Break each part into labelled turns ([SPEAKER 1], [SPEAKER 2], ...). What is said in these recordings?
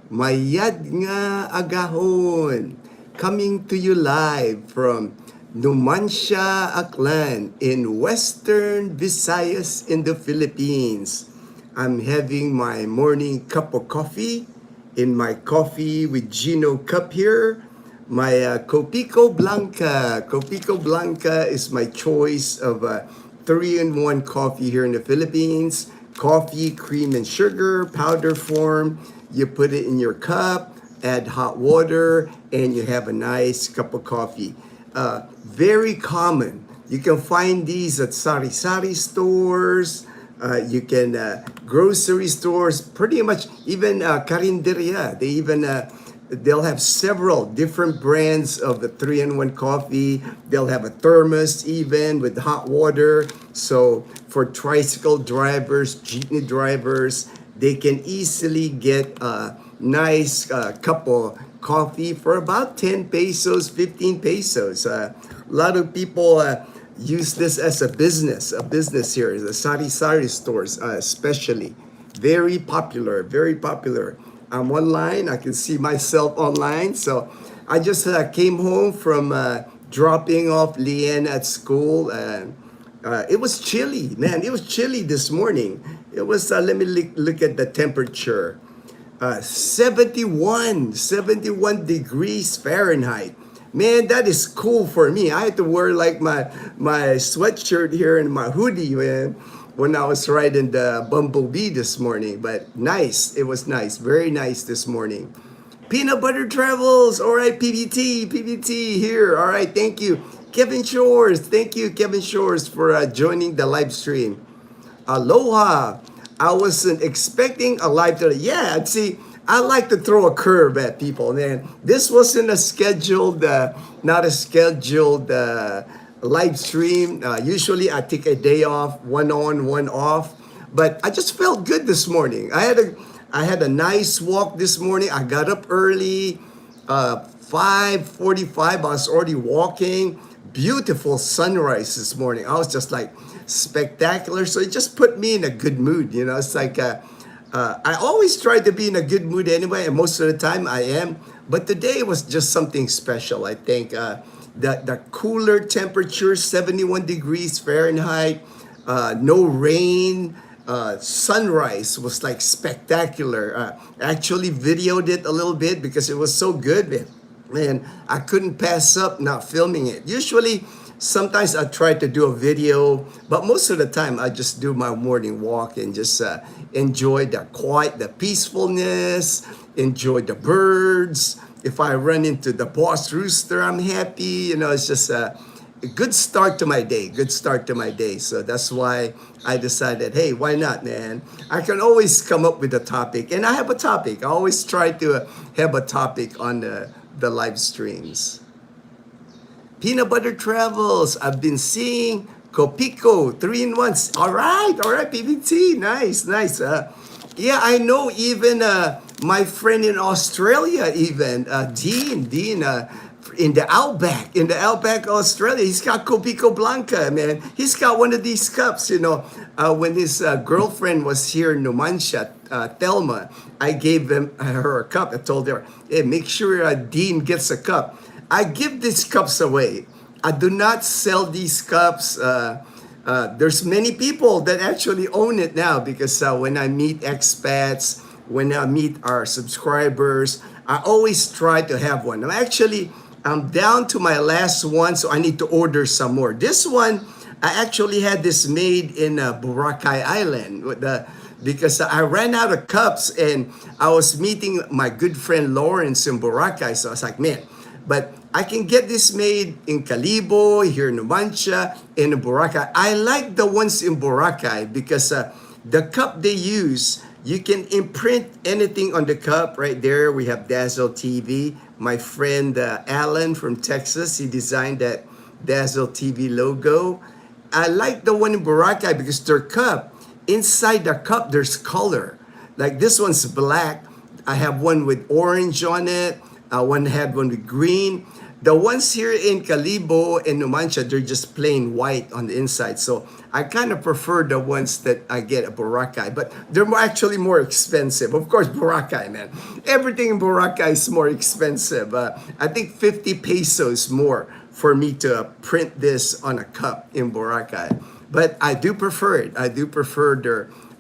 [SPEAKER 1] Mayad nga agahon. Coming to you live from Numancia, Aklan in Western Visayas in the Philippines. I'm having my morning cup of coffee in my coffee with Gino cup here. My Copico Blanca. Copico Blanca is my choice of 3-in-1 coffee here in the Philippines. Coffee, cream, and sugar, powder form. You put it in your cup, add hot water, and you have a nice cup of coffee. Very common. You can find these at sari-sari stores. You can grocery stores, pretty much even karinderya. They'll have several different brands of the 3-in-1 coffee. They'll have a thermos even with hot water. So for tricycle drivers, jeepney drivers, they can easily get a nice cup of coffee for about 10 pesos, 15 pesos. A lot of people use this as a business here, the sari-sari stores especially. Very popular, very popular. I'm online. I can see myself online. So I just came home from dropping off Leanne at school. It was chilly, man. It was chilly this morning. It was, let me look at the temperature. 71 degrees Fahrenheit. Man, that is cool for me. I had to wear like my sweatshirt here and my hoodie, man, when I was riding the Bumblebee this morning. But nice. It was nice. Very nice this morning. Peanut Butter Travels. All right, PBT here. All right, thank you. Kevin Shores. Thank you, Kevin Shores, for joining the live stream. Aloha. I wasn't expecting a live today. Yeah, see, I like to throw a curve at people, man. This wasn't a scheduled, not a scheduled live stream. Usually I take a day off, one on, one off. But I just felt good this morning. I had a nice walk this morning. I got up early, 5:45. I was already walking. Beautiful sunrise this morning. I was just like spectacular. So it just put me in a good mood. You know, it's like I always try to be in a good mood anyway, and most of the time I am. But today was just something special. I think the cooler temperature, 71 degrees Fahrenheit, no rain. Sunrise was like spectacular. Actually videoed it a little bit because it was so good, man. Man, I couldn't pass up not filming it. Usually, sometimes I try to do a video, but most of the time I just do my morning walk and just enjoy the quiet, the peacefulness, enjoy the birds. If I run into the boss rooster, I'm happy. You know, it's just a good start to my day. Good start to my day. So that's why I decided, hey, why not, man? I can always come up with a topic, and I have a topic. I always try to have a topic on the live streams. Peanut Butter Travels. I've been seeing Copico 3-in-1s. All right, PBT. Nice. Yeah, I know even my friend in Australia, even Dean, in the Outback, Australia. He's got Copico Blanca, man. He's got one of these cups, you know. When his girlfriend was here in Numancia, Thelma, I gave her a cup. I told her, hey, make sure Dean gets a cup. I give these cups away. I do not sell these cups. There's many people that actually own it now because when I meet expats, when I meet our subscribers, I always try to have one. I'm down to my last one, so I need to order some more. This one, I actually had this made in Boracay Island because I ran out of cups and I was meeting my good friend Lawrence in Boracay. So I was like, man, but I can get this made in Calibo, here in Numancia, in Boracay. I like the ones in Boracay because the cup they use, you can imprint anything on the cup. Right there, we have Dazzle TV. My friend Alan from Texas, he designed that Dazzle TV logo. I like the one in Boracay because their cup, inside the cup, there's color. Like this one's black. I have one with orange on it. One had one with green. The ones here in Calibo and Numancia, they're just plain white on the inside. So I kind of prefer the ones that I get at Boracay, but they're actually more expensive. Of course, Boracay, man. Everything in Boracay is more expensive. I think 50 pesos more for me to print this on a cup in Boracay. But I do prefer it. I do prefer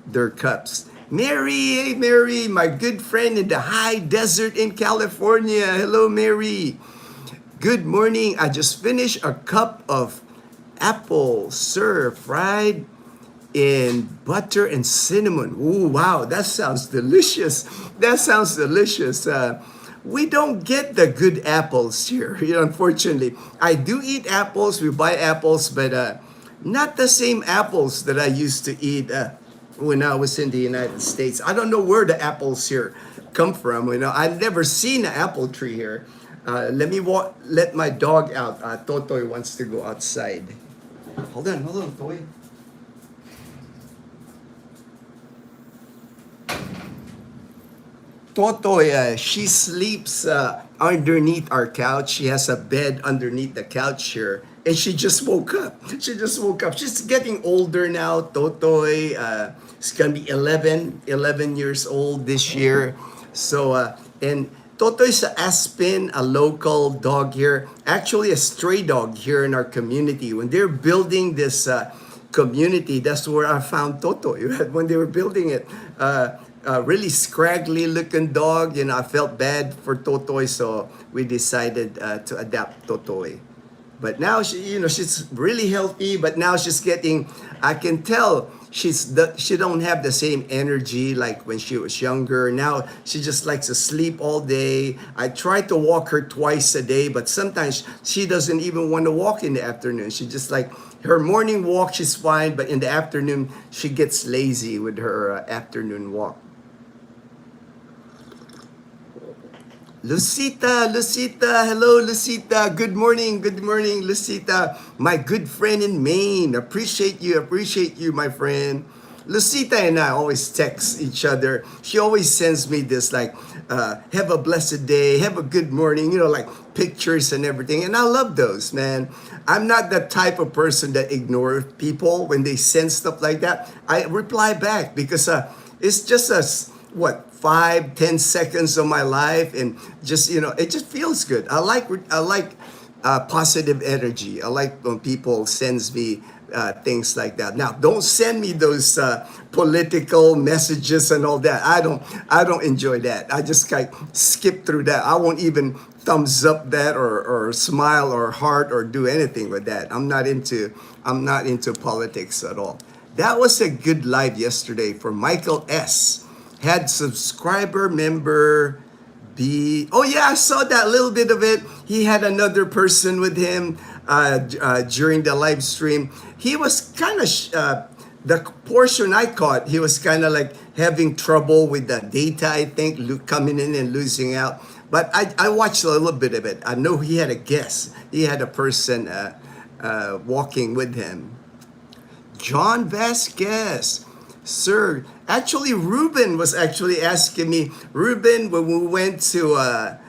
[SPEAKER 1] their cups. Mary, hey Mary, my good friend in the high desert in California. Hello, Mary. Good morning. I just finished a cup of apple stir fried in butter and cinnamon. Ooh, wow, that sounds delicious. That sounds delicious. We don't get the good apples here, unfortunately. I do eat apples. We buy apples, but not the same apples that I used to eat when I was in the United States. I don't know where the apples here come from. I've never seen an apple tree here. Let my dog out. Totoy wants to go outside. Hold on, Toy. Totoy, she sleeps underneath our couch. She has a bed underneath the couch here. And she just woke up. She's getting older now, Totoy. She's going to be 11 years old this year. So, and Totoy's a Aspen, a local dog here. Actually, a stray dog here in our community. When they're building this community, that's where I found Totoy. When they were building it, a really scraggly looking dog. I felt bad for Totoy, so we decided to adopt Totoy. But now she's really healthy. But now she's getting, I can tell she don't have the same energy like when she was younger. Now she just likes to sleep all day. I try to walk her twice a day, but sometimes she doesn't even want to walk in the afternoon. She just like her morning walk, she's fine, but in the afternoon she gets lazy with her afternoon walk. Lucita, hello Lucita, good morning, Lucita, my good friend in Maine. Appreciate you, my friend. Lucita and I always text each other. She always sends me this like, have a blessed day, have a good morning, like pictures and everything. And I love those, man. I'm not the type of person that ignores people when they send stuff like that. I reply back because it's just 5-10 seconds of my life, and just it just feels good. I like positive energy. I like when people sends me things like that. Now, don't send me those political messages and all that. I don't enjoy that. I just like skip through that. I won't even thumbs up that or smile or heart or do anything with that. I'm not into politics at all. That was a good live yesterday for Michael S. Had subscriber member B. Oh yeah, I saw that little bit of it. He had another person with him during the live stream. He was kind of the portion I caught. He was kind of like having trouble with the data. I think coming in and losing out. But I watched a little bit of it. I know he had a guest. He had a person walking with him. John Vasquez. Sir, actually, Ruben was actually asking me. Ruben, when we went to,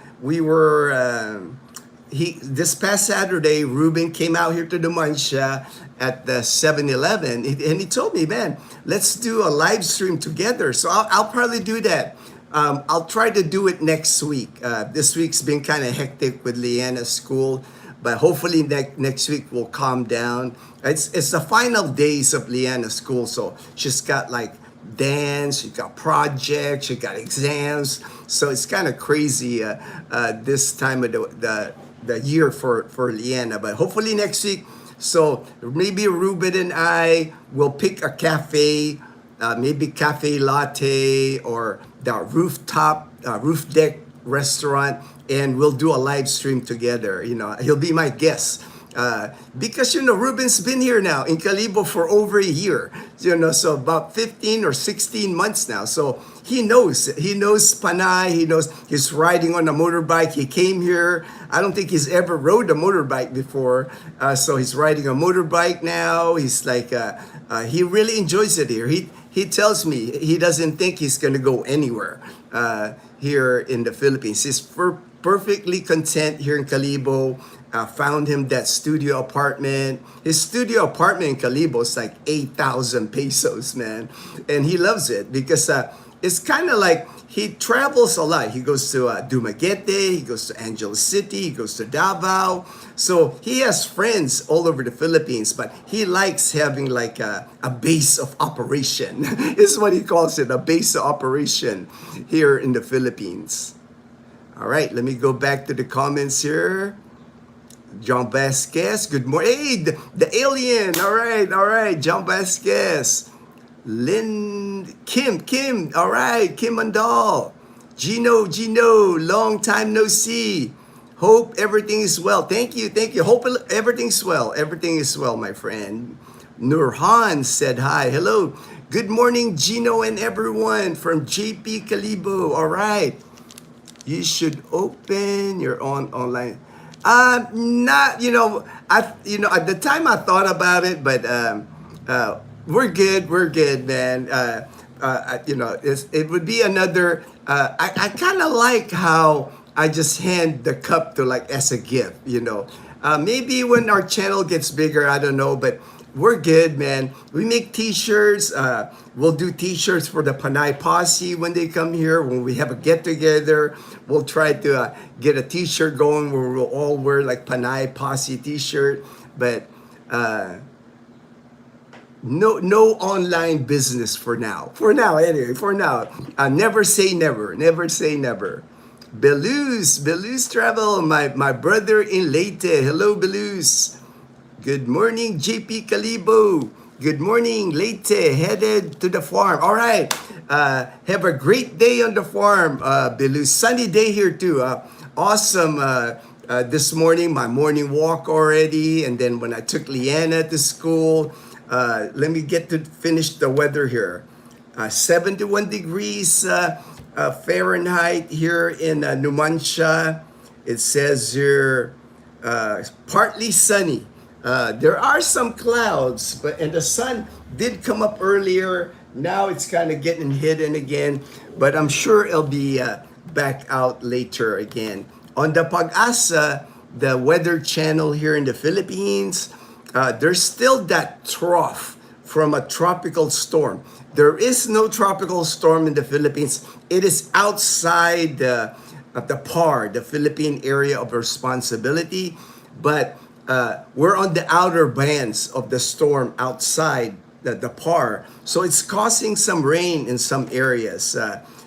[SPEAKER 1] this past Saturday, Ruben came out here to Numancia at the 7-Eleven, and he told me, man, let's do a live stream together. So I'll probably do that. I'll try to do it next week. This week's been kind of hectic with Leanna's school, but hopefully next week will calm down. It's the final days of Leanna's school, so she's got like dance, she's got projects, she got exams, so it's kind of crazy this time of the year for Leanna. But hopefully next week, so maybe Ruben and I will pick a cafe, maybe Cafe Latte or the roof deck restaurant, and we'll do a live stream together. He'll be my guest. Because Ruben's been here now in Calibo for over a year, so about 15 or 16 months now. So he knows Panay. He knows he's riding on a motorbike. He came here. I don't think he's ever rode a motorbike before. So he's riding a motorbike now. He's like, he really enjoys it here. He tells me he doesn't think he's going to go anywhere. here in the Philippines. He's perfectly content here in Calibo. Found him that studio apartment. His studio apartment in Calibo is like 8,000 pesos, man. And he loves it because it's kind of like he travels a lot. He goes to Dumaguete, he goes to Angeles City, he goes to Davao. So he has friends all over the Philippines, but he likes having like a base of operation. Is what he calls it, a base of operation here in the Philippines. All right, let me go back to the comments here. John Vasquez, good morning. Hey, the alien. All right, John Vasquez. Kim, all right, Kim Mandal. Gino, long time no see. Hope everything is well. Thank you. Hope everything's well. Everything is well, my friend. Nurhan said hi. Hello. Good morning, Gino and everyone from JP Calibo. All right. You should open your own online. Not, at the time I thought about it, but we're good, man. It would be another. I kind of like how I just hand the cup to like as a gift, Maybe when our channel gets bigger, I don't know, but we're good, man. We make t-shirts. We'll do t-shirts for the Panay Posse when they come here. When we have a get-together, we'll try to get a t-shirt going where we'll all wear like Panay Posse t-shirt. But no online business for now. For now. Never say never. Belus Travel, my brother in Leyte. Hello, Belus. Good morning, JP Calibo. Good morning, Leyte. Headed to the farm. All right. Have a great day on the farm, Belus. Sunny day here too. Awesome. This morning, my morning walk already. And then when I took Leanna to school, let me get to finish the weather here. 71 degrees Fahrenheit here in Numancia. It says here partly sunny. There are some clouds, and the sun did come up earlier. Now it's kind of getting hidden again, but I'm sure it'll be back out later again. On the Pag-asa, the weather channel here in the Philippines, there's still that trough from a tropical storm. There is no tropical storm in the Philippines. It is outside the PAR, the Philippine Area of Responsibility, but we're on the outer bands of the storm outside the PAR. So it's causing some rain in some areas.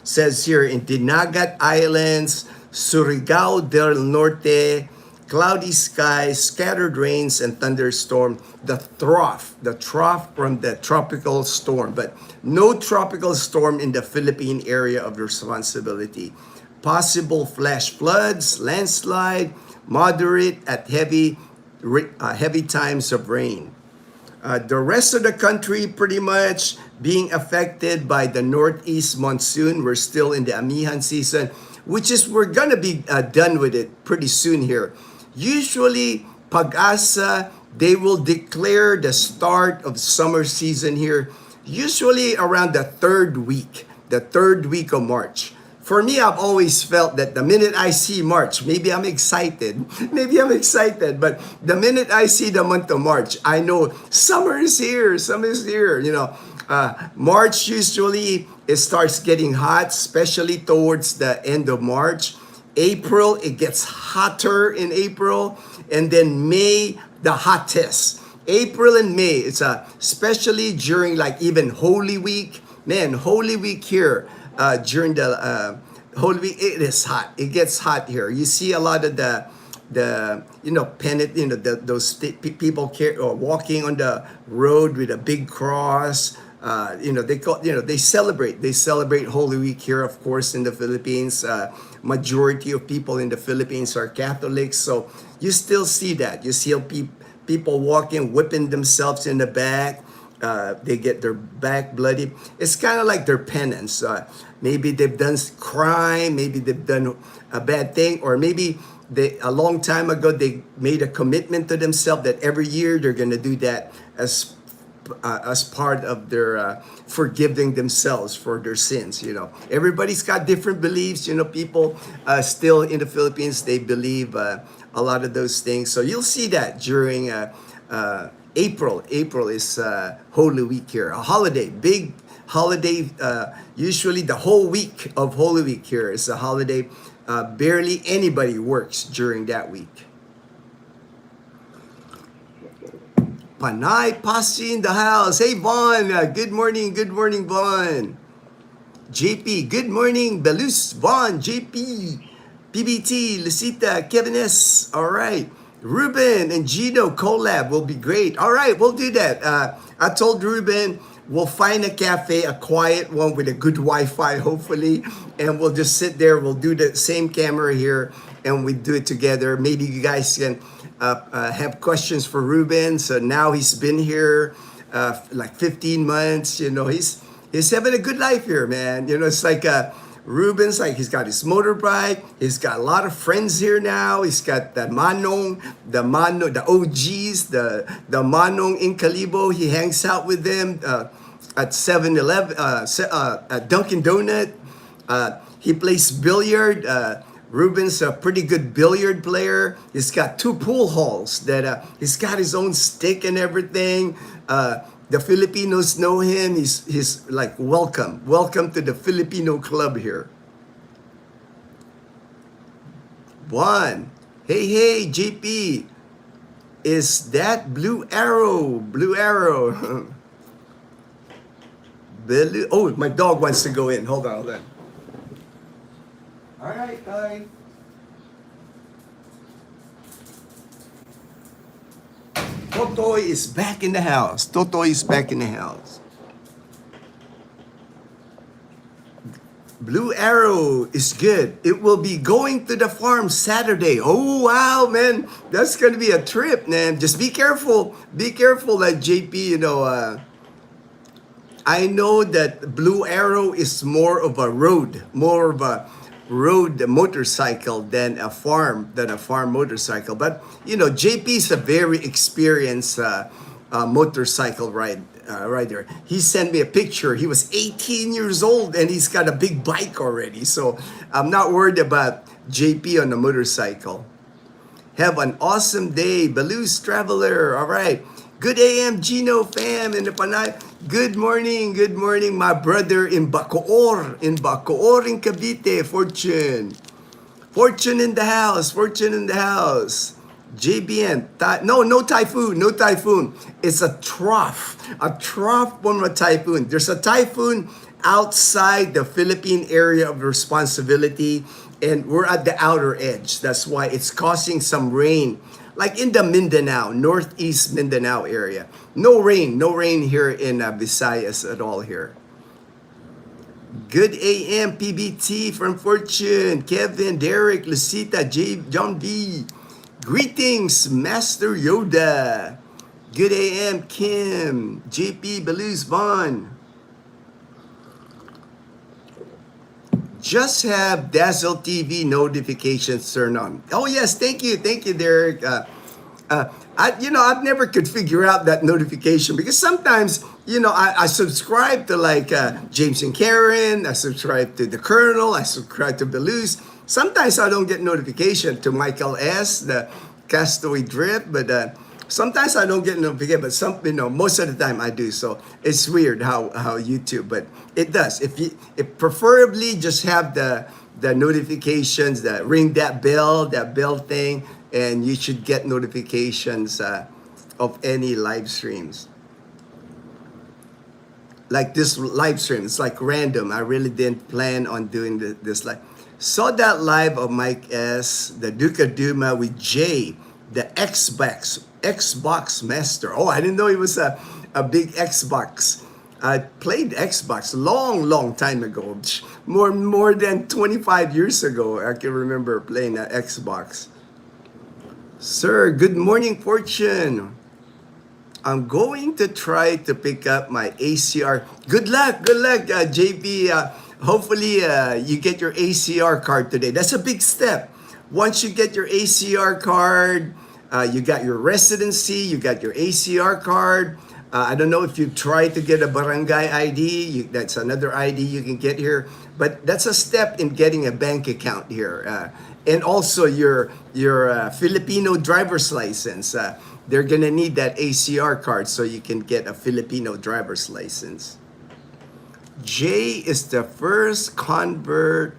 [SPEAKER 1] Says here in Dinagat Islands, Surigao del Norte, cloudy skies, scattered rains, and thunderstorm. The trough from the tropical storm, but no tropical storm in the Philippine Area of Responsibility. Possible flash floods, landslide, moderate at heavy times of rain. The rest of the country pretty much being affected by the northeast monsoon. We're still in the amihan season, which is we're gonna be done with it pretty soon here. Usually, Pag-asa, they will declare the start of summer season here, usually around the third week of March. For me, I've always felt that the minute I see March, maybe I'm excited, but the minute I see the month of March, I know summer is here. March usually, it starts getting hot, especially towards the end of March. April, it gets hotter in April, and then May, the hottest. April and May, it's especially during like even Holy Week. Man, Holy Week here, during the Holy Week, it is hot. It gets hot here. You see a lot of those people walking on the road with a big cross. They celebrate Holy Week here, of course, in the Philippines. Majority of people in the Philippines are Catholics, so you still see that. You see people walking, whipping themselves in the back. They get their back bloody. It's kind of like their penance. Maybe they've done crime, maybe they've done a bad thing, or maybe a long time ago they made a commitment to themselves that every year they're going to do that as as part of their forgiving themselves for their sins. Everybody's got different beliefs. People still in the Philippines, they believe a lot of those things. So you'll see that during April. April is Holy Week here, a holiday, big holiday. Usually the whole week of Holy Week here is a holiday. Barely anybody works during that week. Panay Pasi in the house. Hey, Vaughn. Good morning, Vaughn. JP, good morning. Belus, Vaughn, JP, PBT, Lucita, Kevin S. All right. Ruben and Gino collab will be great. All right, we'll do that. I told Ruben we'll find a cafe, a quiet one with a good Wi-Fi, hopefully, and we'll just sit there. We'll do the same camera here, and we do it together. Maybe you guys can have questions for Ruben. So now he's been here like 15 months. He's having a good life here, man. It's like Ruben's like, he's got his motorbike. He's got a lot of friends here now. He's got the Manong, the OGs, the Manong in Calibo. He hangs out with them at 7-Eleven, at Dunkin' Donut. He plays billiard. Ruben's a pretty good billiard player. He's got 2 pool halls that he's got his own stick and everything. The Filipinos know him. He's like, welcome to the Filipino club here. One, hey, JP, is that Blue Arrow? Oh, my dog wants to go in. Hold on. All right, bye. Totoy is back in the house. Blue Arrow is good. It will be going to the farm Saturday. Oh, wow, man. That's going to be a trip, man. Just be careful. Be careful that JP, I know that Blue Arrow is more of a road motorcycle than a farm motorcycle. But JP is a very experienced motorcycle rider. He sent me a picture. He was 18 years old and he's got a big bike already. So I'm not worried about JP on a motorcycle. Have an awesome day, Balus Traveler. All right. Good AM, Gino fam in the Panay. Good morning, my brother in Bacoor, in Cavite. Fortune in the house. JBN, no typhoon. It's a trough from a typhoon. There's a typhoon outside the Philippine area of responsibility, and we're at the outer edge. That's why it's causing some rain. Like in the Mindanao, northeast Mindanao area. No rain here in Visayas at all here. Good AM, PBT from Fortune, Kevin, Derek, Lucita, John B. Greetings, Master Yoda. Good AM, Kim, JP, Belus, Vaughn. Just have Dazzle TV notifications turned on. Oh yes, thank you, Derek. I've never could figure out that notification because sometimes, I subscribe to like James and Karen, I subscribe to the Colonel, I subscribe to Belus. Sometimes I don't get notification to Michael S, the Castaway Drip, but sometimes I don't get notification, but most of the time I do. So it's weird how YouTube, but it does. If preferably just have the notifications, that ring that bell thing, and you should get notifications of any live streams. Like this live stream, it's like random. I really didn't plan on doing this live. Saw that live of Mike S, the Duca Duma with Jay, the Xbox master. Oh, I didn't know he was a big Xbox. I played Xbox long time ago. More than 25 years ago, I can remember playing an Xbox. Sir, good morning, Fortune. I'm going to try to pick up my ACR. Good luck, JP. Hopefully, you get your ACR card today. That's a big step. Once you get your ACR card, you got your residency, you got your ACR card, I don't know if you try to get a barangay ID. That's another ID you can get here. But that's a step in getting a bank account here. And also your Filipino driver's license. They're gonna need that ACR card so you can get a Filipino driver's license. Jay is the first convert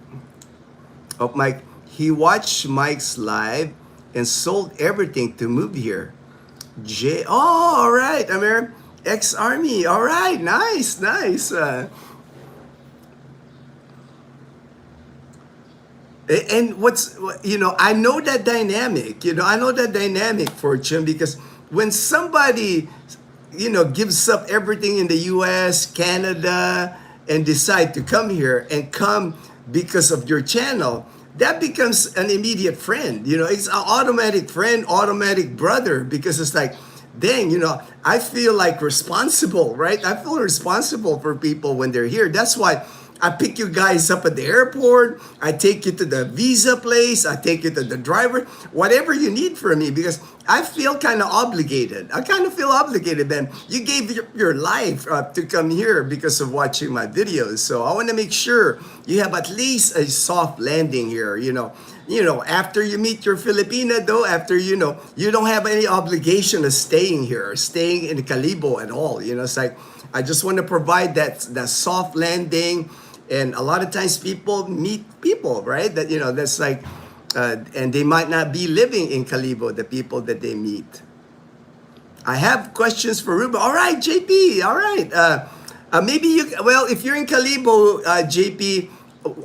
[SPEAKER 1] of Mike. He watched Mike's live and sold everything to move here. Jay, oh, all right, Amir, ex-army, all right, nice, nice. And what's, I know that dynamic, I know that dynamic, Fortune, because when somebody, gives up everything in the US, Canada, and decide to come here and come because of your channel, that becomes an immediate friend. It's an automatic friend, automatic brother, because it's like, dang, I feel like responsible, right? I feel responsible for people when they're here. That's why I pick you guys up at the airport. I take you to the visa place. I take you to the driver, whatever you need from me, because I feel kind of obligated. I kind of feel obligated, man. You gave your life to come here because of watching my videos. So I want to make sure you have at least a soft landing here, after you meet your Filipina, though, after, you don't have any obligation of staying here, staying in Calibo at all. It's like, I just want to provide that soft landing. And a lot of times people meet people, right? That, that's like, and they might not be living in Calibo, the people that they meet. I have questions for Ruben. All right, JP, all right. Maybe if you're in Calibo, JP,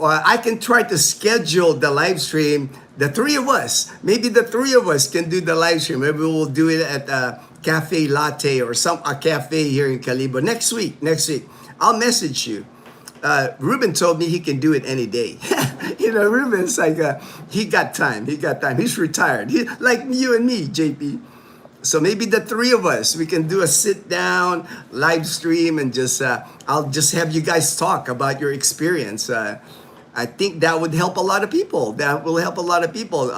[SPEAKER 1] I can try to schedule the live stream. The three of us, maybe the three of us can do the live stream. Maybe we'll do it at Cafe Latte or a cafe here in Calibo next week. I'll message you. Ruben told me he can do it any day. Ruben's like, he got time. He's retired. Like you and me, JP. So maybe the three of us, we can do a sit down live stream and I'll just have you guys talk about your experience. I think that would help a lot of people. That will help a lot of people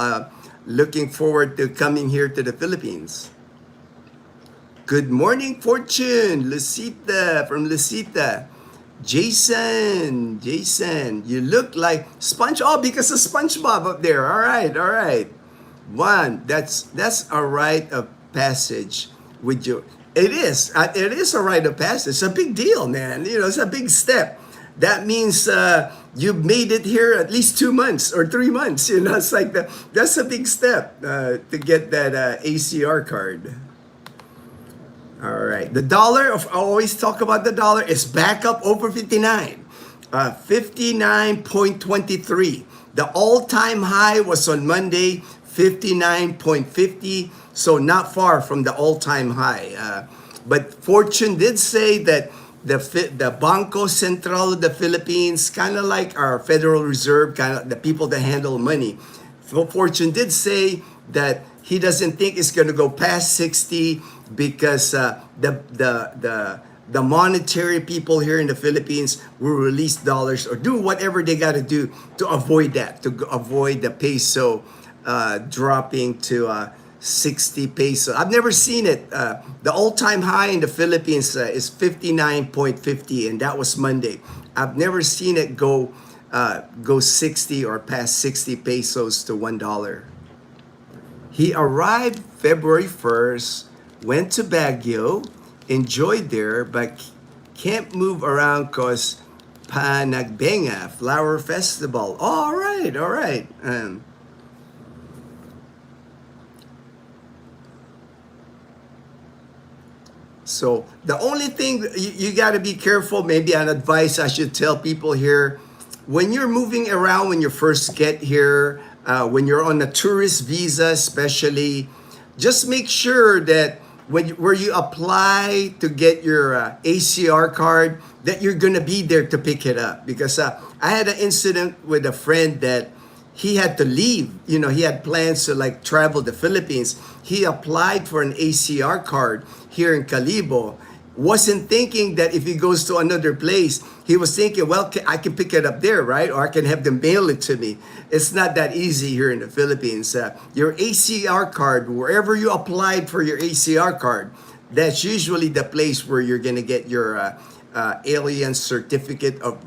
[SPEAKER 1] looking forward to coming here to the Philippines. Good morning, Fortune. Lucita from Lucita. Jason, you look like because of SpongeBob up there. All right. One, that's a rite of passage with you. It is a rite of passage. It's a big deal, man. It's a big step. That means you've made it here at least 2 months or 3 months. It's like that's a big step to get that ACR card. All right, the dollar, I always talk about the dollar, is back up over 59, 59.23. The all-time high was on Monday, 59.50, so not far from the all-time high. But Fortune did say that the Banco Central of the Philippines, kind of like our Federal Reserve, kind of the people that handle money, Fortune did say that he doesn't think it's going to go past 60 because the monetary people here in the Philippines will release dollars or do whatever they got to do to avoid that, to avoid the peso dropping to 60 peso. I've never seen it. The all-time high in the Philippines is 59.50, and that was Monday. I've never seen it go 60 or past 60 pesos to $1. He arrived February 1st, went to Baguio, enjoyed there, but can't move around because Panagbenga Flower Festival. All right. So the only thing you got to be careful, maybe an advice I should tell people here, when you're moving around, when you first get here, when you're on a tourist visa especially, just make sure that where you apply to get your ACR card, that you're going to be there to pick it up. Because I had an incident with a friend that he had to leave. He had plans to travel the Philippines. He applied for an ACR card here in Calibo. Wasn't thinking that if he goes to another place, he was thinking, well, I can pick it up there, right? Or I can have them mail it to me. It's not that easy here in the Philippines. Your ACR card, wherever you applied for your ACR card, That's usually the place where you're gonna get your alien certificate of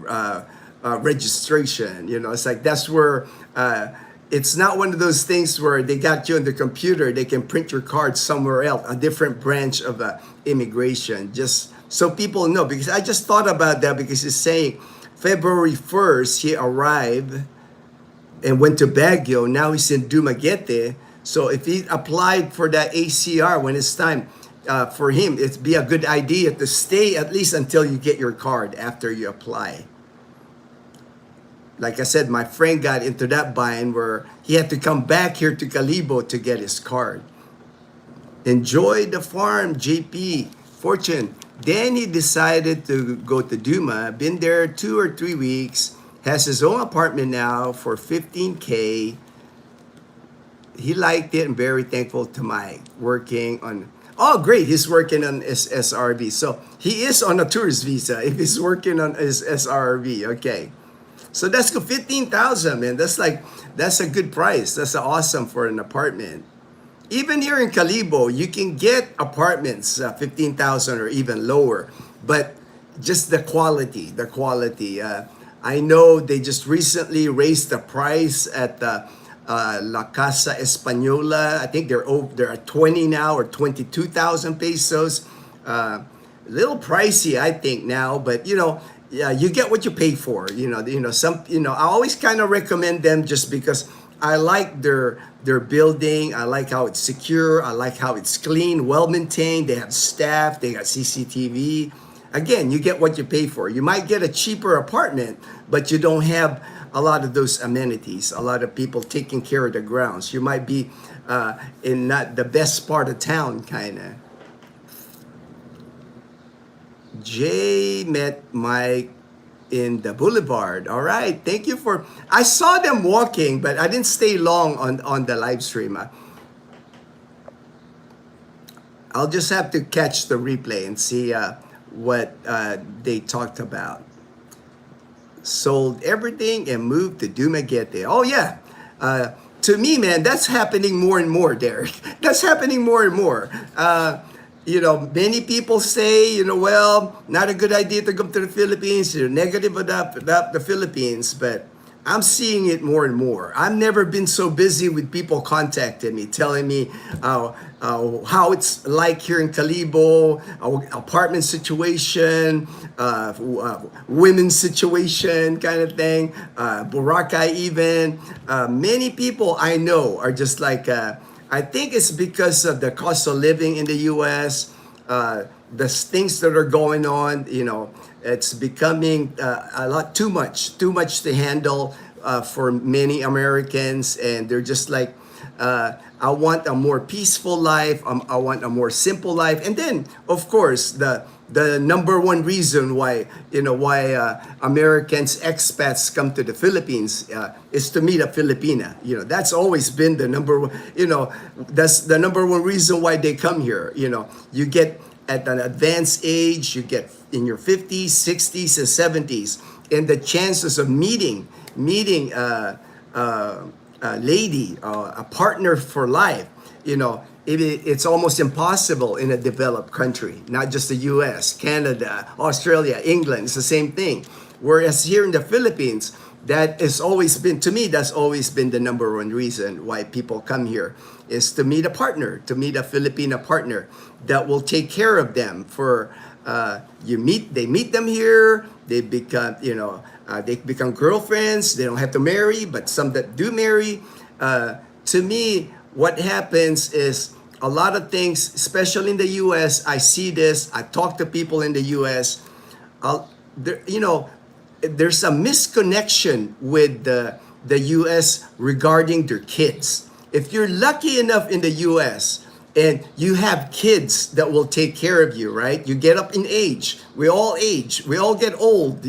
[SPEAKER 1] registration. You know, it's like that's where it's not one of those things where they got you on the computer. They can print your card somewhere else, a different branch of immigration. Just so people know, because I just thought about that because it's saying February 1st he arrived and went to Baguio. Now he's in Dumaguete. So if he applied for that ACR when it's time for him, it'd be a good idea to stay at least until you get your card after you apply. Like I said, my friend got into that bind where he had to come back here to Calibo to get his card. Enjoy the farm, JP. Fortune. Then he decided to go to Duma. Been there 2 or 3 weeks. Has his own apartment now for $15K. He liked it and very thankful to Mike. Working on, oh great, he's working on his SRV. So he is on a tourist visa if he's working on his SRV. Okay. So that's good, 15,000, man. That's a good price. That's awesome for an apartment. Even here in Calibo, you can get apartments 15,000 or even lower, but just the quality. I know they just recently raised the price at La Casa Española. I think they're at 20 now or 22,000 pesos. Little pricey, I think now, but you know. Yeah, you get what you pay for. I always kind of recommend them just because I like their building. I like how it's secure. I like how it's clean, well maintained. They have staff. They got CCTV. Again, you get what you pay for. You might get a cheaper apartment, but you don't have a lot of those amenities. A lot of people taking care of the grounds. You might be in not the best part of town, kind of. Jay met Mike in the boulevard. All right, thank you for. I saw them walking, but I didn't stay long on the live stream. I'll just have to catch the replay and see what they talked about. Sold everything and moved to Dumaguete. Oh yeah. To me, man, that's happening more and more, Derek. That's happening more and more. Many people say, well, not a good idea to come to the Philippines. You're negative about the Philippines, but I'm seeing it more and more. I've never been so busy with people contacting me, telling me how it's like here in Calibo, apartment situation, women's situation kind of thing, Boracay even. Many people I know are just like, I think it's because of the cost of living in the U.S., the things that are going on, it's becoming a lot too much to handle for many Americans. And they're just like, I want a more peaceful life. I want a more simple life. And then, of course, the number one reason why Americans, expats come to the Philippines is to meet a Filipina. That's always been the number one. That's the number one reason why they come here. You get at an advanced age, you get in your 50s, 60s, and 70s, and the chances of meeting a lady, a partner for life, it's almost impossible in a developed country, not just the US, Canada, Australia, England. It's the same thing. Whereas here in the Philippines, that's always been the number one reason why people come here, is to meet a partner, to meet a Filipina partner that will take care of them. They meet them here, they become girlfriends. They don't have to marry, but some that do marry. To me, what happens is a lot of things, especially in the U.S. I see this. I talk to people in the U.S. There's a misconnection with the U.S. regarding their kids. If you're lucky enough in the U.S. and you have kids that will take care of you, right? You get up in age. We all age. We all get old.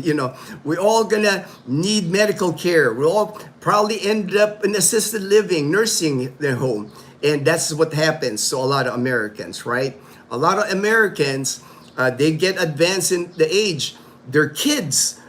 [SPEAKER 1] We're all gonna need medical care. We all probably end up in assisted living, nursing their home. And that's what happens to a lot of Americans, right? A lot of Americans, they get advanced in the age. Their kids,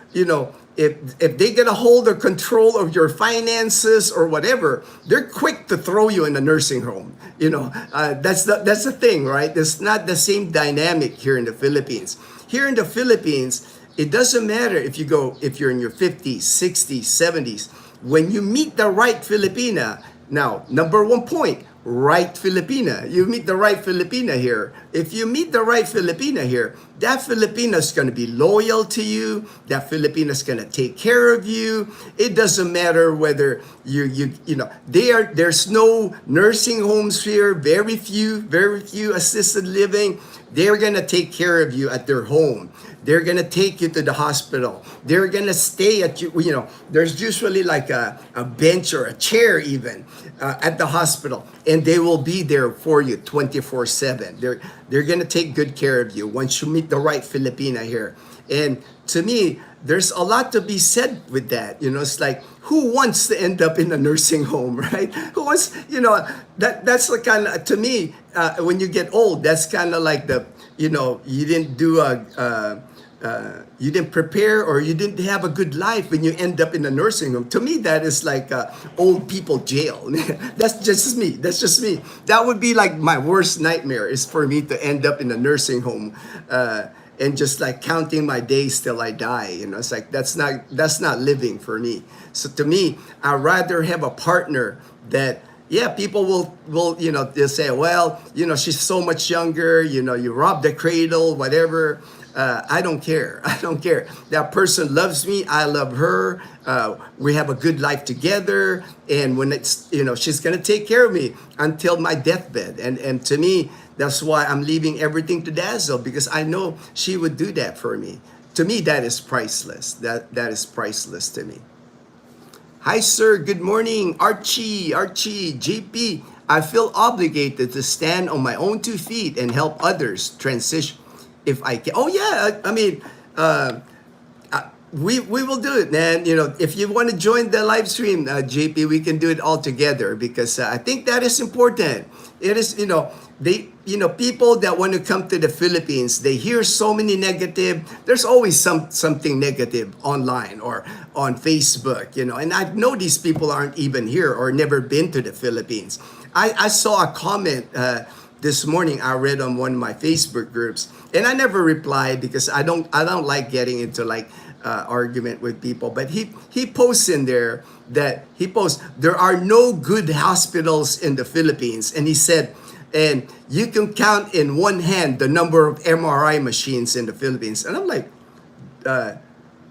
[SPEAKER 1] if they get a hold or control of your finances or whatever, they're quick to throw you in a nursing home. That's the thing, right? It's not the same dynamic here in the Philippines. Here in the Philippines, it doesn't matter if you're in your 50s, 60s, 70s. When you meet the right Filipina, now, number one point, right Filipina. You meet the right Filipina here. If you meet the right Filipina here, that Filipina's going to be loyal to you. That Filipina's going to take care of you. It doesn't matter whether there's no nursing homes here, very few assisted living. They're going to take care of you at their home. They're going to take you to the hospital. They're going to stay at you. There's usually like a bench or a chair even at the hospital. And they will be there for you 24/7. They're going to take good care of you once you meet the right Filipina here. And to me, there's a lot to be said with that. It's like, who wants to end up in a nursing home, right? Who wants, that's the kind of, to me, when you get old, that's kind of like you didn't do you didn't prepare or you didn't have a good life when you end up in a nursing home. To me, that is like old people jail. That's just me. That would be like my worst nightmare, is for me to end up in a nursing home and just like counting my days till I die. It's like, that's not living for me. So to me, I'd rather have a partner that, yeah, people will they'll say, well, she's so much younger, you robbed the cradle, whatever. I don't care. That person loves me. I love her. We have a good life together. And when it's, she's going to take care of me until my deathbed. And to me, that's why I'm leaving everything to Dazzle, because I know she would do that for me. To me, that is priceless. That is priceless to me. Hi, sir. Good morning. Archie, JP. I feel obligated to stand on my own 2 feet and help others transition if I can. Oh, yeah. I mean, we will do it, man. If you want to join the live stream, JP, we can do it all together, because I think that is important. It is, people that want to come to the Philippines, they hear so many negative. There's always something negative online or on Facebook, and I know these people aren't even here or never been to the Philippines. I saw a comment this morning I read on one of my Facebook groups, and I never replied because I don't like getting into like argument with people. But he posts in there that there are no good hospitals in the Philippines, and he said, and you can count in one hand the number of MRI machines in the Philippines. And I'm like,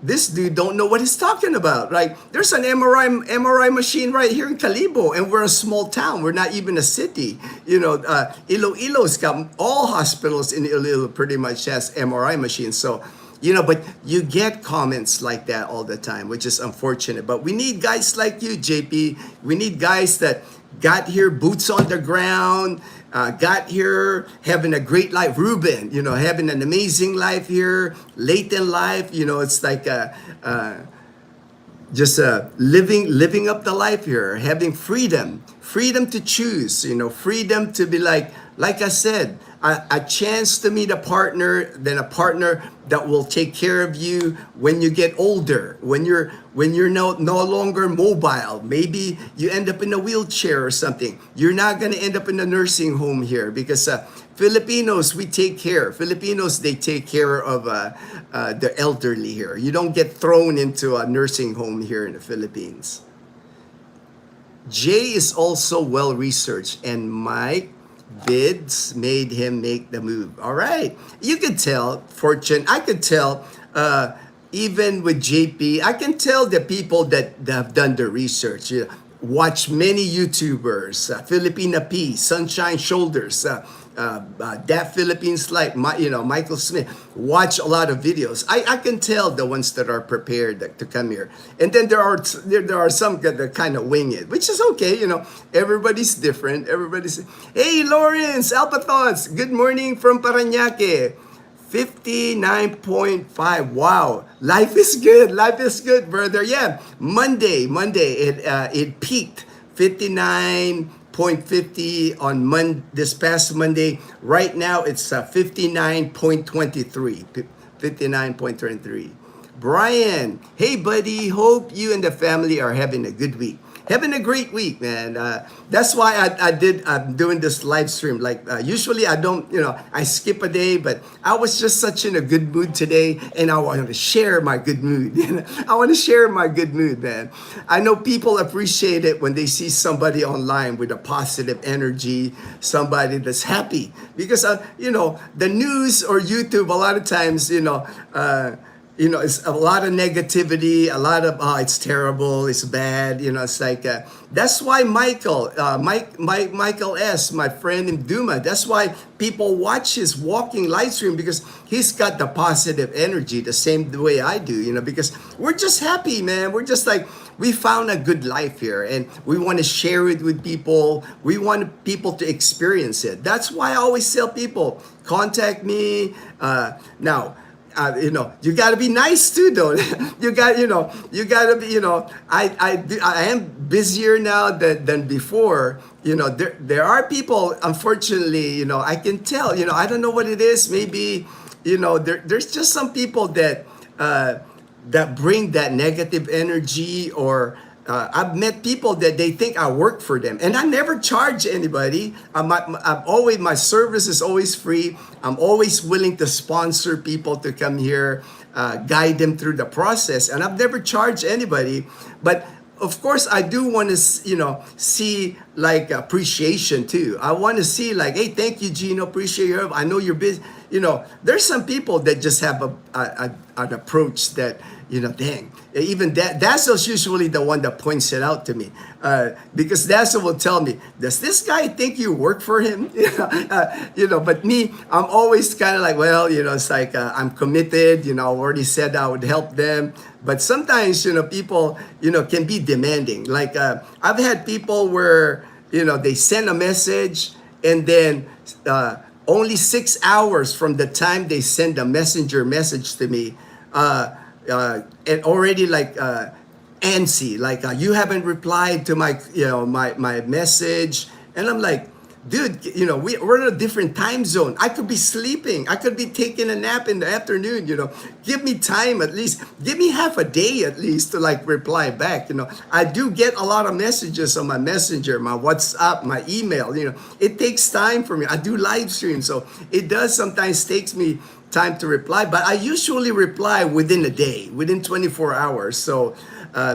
[SPEAKER 1] this dude don't know what he's talking about. Like, there's an MRI machine right here in Calibo, and we're a small town. We're not even a city. Iloilo's got all hospitals in Iloilo pretty much has MRI machines. So, but you get comments like that all the time, which is unfortunate. But we need guys like you, JP. We need guys that got here, boots on the ground, got here having a great life. Ruben, having an amazing life here, late in life. It's like just living up the life here, having freedom to choose. Freedom to be like I said, a chance to meet a partner, then a partner that will take care of you when you get older, when you're no longer mobile. Maybe you end up in a wheelchair or something. You're not going to end up in a nursing home here, because Filipinos, we take care. Filipinos, they take care of the elderly here. You don't get thrown into a nursing home here in the Philippines. Jay is also well researched, and Mike bids made him make the move. All right. You could tell, Fortune, I could tell, even with JP, I can tell the people that have done the research. Watch many YouTubers, Filipina P, Sunshine Shoulders, That Philippines Life, Michael Smith. Watch a lot of videos. I can tell the ones that are prepared to come here. And then there are some that kind of wing it, which is okay. Everybody's different. Hey, Lawrence, Alpathons, good morning from Parañaque. 59.5. Wow. Life is good, brother. Yeah. Monday, it peaked 59.50 on this past Monday. Right now, it's 59.23. 59.23. Brian, hey buddy, hope you and the family are having a good week. Having a great week, man. That's why I'm doing this live stream. Like, usually I don't, I skip a day, but I was just such in a good mood today, and I want to share my good mood. I want to share my good mood, man. I know people appreciate it when they see somebody online with a positive energy, somebody that's happy. Because, the news or YouTube, a lot of times, it's a lot of negativity, a lot of, oh, it's terrible, it's bad, it's like, that's why Michael S., my friend in Duma, that's why people watch his walking live stream, because he's got the positive energy the same way I do, because we're just happy, man. We're just like, we found a good life here, and we want to share it with people. We want people to experience it. That's why I always tell people, contact me. Now, you got to be nice too, though. you got to be, I am busier now than before. There are people, unfortunately, I can tell, I don't know what it is. Maybe, there's just some people that bring that negative energy, or I've met people that they think I work for them, and I never charge anybody. My service is always free. I'm always willing to sponsor people to come here, guide them through the process, and I've never charged anybody. But of course, I do want to, see like appreciation too. I want to see like, hey, thank you, Gino, appreciate your help. I know you're busy. There's some people that just have an approach that, dang, even Dassel's usually the one that points it out to me, because Dassel will tell me, does this guy think you work for him? But me, I'm always kind of like, well, it's like, I'm committed, I already said I would help them. But sometimes, people, can be demanding. Like, I've had people where, they send a message, and then only 6 hours from the time they send a messenger message to me, and already like antsy, like you haven't replied to my my message, and I'm like, dude, we're in a different time zone. I could be sleeping, I could be taking a nap in the afternoon. Give me time, at least give me half a day at least to like reply back. I do get a lot of messages on my messenger, my WhatsApp, my email. It takes time for me. I do live stream, so it does sometimes takes me time to reply, but I usually reply within a day, within 24 hours. So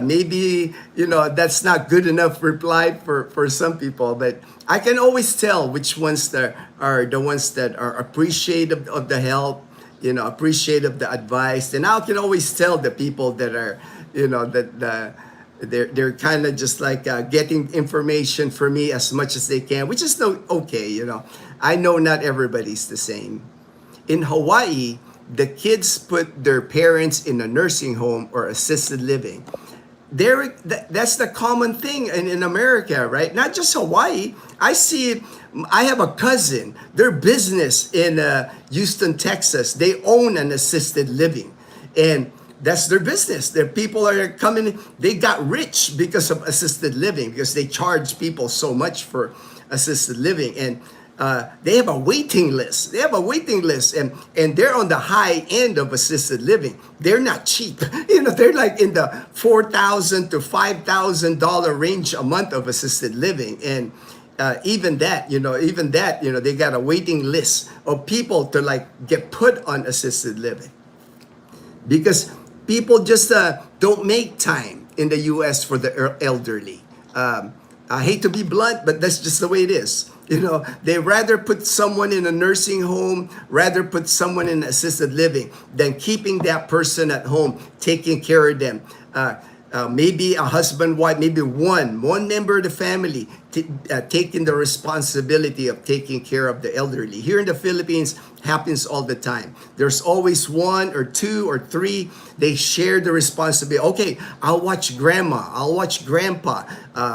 [SPEAKER 1] maybe, that's not good enough reply for some people, but I can always tell which ones that are the ones that are appreciative of the help, appreciative of the advice. And I can always tell the people that are, they're kind of just like getting information for me as much as they can, which is okay. I know not everybody's the same. In Hawaii, the kids put their parents in a nursing home or assisted living. That's the common thing in America, right? Not just Hawaii. I see it. I have a cousin, their business in Houston, Texas. They own an assisted living, and that's their business. Their people are coming. They got rich because of assisted living, because they charge people so much for assisted living, and they have a waiting list. And they're on the high end of assisted living. They're not cheap. They're like in the $4,000 to $5,000 range a month of assisted living. And even that, they got a waiting list of people to like get put on assisted living, because people just don't make time in the U.S. for the elderly. I hate to be blunt, but that's just the way it is. They rather put someone in a nursing home, rather put someone in assisted living than keeping that person at home, taking care of them. Maybe a husband, wife, maybe one member of the family taking the responsibility of taking care of the elderly. Here in the Philippines, happens all the time. There's always one or two or three. They share the responsibility. Okay, I'll watch grandma. I'll watch grandpa.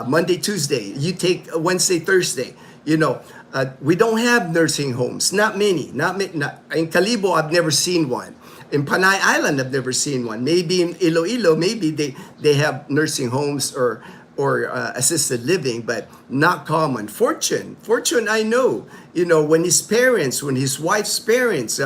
[SPEAKER 1] Monday, Tuesday. You take Wednesday, Thursday. We don't have nursing homes. Not many. In Calibo, I've never seen one. In Panay Island, I've never seen one. Maybe in Iloilo, maybe they have nursing homes or assisted living, but not common. Fortune, I know. When his wife's parents,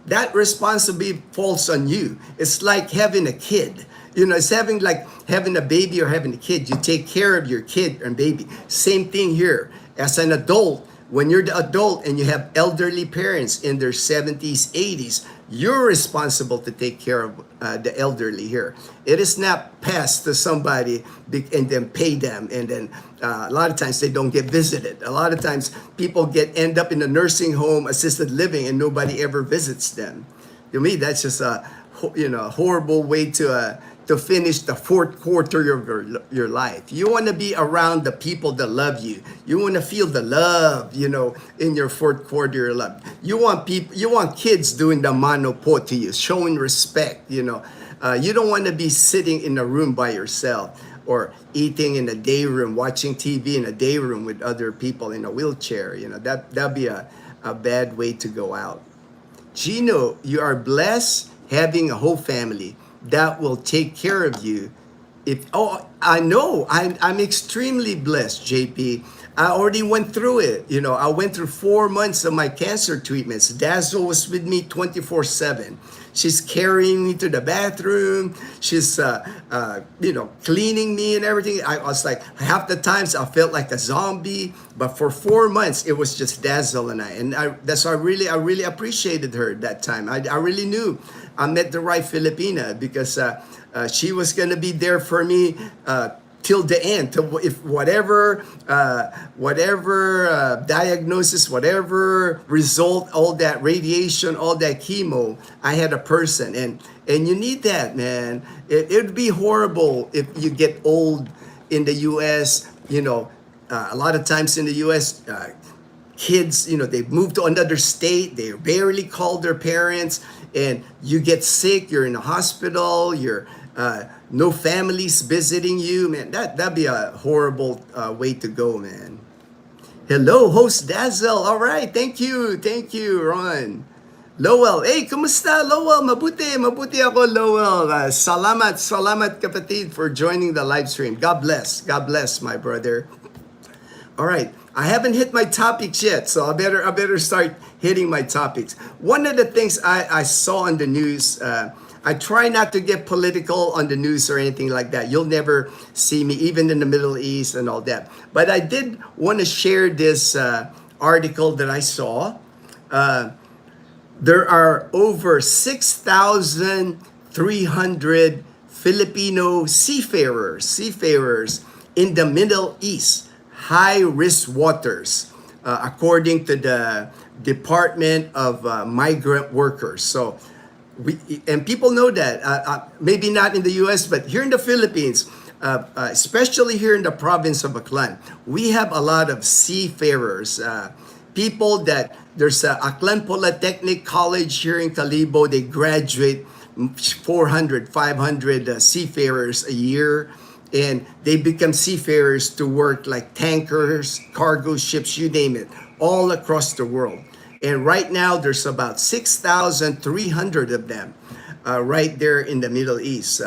[SPEAKER 1] that responsibility falls on you. It's like having a kid. It's having a baby or having a kid. You take care of your kid and baby. Same thing here. As an adult, when you're the adult and you have elderly parents in their 70s, 80s, you're responsible to take care of the elderly here. It is not passed to somebody and then pay them, and then a lot of times they don't get visited. A lot of times people end up in a nursing home, assisted living, and nobody ever visits them. To me, that's just a horrible way to finish the fourth quarter of your life. You want to be around the people that love you. You want to feel the love, in your fourth quarter of your life. You want kids doing the mano po to you, showing respect, You don't want to be sitting in a room by yourself or eating in a day room, watching TV in a day room with other people in a wheelchair. That'd be a bad way to go out. Gino, you are blessed having a whole family that will take care of you. I know, I'm extremely blessed, JP. I already went through it. I went through 4 months of my cancer treatments. Dazzle was with me 24/7. She's carrying me to the bathroom. She's, cleaning me and everything. I was like, half the times I felt like a zombie. But for 4 months, it was just Dazzle and I. And that's why I really appreciated her that time. I really knew I met the right Filipina because she was going to be there for me till the end. If whatever diagnosis, whatever result, all that radiation, all that chemo, I had a person. And you need that, man. It would be horrible if you get old in the U.S., a lot of times in the U.S., kids, they move to another state, they barely call their parents, and you get sick, you're in a hospital, you're no families visiting you, man. That'd be a horrible way to go, man. Hello, host Dazzle. All right, thank you, Ron. Lowell, hey, kumusta, Lowell? Mabuti ako, Lowell. Salamat kapatid for joining the live stream. God bless, my brother. All right, I haven't hit my topics yet, so I better start hitting my topics. One of the things I saw on the news, I try not to get political on the news or anything like that. You'll never see me, even in the Middle East and all that. But I did want to share this article that I saw. There are over 6,300 Filipino seafarers in the Middle East, high-risk waters, according to the Department of Migrant Workers. So, and people know that, maybe not in the U.S., but here in the Philippines, especially here in the province of Aklan, we have a lot of seafarers, people that, there's a Aklan Polytechnic College here in Calibo, they graduate 400, 500 seafarers a year, and they become seafarers to work like tankers, cargo ships, you name it, all across the world. And right now, there's about 6,300 of them right there in the Middle East.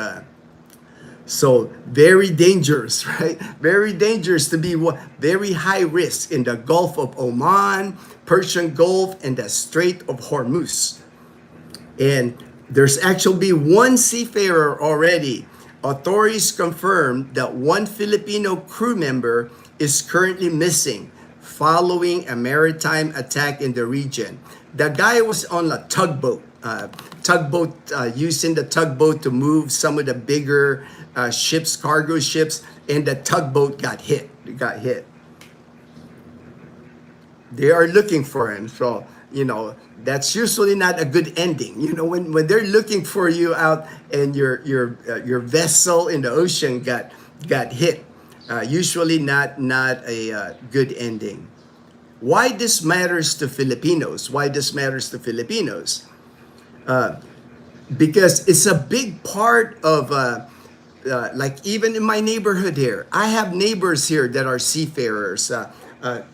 [SPEAKER 1] So very dangerous, right? Very dangerous to be very high risk in the Gulf of Oman, Persian Gulf, and the Strait of Hormuz. And there's actually one seafarer already. Authorities confirmed that one Filipino crew member is currently missing following a maritime attack in the region. The guy was on a tugboat, using the tugboat to move some of the bigger ships, cargo ships, and the tugboat got hit. They are looking for him, so that's usually not a good ending. When they're looking for you out and your vessel in the ocean got hit. Usually not a good ending. Why this matters to Filipinos? Because it's a big part of, like even in my neighborhood here, I have neighbors here that are seafarers.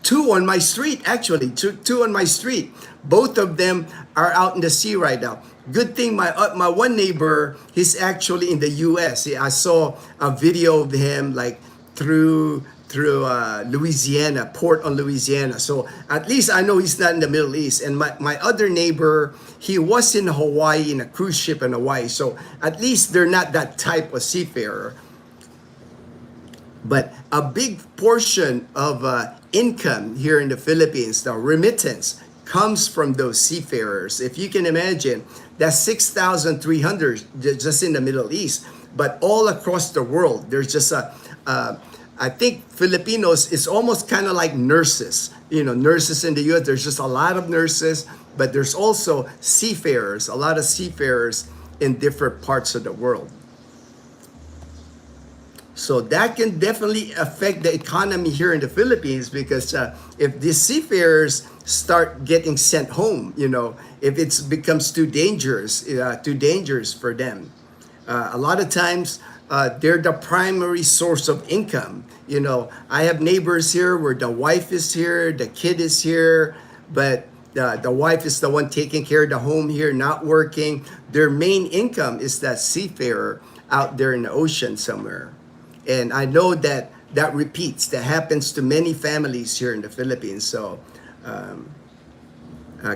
[SPEAKER 1] Two on my street, actually, two on my street. Both of them are out in the sea right now. Good thing my one neighbor, he's actually in the U.S. I saw a video of him like through through Louisiana, port on Louisiana. So at least I know he's not in the Middle East. And my other neighbor, he was in Hawaii, in a cruise ship in Hawaii. So at least they're not that type of seafarer. But a big portion of income here in the Philippines, the remittance, comes from those seafarers. If you can imagine, that's 6,300 just in the Middle East. But all across the world, there's just I think Filipinos is almost kind of like nurses. You know, nurses in the U.S., there's just a lot of nurses, but there's also seafarers, a lot of seafarers in different parts of the world. So that can definitely affect the economy here in the Philippines, because if these seafarers start getting sent home, you know, if it becomes too dangerous for them, a lot of times they're the primary source of income. You know, I have neighbors here where the wife is here, the kid is here, but the wife is the one taking care of the home here, not working. Their main income is that seafarer out there in the ocean somewhere. And I know that repeats, that happens to many families here in the Philippines. So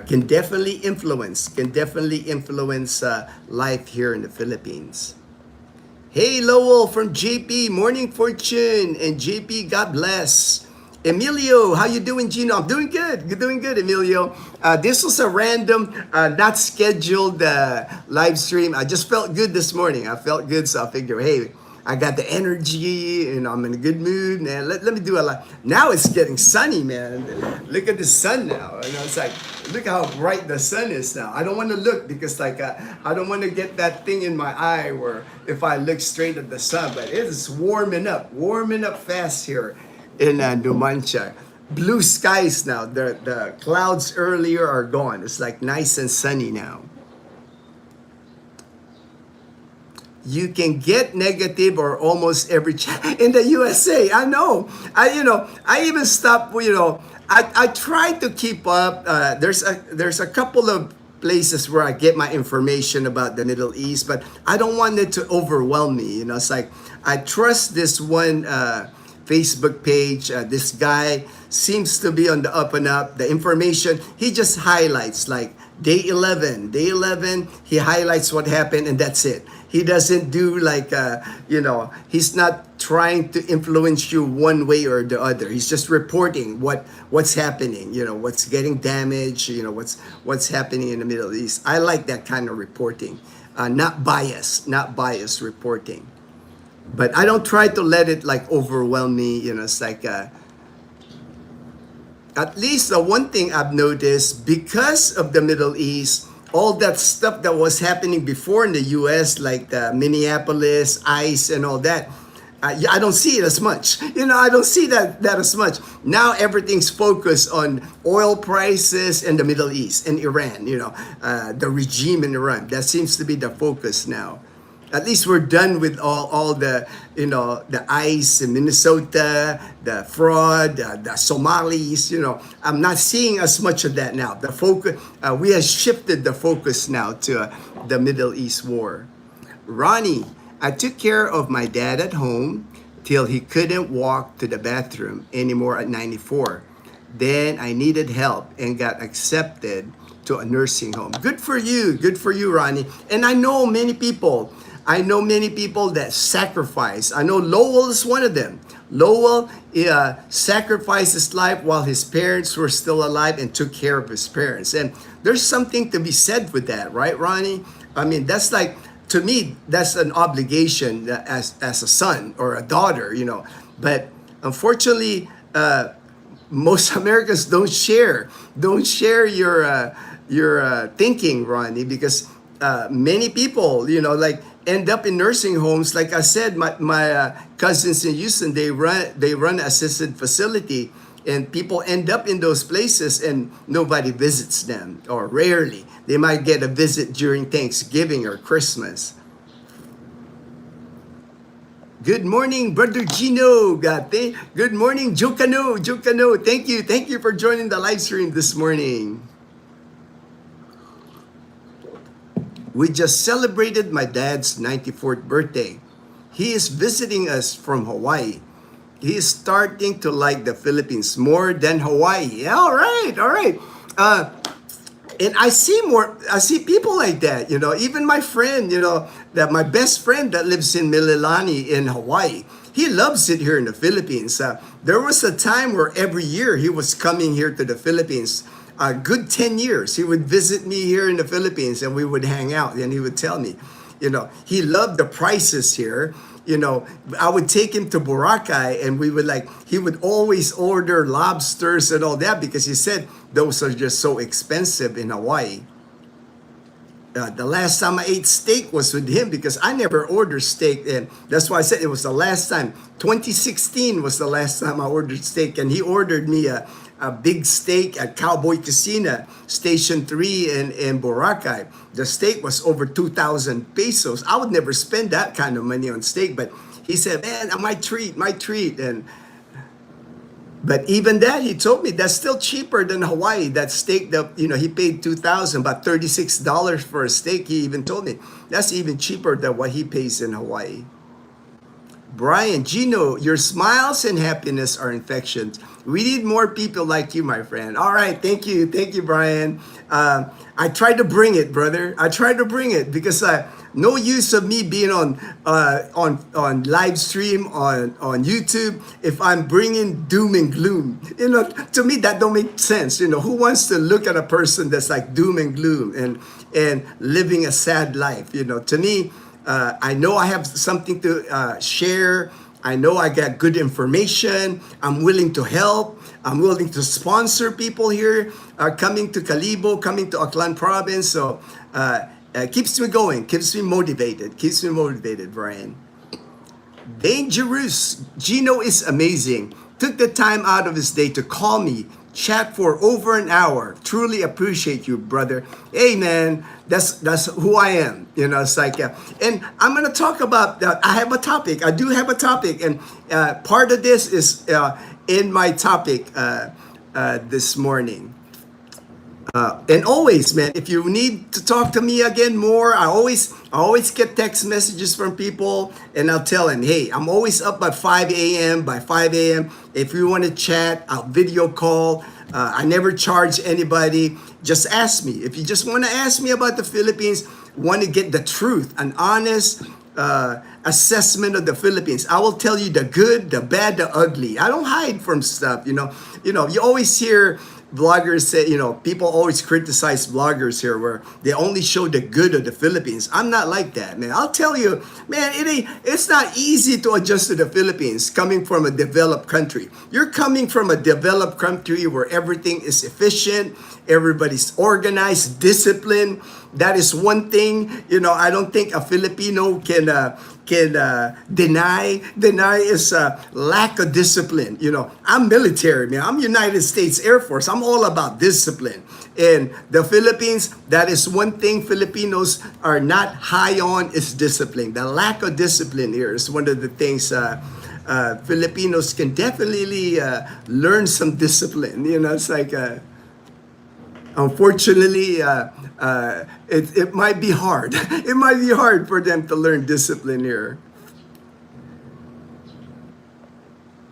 [SPEAKER 1] can definitely influence life here in the Philippines. Hey, Lowell from JP, Morning Fortune, and JP, God bless. Emilio, how you doing, Gino? I'm doing good. You're doing good, Emilio. This was a random, not scheduled live stream. I just felt good this morning. I felt good, so I figured, hey, I got the energy and I'm in a good mood, man. Let me do a lot. Now it's getting sunny, man. Look at the sun now. You know, it's like, look how bright the sun is now. I don't want to look because like I don't want to get that thing in my eye where if I look straight at the sun, but it is warming up fast here in Numancia. Blue skies now. The clouds earlier are gone. It's like nice and sunny now. You can get negative or almost every in the USA. I know. I even stopped. I try to keep up. There's a couple of places where I get my information about the Middle East, but I don't want it to overwhelm me. You know, it's like I trust this one Facebook page. This guy seems to be on the up and up. The information he just highlights like day 11. He highlights what happened and that's it. He doesn't do like, he's not trying to influence you one way or the other. He's just reporting what's happening, what's getting damaged, what's happening in the Middle East. I like that kind of reporting, not biased reporting. But I don't try to let it like overwhelm me, it's like, at least the one thing I've noticed because of the Middle East, all that stuff that was happening before in the U.S., like the Minneapolis, ICE, and all that, I don't see it as much. I don't see that as much. Now everything's focused on oil prices and the Middle East and Iran, the regime in Iran. That seems to be the focus now. At least we're done with all the, the ICE in Minnesota, the fraud, the Somalis, I'm not seeing as much of that now. The focus, we have shifted the focus now to the Middle East war. Ronnie, I took care of my dad at home till he couldn't walk to the bathroom anymore at 94. Then I needed help and got accepted to a nursing home. Good for you, Ronnie. And I know many people that sacrifice. I know Lowell is one of them. Lowell sacrificed his life while his parents were still alive and took care of his parents. And there's something to be said with that, right, Ronnie? I mean, that's like, to me, that's an obligation as a son or a daughter, But unfortunately, most Americans don't share your thinking, Ronnie, because many people, end up in nursing homes. Like I said, my cousins in Houston, they run assisted facility, and people end up in those places and nobody visits them, or rarely. They might get a visit during Thanksgiving or Christmas. Good morning, Brother Gino. Good morning, Jokano. Thank you for joining the live stream this morning. We just celebrated my dad's 94th birthday. He is visiting us from Hawaii, He's starting to like the Philippines more than Hawaii. Yeah, all right, all right. And I see people like that, even my friend, that my best friend that lives in Mililani in Hawaii, he loves it here in the Philippines. There was a time where every year he was coming here to the Philippines. A good 10 years, he would visit me here in the Philippines and we would hang out and he would tell me, he loved the prices here. I would take him to Boracay and he would always order lobsters and all that because he said those are just so expensive in Hawaii. The last time I ate steak was with him because I never ordered steak, and that's why I said it was the last time. 2016 was the last time I ordered steak, and he ordered me a big steak at Cowboy Casino, Station 3 in Boracay. The steak was over 2,000 pesos. I would never spend that kind of money on steak, but he said, man, my treat. But even that, he told me that's still cheaper than Hawaii. That steak that, he paid 2,000, about $36 for a steak. He even told me that's even cheaper than what he pays in Hawaii. Brian, Gino, your smiles and happiness are infections. We need more people like you, my friend. All right, thank you, Brian. I tried to bring it, brother. I tried to bring it because no use of me being on live stream on YouTube if I'm bringing doom and gloom. To me that don't make sense. Who wants to look at a person that's like doom and gloom and living a sad life? To me. I know I have something to share. I know I got good information. I'm willing to help. I'm willing to sponsor people here coming to Kalibo, coming to Aklan province. So keeps me going, keeps me motivated, Brian. Dangerous. Gino is amazing. Took the time out of his day to call me, chat for over an hour. Truly appreciate you, brother. Hey, man, that's who I am. It's like, and I'm gonna talk about. I have a topic. I do have a topic, and part of this is in my topic this morning. And always, man, if you need to talk to me again more, I always get text messages from people, and I'll tell them, hey, I'm always up by 5 a.m. By 5 a.m. If you want to chat, I'll video call. I never charge anybody. Just ask me. If you just want to ask me about the Philippines, want to get the truth, an honest assessment of the Philippines, I will tell you the good, the bad, the ugly. I don't hide from stuff. You always hear vloggers say, people always criticize vloggers here where they only show the good of the Philippines. I'm not like that, man. I'll tell you, man, it's not easy to adjust to the Philippines coming from a developed country. You're coming from a developed country where everything is efficient, everybody's organized, disciplined. That is one thing, I don't think a Filipino can deny is lack of discipline. I'm military, man. I'm United States Air Force. I'm all about discipline. In the Philippines, that is one thing Filipinos are not high on, is discipline. The lack of discipline here is one of the things Filipinos can definitely learn some discipline. It's like, unfortunately, it might be hard. It might be hard for them to learn discipline here.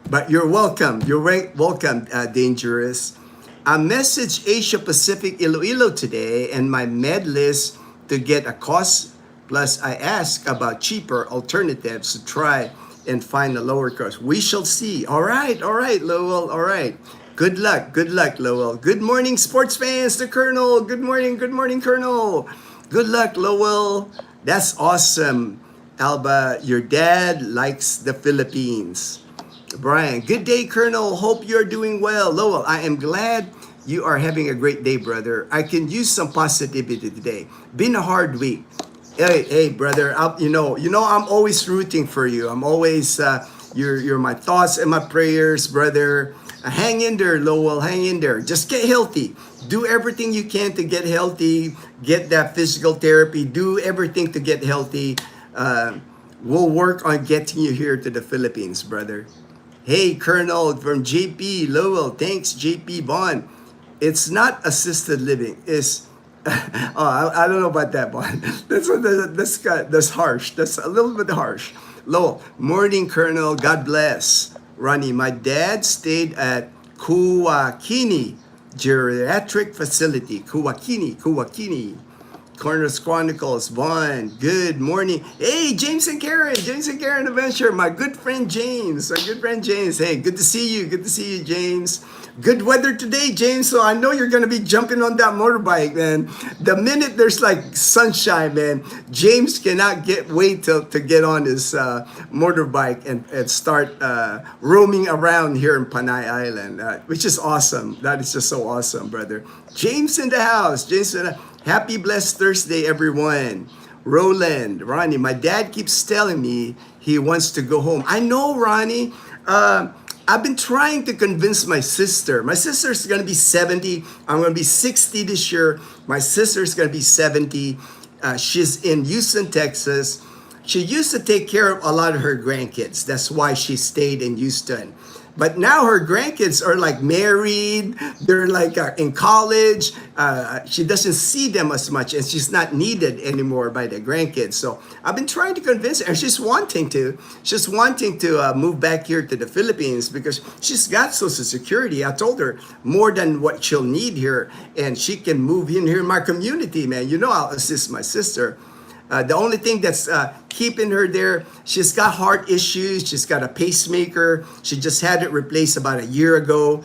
[SPEAKER 1] But you're welcome. You're welcome, Dangerous. I messaged Asia Pacific Iloilo today and my med list to get a cost. Plus, I asked about cheaper alternatives to try and find a lower cost. We shall see. All right, Lowell. All right. Good luck, Lowell. Good morning, sports fans. The Colonel. Good morning, Colonel. Good luck, Lowell. That's awesome. Alba, your dad likes the Philippines. Brian, good day, Colonel. Hope you're doing well. Lowell, I am glad you are having a great day, brother. I can use some positivity today. Been a hard week. Hey, brother. I'm always rooting for you. I'm always you're my thoughts and my prayers, brother. Hang in there, Lowell. Hang in there. Just get healthy. Do everything you can to get healthy. Get that physical therapy. Do everything to get healthy. We'll work on getting you here to the Philippines, brother. Hey, Colonel from JP Lowell. Thanks, JP Bond. It's not assisted living. It's I don't know about that, Bond. That's harsh. That's a little bit harsh. Lowell, morning, Colonel. God bless. Ronnie, my dad stayed at Kuwakini Geriatric Facility. Kuwakini. Corners Chronicles, Vaughn, good morning. Hey, James and Karen Adventure, my good friend James, Hey, good to see you, James. Good weather today, James, so I know you're going to be jumping on that motorbike, man. The minute there's like sunshine, man, James cannot wait to get on his motorbike and start roaming around here in Panay Island, which is awesome. That is just so awesome, brother. James in the house, Happy blessed Thursday, everyone. Roland, Ronnie, my dad keeps telling me he wants to go home. I know, Ronnie. I've been trying to convince my sister. My sister's going to be 70. I'm going to be 60 this year. My sister's going to be 70. She's in Houston, Texas. She used to take care of a lot of her grandkids. That's why she stayed in Houston. But now her grandkids are like married. They're like in college. She doesn't see them as much, and she's not needed anymore by the grandkids. So I've been trying to convince her, and she's wanting to move back here to the Philippines because she's got Social Security. I told her more than what she'll need here, and she can move in here in my community, man. You know, I'll assist my sister. The only thing that's keeping her there, she's got heart issues. She's got a pacemaker. She just had it replaced about a year ago.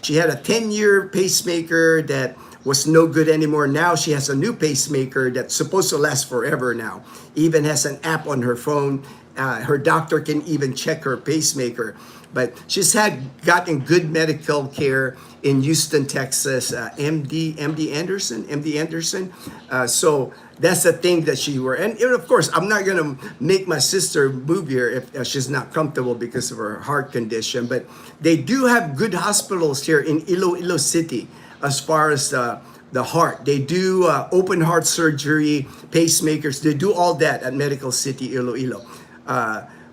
[SPEAKER 1] She had a 10-year pacemaker that was no good anymore. Now she has a new pacemaker that's supposed to last forever now. Even has an app on her phone. Her doctor can even check her pacemaker. But she's gotten good medical care in Houston, Texas. MD Anderson. So that's the thing that she were. And of course, I'm not going to make my sister move here if she's not comfortable because of her heart condition. But they do have good hospitals here in Iloilo City as far as the heart. They do open heart surgery, pacemakers. They do all that at Medical City Iloilo.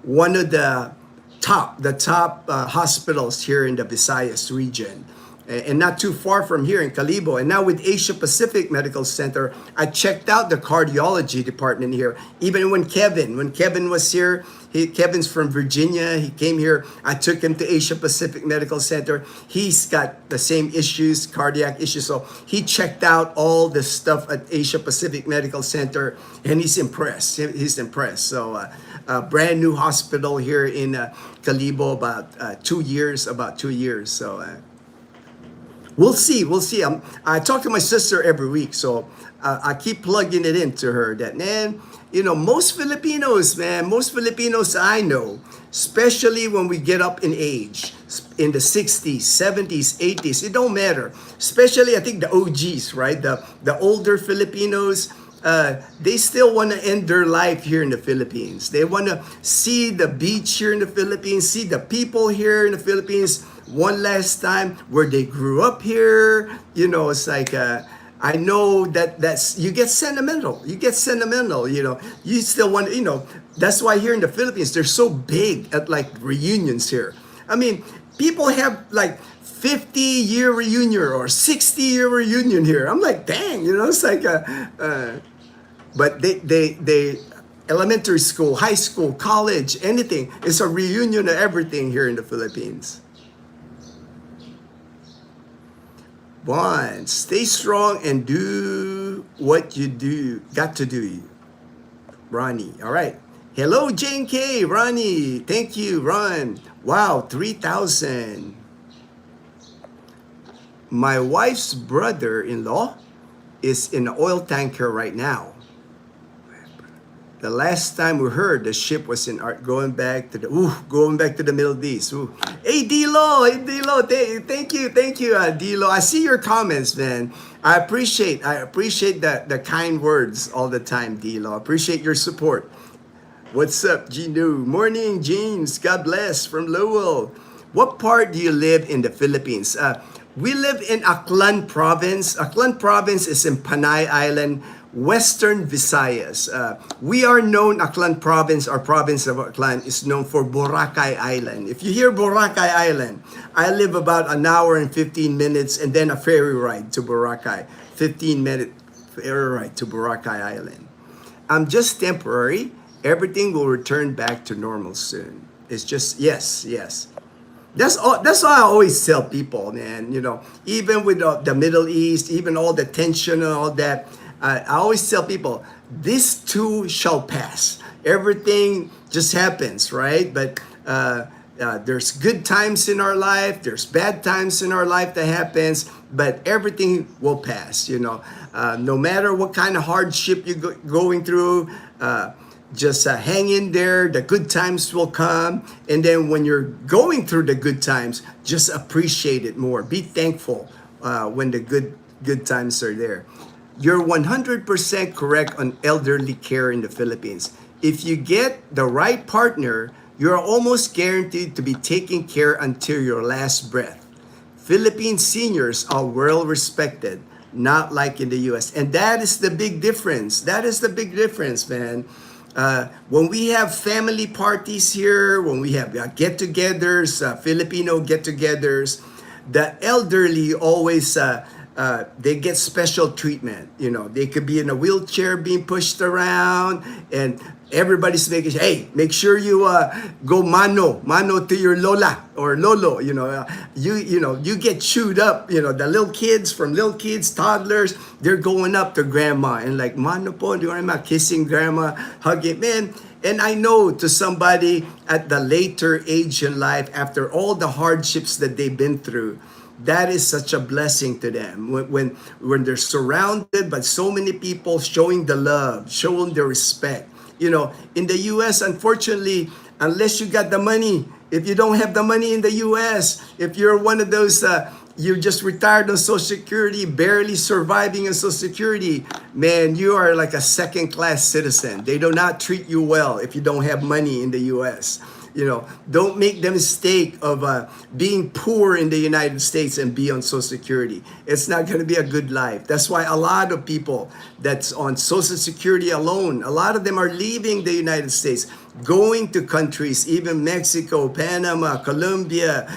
[SPEAKER 1] One of the top hospitals here in the Visayas region. And not too far from here in Calibo. And now with Asia Pacific Medical Center, I checked out the cardiology department here. Even when Kevin was here, Kevin's from Virginia. He came here. I took him to Asia Pacific Medical Center. He's got the same issues, cardiac issues. So he checked out all the stuff at Asia Pacific Medical Center, and he's impressed. So a brand new hospital here in Calibo, about 2 years. So we'll see. I talk to my sister every week, so I keep plugging it into her that, man, most Filipinos I know, especially when we get up in age, in the 60s, 70s, 80s, it don't matter. Especially, I think the OGs, right? The older Filipinos, they still want to end their life here in the Philippines. They want to see the beach here in the Philippines, see the people here in the Philippines one last time where they grew up here. It's like, I know that's, you get sentimental, you still want, that's why here in the Philippines, they're so big at like reunions here. I mean, people have like 50-year reunion or 60-year reunion here. I'm like, dang, it's like, but they elementary school, high school, college, anything, it's a reunion of everything here in the Philippines. One, stay strong and do what you got to do. Ronnie, all right. Hello, Jane K. Ronnie, thank you, Ron. Wow, 3,000. My wife's brother-in-law is in an oil tanker right now. The last time we heard, the ship was going back to the Middle East. Ooh. Hey, D-Lo, thank you, D-Lo. I see your comments, man. I appreciate the kind words all the time, D-Lo. I appreciate your support. What's up, Gino? Morning, James. God bless from Lowell. What part do you live in the Philippines? We live in Aklan Province. Aklan Province is in Panay Island, Western Visayas. We are known, Aklan Province, our province of Aklan is known for Boracay Island. If you hear Boracay Island, I live about an hour and 15 minutes and then a ferry ride to Boracay. 15-minute ferry ride to Boracay Island. I'm just temporary. Everything will return back to normal soon. It's just, yes. That's why I always tell people, man. Even with the Middle East, even all the tension and all that, I always tell people, this too shall pass. Everything just happens, right? But there's good times in our life, there's bad times in our life that happens, but everything will pass. No matter what kind of hardship you're going through. Just hang in there. The good times will come. And then when you're going through the good times, just appreciate it more. Be thankful when the good times are there. You're 100% correct on elderly care in the Philippines. If you get the right partner, you're almost guaranteed to be taken care until your last breath. Philippine seniors are well respected, not like in the US. And that is the big difference. That is the big difference, man. When we have family parties here, when we have get-togethers, Filipino get-togethers, the elderly always they get special treatment. They could be in a wheelchair being pushed around, and everybody's making, hey, make sure you go mano to your lola or lolo. You get chewed up. The little kids, toddlers, they're going up to grandma and like mano po, kissing grandma, hugging, man. And I know to somebody at the later age in life, after all the hardships that they've been through, that is such a blessing to them when they're surrounded by so many people showing the love, showing the respect. In the US, unfortunately, unless you got the money, if you don't have the money in the US, if you're one of those, you're just retired on Social Security, barely surviving on Social Security, man, you are like a second-class citizen. They do not treat you well if you don't have money in the US. Don't make the mistake of being poor in the United States and be on Social Security. It's not going to be a good life. That's why a lot of people that's on Social Security alone, a lot of them are leaving the United States, going to countries, even Mexico, Panama, Colombia,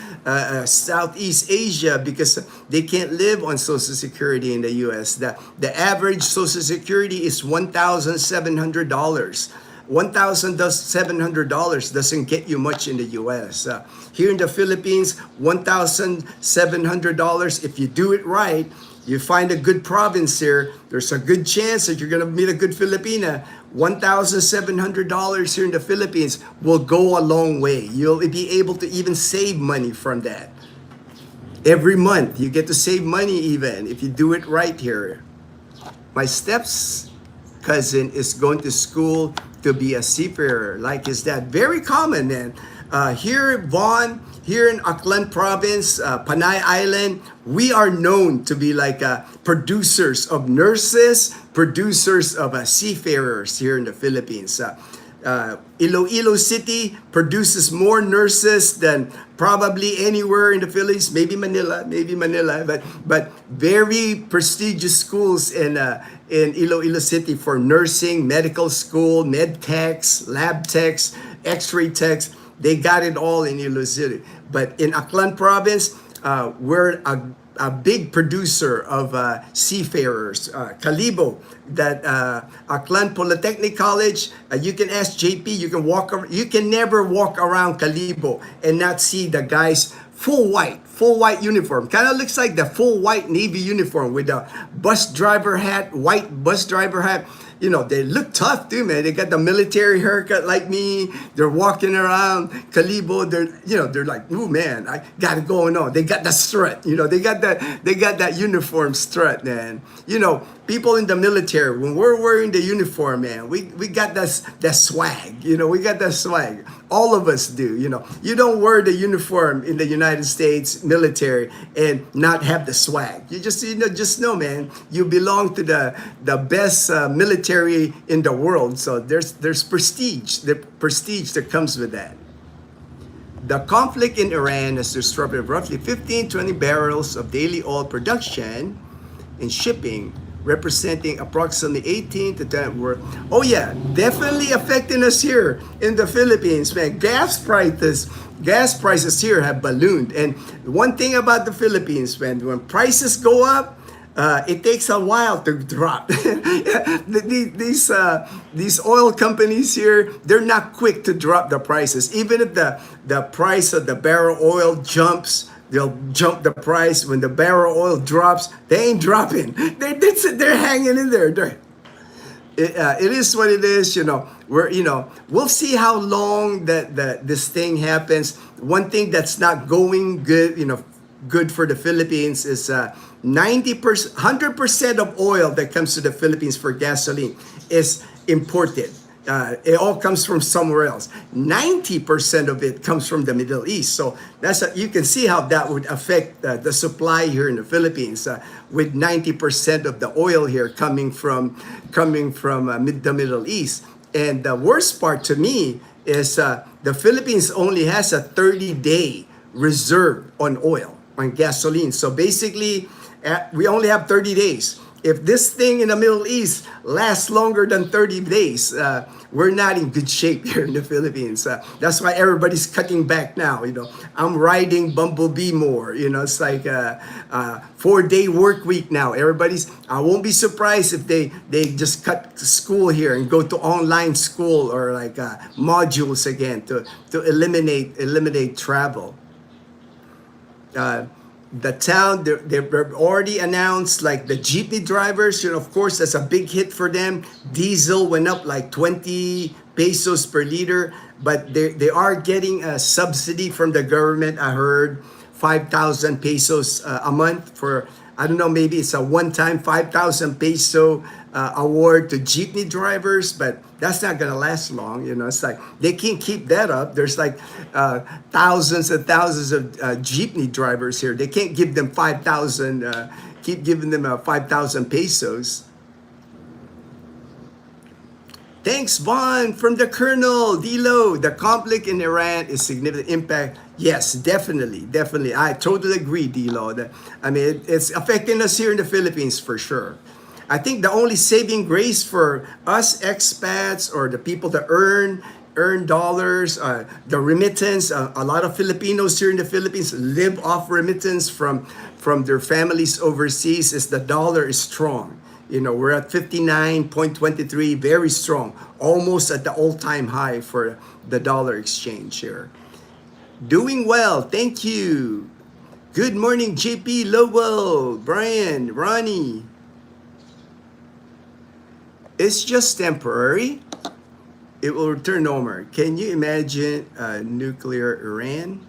[SPEAKER 1] Southeast Asia, because they can't live on Social Security in the U.S. The average Social Security is $1,700. $1,700 doesn't get you much in the U.S. Here in the Philippines, $1,700, if you do it right, you find a good province here, there's a good chance that you're going to meet a good Filipina. $1,700 here in the Philippines will go a long way. You'll be able to even save money from that. Every month, you get to save money even if you do it right here. My step's cousin is going to school to be a seafarer like his dad. Very common, man. Here in Aklan province, Panay Island, we are known to be like producers of nurses, producers of seafarers here in the Philippines. Iloilo City produces more nurses than probably anywhere in the Philippines, maybe Manila, but very prestigious schools in Iloilo City for nursing, medical school, med techs, lab techs, x-ray techs. They got it all in Iloilo City. But in Aklan province, we're a big producer of seafarers. Kalibo, that Aklan Polytechnic College, you can ask JP, you can never walk around Kalibo and not see the guys full white uniform. Kind of looks like the full white Navy uniform with the white bus driver hat. They look tough too, man. They got the military haircut like me. They're walking around Kalibo. They're like, ooh, man, I got it going on. They got the strut. They got that uniform strut, man. People in the military, when we're wearing the uniform, man, we got that swag. We got that swag. All of us do. You don't wear the uniform in the United States military and not have the swag. You just know, man, you belong to the best military in the world. So there's prestige, the prestige that comes with that. The conflict in Iran has disrupted roughly 15-20 barrels of daily oil production and shipping, representing approximately 18 to 10 worth. Oh yeah, definitely affecting us here in the Philippines, man. Gas prices here have ballooned. And one thing about the Philippines, man, when prices go up, it takes a while to drop. These oil companies here, they're not quick to drop the prices. Even if the price of the barrel oil jumps, they'll jump the price. When the barrel oil drops, they ain't dropping. They're hanging in there. It is what it is. We'll see how long that this thing happens. One thing that's not going good, good for the Philippines is 90%, 100% of oil that comes to the Philippines for gasoline is imported. It all comes from somewhere else. 90% of it comes from the Middle East. So you can see how that would affect the supply here in the Philippines, with 90% of the oil here coming from the Middle East. And the worst part to me is the Philippines only has a 30-day reserve on oil, on gasoline. So basically, we only have 30 days. If this thing in the Middle East lasts longer than 30 days, we're not in good shape here in the Philippines. That's why everybody's cutting back now. I'm riding Bumblebee more. It's like a 4-day work week now. I won't be surprised if they just cut school here and go to online school or like modules again to eliminate travel. The town, they've already announced, like the jeepney drivers, of course, that's a big hit for them. Diesel went up like 20 pesos per liter, but they are getting a subsidy from the government. I heard 5,000 pesos a month for, I don't know, maybe it's a one-time 5,000 peso award to jeepney drivers, but that's not going to last long. It's like they can't keep that up. There's like thousands and thousands of jeepney drivers here. They can't give them 5,000, keep giving them 5,000 pesos. Thanks, Vaughn, from the Colonel. Dilo, the conflict in Iran is significant impact. Yes, definitely. I totally agree, Dilo. It's affecting us here in the Philippines for sure. I think the only saving grace for us expats or the people that earn dollars, the remittance. A lot of Filipinos here in the Philippines live off remittance from their families overseas. Is the dollar is strong. We're at 59.23, very strong, almost at the all-time high for the dollar exchange here. Doing well, thank you. Good morning, JP, Lowell, Brian, Ronnie. It's just temporary. It will return normal. Can you imagine nuclear Iran?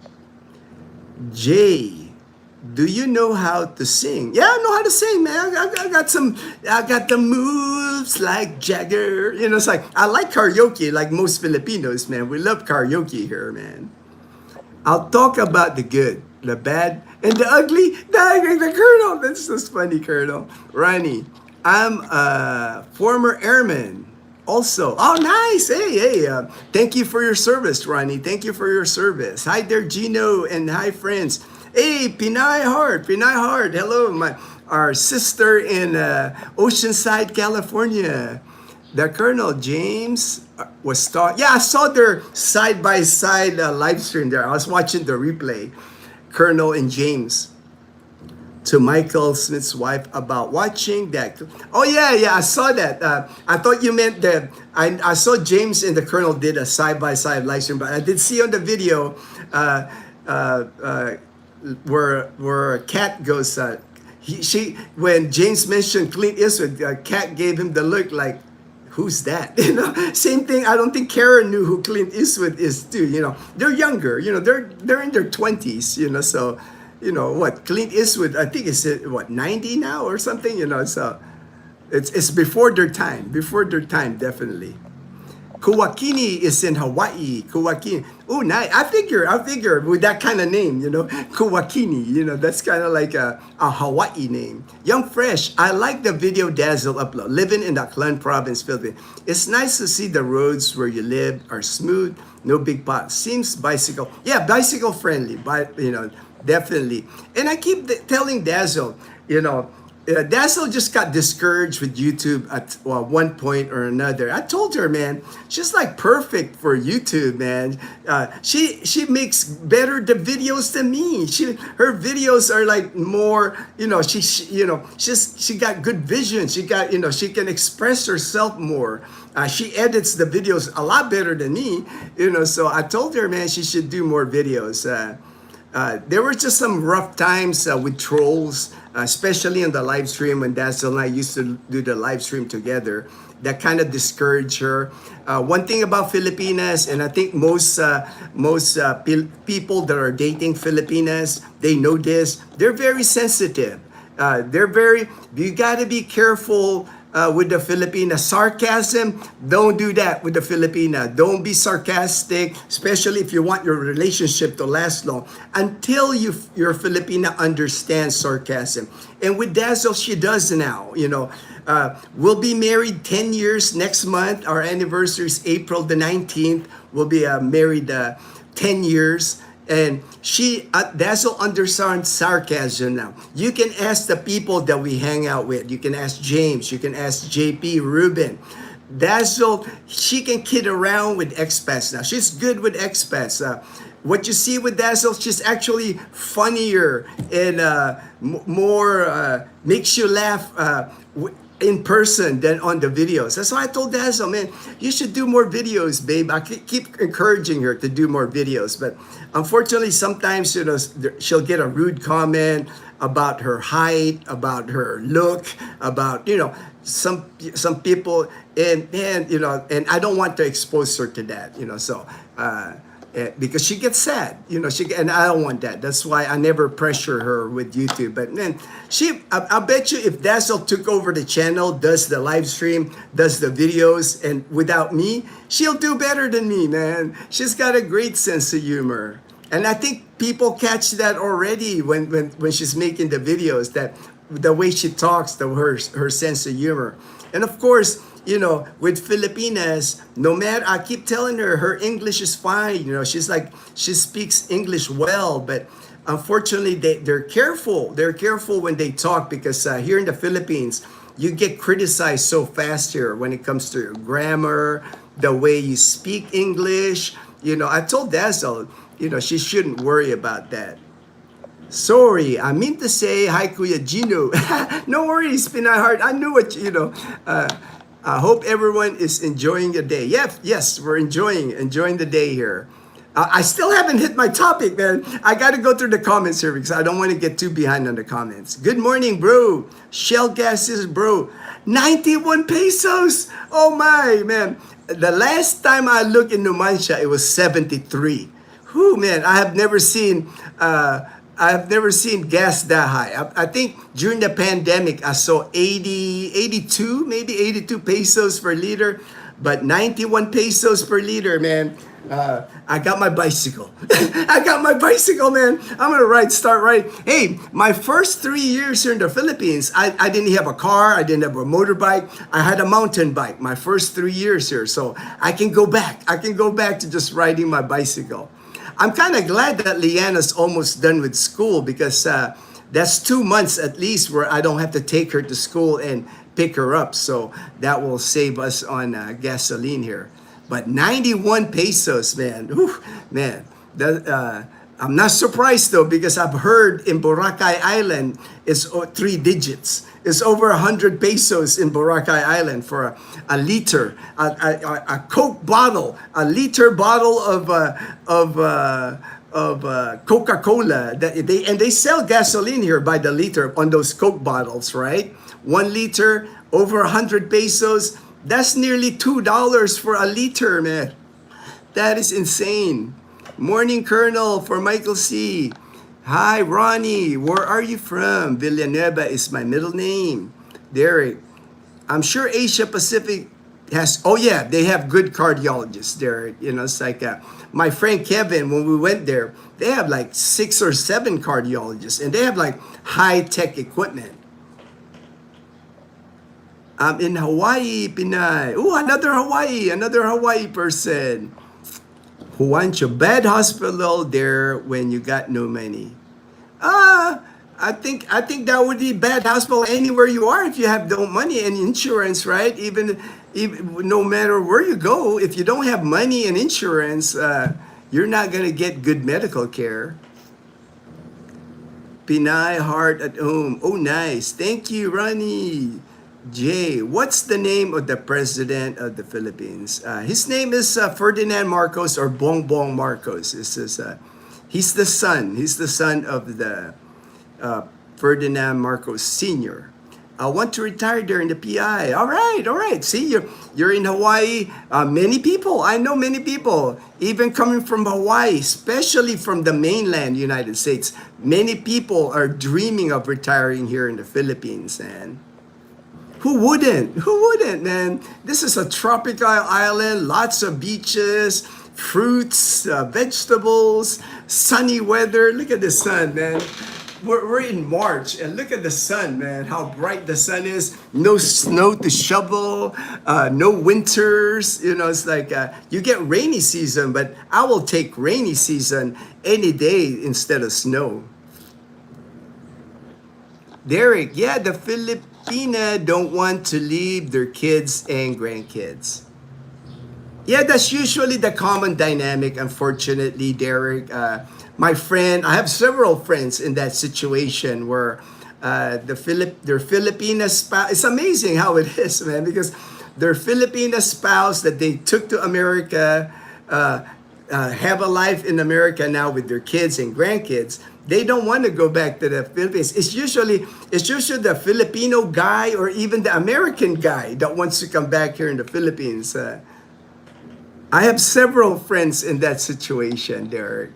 [SPEAKER 1] Jay, do you know how to sing? Yeah, I know how to sing, man. I got the moves like Jagger. It's like, I like karaoke like most Filipinos, man. We love karaoke here, man. I'll talk about the good, the bad, and the ugly. The Colonel. That's just funny, Colonel. Ronnie, I'm a former airman. Also, oh nice, hey, thank you for your service, Ronnie. Thank you for your service. Hi there, Gino, and hi friends. Hey, Pinay Heart, hello, our sister in Oceanside, California. The Colonel James was taught. Yeah, I saw their side-by-side live stream there. I was watching the replay. Colonel and James. To Michael Smith's wife about watching that. Oh yeah, I saw that. I thought you meant that. I saw James and the Colonel did a side-by-side live stream, but I did see on the video where Kat goes. When James mentioned Clint Eastwood, Kat gave him the look like, who's that? Same thing. I don't think Karen knew who Clint Eastwood is too. They're younger. They're in their 20s. So. What Clint Eastwood, I think is 90 now or something, so it's before their time, definitely. Kuwakini is in Hawaii. Kuwakini. Oh, nice. I figure with that kind of name, Kuwakini, that's kind of like a Hawaii name. Young Fresh, I like the video Dazzle upload. Living in the Aklan province, Philippines. It's nice to see the roads where you live are smooth, no big pots. Seems bicycle friendly, but definitely. And I keep telling Dazzle, Dazzle just got discouraged with YouTube at one point or another. I told her, man, she's like perfect for YouTube, man. She makes better the videos than me. Her videos are like more, she got good vision. She got, she can express herself more. She edits the videos a lot better than me, So I told her, man, she should do more videos. There were just some rough times with trolls, especially in the live stream when Dazzle and I used to do the live stream together. That kind of discouraged her. One thing about Filipinas, and I think most people that are dating Filipinas, they know this. They're very sensitive. You got to be careful with the Filipina. Sarcasm, don't do that with the Filipina. Don't be sarcastic, especially if you want your relationship to last long, until your Filipina understands sarcasm. And with Dazzle, she does now. We'll be married 10 years next month. Our anniversary is April the 19th. We'll be married 10 years. And Dazzle understands sarcasm now. You can ask the people that we hang out with. You can ask James. You can ask JP, Ruben. Dazzle, she can kid around with expats now. She's good with expats. What you see with Dazzle, she's actually funnier and more makes you laugh in person than on the videos. That's why I told Dazzle, man, you should do more videos, babe. I keep encouraging her to do more videos, but unfortunately, sometimes she'll get a rude comment about her height, about her look, about some people, and I don't want to expose her to that, so. Because she gets sad, and I don't want that. That's why I never pressure her with YouTube. But man, I bet you if Dazzle took over the channel, does the live stream, does the videos, and without me, she'll do better than me, man. She's got a great sense of humor. And I think people catch that already when she's making the videos, that the way she talks, her sense of humor. And of course, with Filipinas, no matter, I keep telling her English is fine. She speaks English well, but unfortunately, they're careful. They're careful when they talk because here in the Philippines, you get criticized so fast here when it comes to your grammar, the way you speak English. I told Dazzle, she shouldn't worry about that. Sorry, I mean to say hi, Kuya Gino. No worries, Pinay Heart. I knew what I hope everyone is enjoying the day. Yes, we're enjoying the day here. I still haven't hit my topic, man. I got to go through the comments here because I don't want to get too behind on the comments. Good morning, bro. Shell gases, bro. 91 pesos. Oh my, man. The last time I looked in Numancia, it was 73. Whew, man, I have never seen gas that high. I think during the pandemic, I saw 82 pesos per liter, but 91 pesos per liter, man. I got my bicycle. I got my bicycle, man. I'm gonna start riding. Hey, my first 3 years here in the Philippines, I didn't have a car. I didn't have a motorbike. I had a mountain bike my first 3 years here. So I can go back. I can go back to just riding my bicycle. I'm kind of glad that Leanna's almost done with school because that's 2 months at least where I don't have to take her to school and pick her up. So that will save us on gasoline here. But 91 pesos, man. Whew, man. I'm not surprised though because I've heard in Boracay Island it's 3 digits. It's over 100 pesos in Boracay Island for a liter, a Coke bottle, a liter bottle of Coca-Cola. They sell gasoline here by the liter on those Coke bottles, right? 1 liter, over 100 pesos. That's nearly $2 for a liter, man. That is insane. Morning, Colonel, for Michael C. Hi, Ronnie. Where are you from? Villanueva is my middle name. Derek. I'm sure Asia Pacific has, oh yeah, they have good cardiologists, Derek. It's like my friend Kevin, when we went there, they have like 6 or 7 cardiologists and they have like high-tech equipment. I'm in Hawaii, Pinay. Oh, another Hawaii person. Who wants your bad hospital there when you got no money? I think that would be bad hospital anywhere you are if you have no money and insurance, right? Even no matter where you go, if you don't have money and insurance, you're not gonna get good medical care. Pinay heart at home. Oh, nice. Thank you, Ronnie. Jay, what's the name of the president of the Philippines? His name is Ferdinand Marcos or Bongbong Marcos. He's the son. He's the son of the Ferdinand Marcos Sr. I want to retire during the PI. All right, all right. See, you're in Hawaii. Many people, I know many people, even coming from Hawaii, especially from the mainland United States. Many people are dreaming of retiring here in the Philippines, and who wouldn't? Who wouldn't, man? This is a tropical island, lots of beaches, fruits, vegetables, sunny weather. Look at the sun, man. We're in March, and look at the sun, man. How bright the sun is. No snow to shovel, no winters. You know, it's like you get rainy season, but I will take rainy season any day instead of snow. Derek, yeah, the Filipina don't want to leave their kids and grandkids. Yeah, that's usually the common dynamic, unfortunately, Derek. My friend, I have several friends in that situation where their Filipina spouse, it's amazing how it is, man, because their Filipina spouse that they took to America, have a life in America now with their kids and grandkids. They don't want to go back to the Philippines. It's usually the Filipino guy or even the American guy that wants to come back here in the Philippines. I have several friends in that situation, Derek.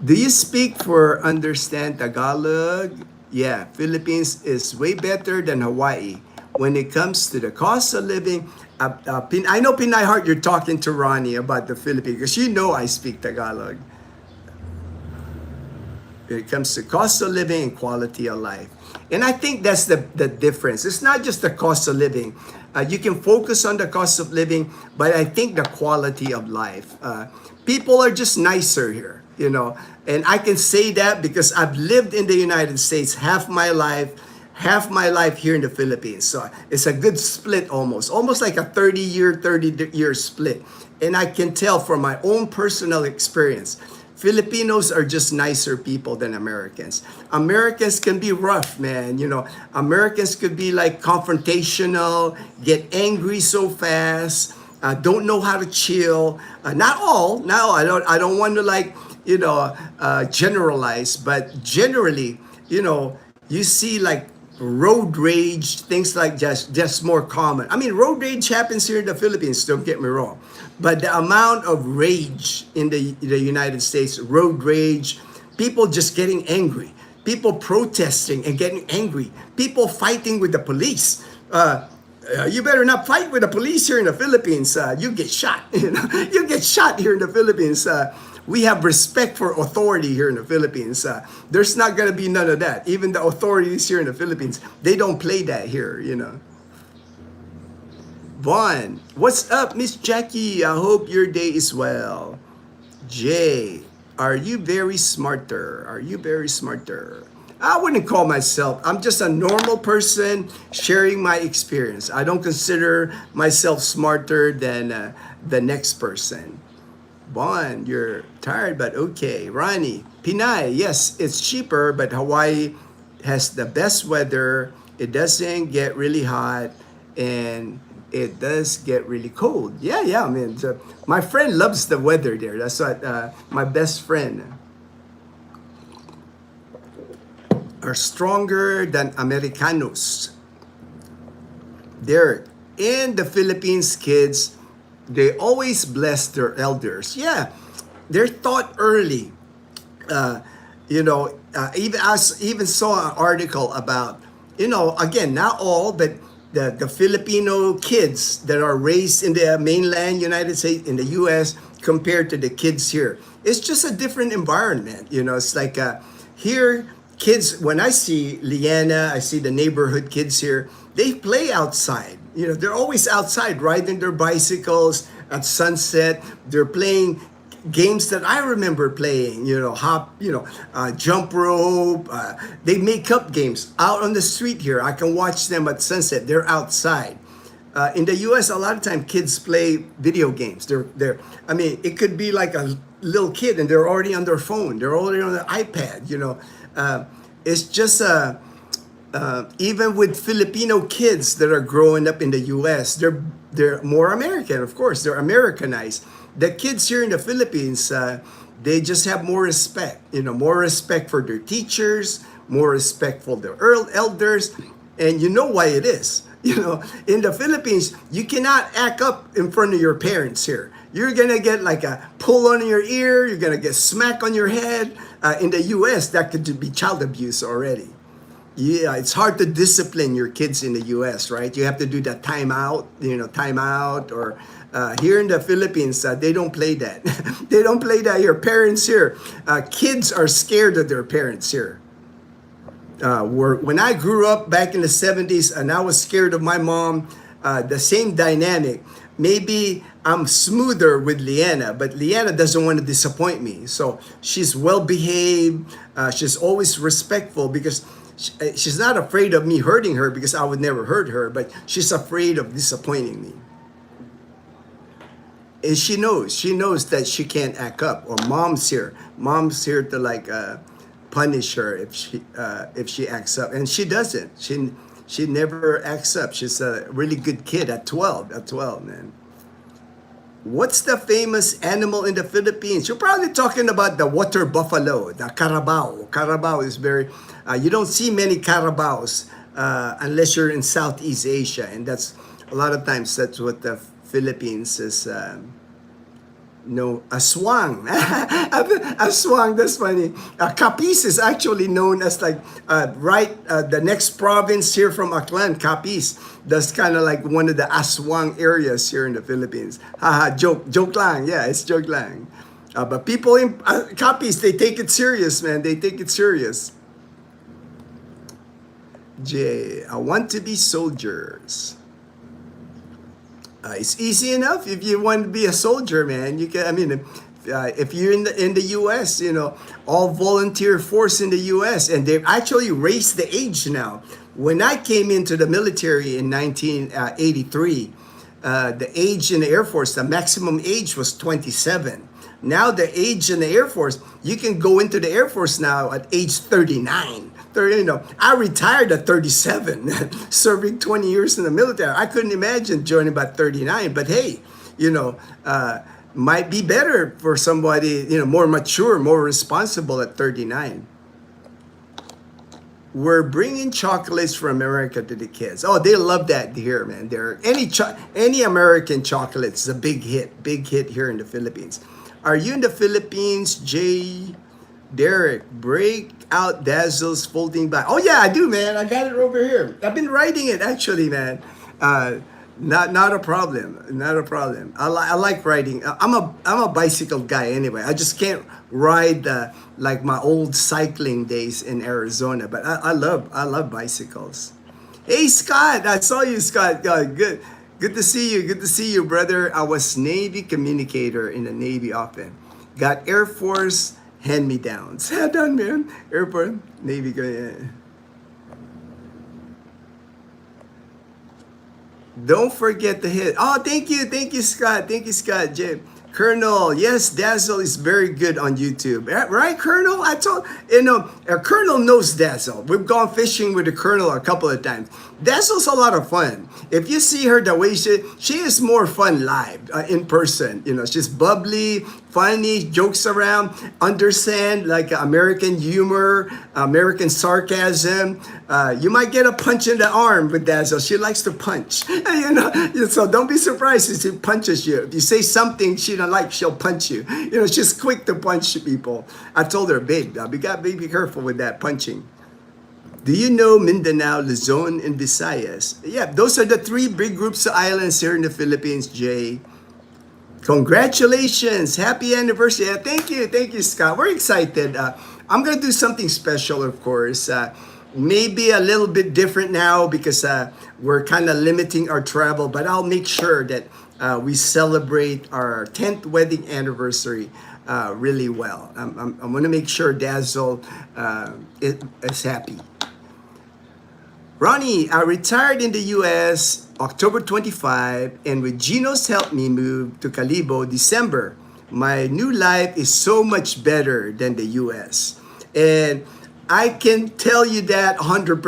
[SPEAKER 1] Do you speak for understand Tagalog? Yeah, Philippines is way better than Hawaii when it comes to the cost of living. I know Pinay Heart, you're talking to Ronnie about the Philippines because you know I speak Tagalog. When it comes to cost of living and quality of life. And I think that's the difference. It's not just the cost of living. You can focus on the cost of living, but I think the quality of life. People are just nicer here, you know. And I can say that because I've lived in the United States half my life here in the Philippines. So it's a good split almost like a 30-year split. And I can tell from my own personal experience, Filipinos are just nicer people than Americans. Americans can be rough, man. You know, Americans could be like confrontational, get angry so fast, don't know how to chill. Not all. I don't want to generalize, but generally, you know, you see like road rage, things like just more common. I mean, road rage happens here in the Philippines, don't get me wrong. But the amount of rage in the United States, road rage, people just getting angry, people protesting and getting angry, people fighting with the police. You better not fight with the police here in the Philippines. You get shot. You know, you get shot here in the Philippines. We have respect for authority here in the Philippines. There's not gonna be none of that. Even the authorities here in the Philippines, they don't play that here. You know. Vaughn, what's up, Miss Jackie? I hope your day is well. Jay, are you very smarter? Are you very smarter? I wouldn't call myself. I'm just a normal person sharing my experience. I don't consider myself smarter than the next person. Vaughn, you're tired, but okay. Ronnie, Pinay, yes, it's cheaper, but Hawaii has the best weather. It doesn't get really hot, and it does get really cold. Yeah. I mean, my friend loves the weather there. That's what my best friend are stronger than Americanos. Derek, in the Philippines, kids, they always bless their elders. Yeah, they're taught early. Even saw an article about, again, not all, but the Filipino kids that are raised in the mainland United States, in the U.S., compared to the kids here. It's just a different environment. It's like here, kids, when I see Liana, I see the neighborhood kids here, they play outside. They're always outside riding their bicycles at sunset. They're playing games that I remember playing, jump rope. They make up games out on the street here. I can watch them at sunset. They're outside. In the U.S., a lot of time kids play video games. I mean, it could be like a little kid and they're already on their phone. They're already on their iPad. It's just even with Filipino kids that are growing up in the U.S., they're more American, of course. They're Americanized. The kids here in the Philippines, they just have more respect. More respect for their teachers, more respect for their elders, and you know why it is. In the Philippines, you cannot act up in front of your parents here. You're gonna get like a pull on your ear. You're gonna get smack on your head. In the U.S., that could be child abuse already. Yeah, it's hard to discipline your kids in the U.S., right? You have to do that timeout, or here in the Philippines, they don't play that. They don't play that here. Parents here, kids are scared of their parents here. When I grew up back in the 70s and I was scared of my mom, the same dynamic. Maybe I'm smoother with Leanna, but Leanna doesn't want to disappoint me. So she's well behaved. She's always respectful because she's not afraid of me hurting her because I would never hurt her, but she's afraid of disappointing me. And she knows that she can't act up, or mom's here to like punish her if she acts up, and she doesn't. She never acts up. She's a really good kid at 12, man. What's the famous animal in the Philippines? You're probably talking about the water buffalo, the carabao. Carabao is very, you don't see many carabaos unless you're in Southeast Asia. And that's, a lot of times, that's what the Philippines is, aswang. Aswang, that's funny. Capiz is actually known as like, the next province here from Aklan, Capiz. That's kind of like one of the aswang areas here in the Philippines. Haha, joke lang. Yeah, it's joke lang. But people in Capiz, they take it serious, man. They take it serious. Jay, I want to be soldiers. It's easy enough if you want to be a soldier, man. You can. I mean, if you're in the U.S., all volunteer force in the U.S. and they've actually raised the age now. When I came into the military in 1983, the age in the Air Force, the maximum age was 27. Now the age in the Air Force, you can go into the Air Force now at age 39. I retired at 37, serving 20 years in the military. I couldn't imagine joining by 39, but hey, might be better for somebody, more mature, more responsible at 39. We're bringing chocolates from America to the kids. Oh, they love that here, man. Any American chocolates is a big hit here in the Philippines. Are you in the Philippines, Jay? Derek, break out Dazzle's folding bag. Oh yeah, I do, man. I got it over here. I've been writing it actually, man. Not a problem. Not a problem. I like riding. I'm a bicycle guy anyway. I just can't ride like my old cycling days in Arizona. But I love bicycles. Hey Scott, I saw you, Scott. Good to see you. Good to see you, brother. I was Navy communicator in the Navy often. Got Air Force hand-me-downs. Done, man. Airport, Navy. Don't forget to hit. Oh, thank you, Scott. Thank you, Scott. Jay. Colonel, yes, Dazzle is very good on YouTube. Right, Colonel? Colonel knows Dazzle. We've gone fishing with the Colonel a couple of times. Dazzle's a lot of fun. If you see her the way she is more fun live, in person. She's bubbly, funny, jokes around, understand like American humor, American sarcasm. You might get a punch in the arm with Dazzle. She likes to punch. So don't be surprised if she punches you. If you say something she don't like, she'll punch you. She's quick to punch people. I told her, babe, be careful with that punching. Do you know Mindanao, Luzon, and Visayas? Yeah, those are the three big groups of islands here in the Philippines, Jay. Congratulations. Happy anniversary. Thank you, Scott. We're excited. I'm going to do something special, of course. Maybe a little bit different now because we're kind of limiting our travel, but I'll make sure that we celebrate our 10th wedding anniversary really well. I'm going to make sure Dazzle is happy. Ronnie, I retired in the US October 25, and with Gino's help me move to Calibo December. My new life is so much better than the US. And I can tell you that 100%.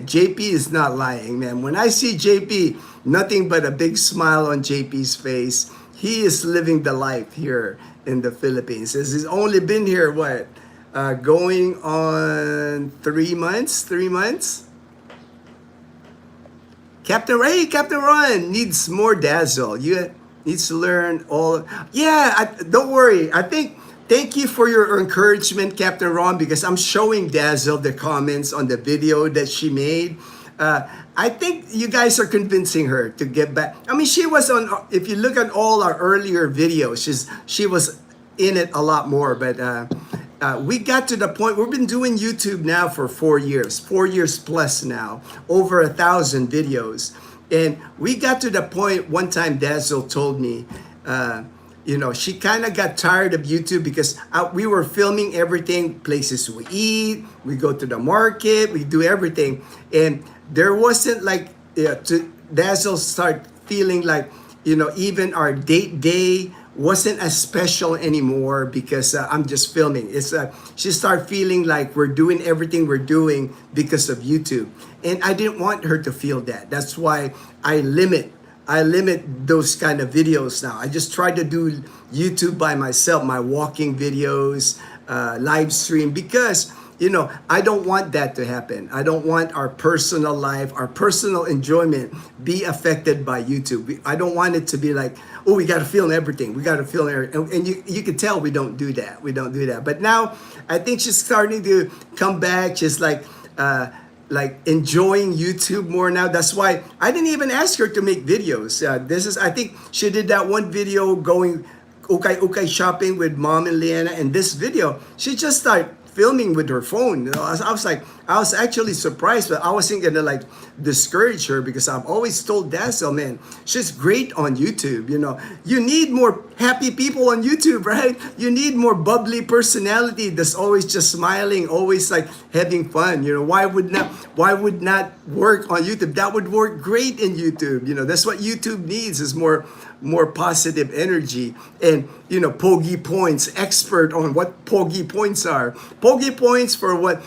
[SPEAKER 1] JP is not lying, man. When I see JP, nothing but a big smile on JP's face. He is living the life here in the Philippines. He's only been here, what? Going on 3 months? 3 months? Captain Ron needs more Dazzle. You needs to learn all. Yeah, don't worry. Thank you for your encouragement, Captain Ron, because I'm showing Dazzle the comments on the video that she made. I think you guys are convincing her to get back. I mean, she was on. If you look at all our earlier videos, she was in it a lot more. But we got to the point. We've been doing YouTube now for 4 years, 4 years plus now, over 1,000 videos, and we got to the point. One time, Dazzle told me, she kind of got tired of YouTube because we were filming everything, places we eat, we go to the market, we do everything, and there wasn't like Dazzle start feeling like even our date day wasn't as special anymore because I'm just filming. She started feeling like we're doing everything we're doing because of YouTube, and I didn't want her to feel that. That's why I limit those kind of videos now. I just try to do YouTube by myself, my walking videos, live stream, because I don't want that to happen. I don't want our personal life, our personal enjoyment be affected by YouTube. I don't want it to be like, oh, we got to film everything. We got to film everything. And you can tell we don't do that. We don't do that. But now I think she's starting to come back. She's like enjoying YouTube more now. That's why I didn't even ask her to make videos. I think she did that one video going ukay shopping with Mom and Leanna, and this video she just started filming with her phone. I was actually surprised, but I wasn't gonna discourage her because I've always told Dazzle, man, she's great on YouTube. You need more happy people on YouTube, right? You need more bubbly personality that's always just smiling, always having fun. Why would not work on YouTube? That would work great in YouTube. That's what YouTube needs, is more positive energy. And Pogi Points, expert on what Pogi Points are. Pogi Points, for what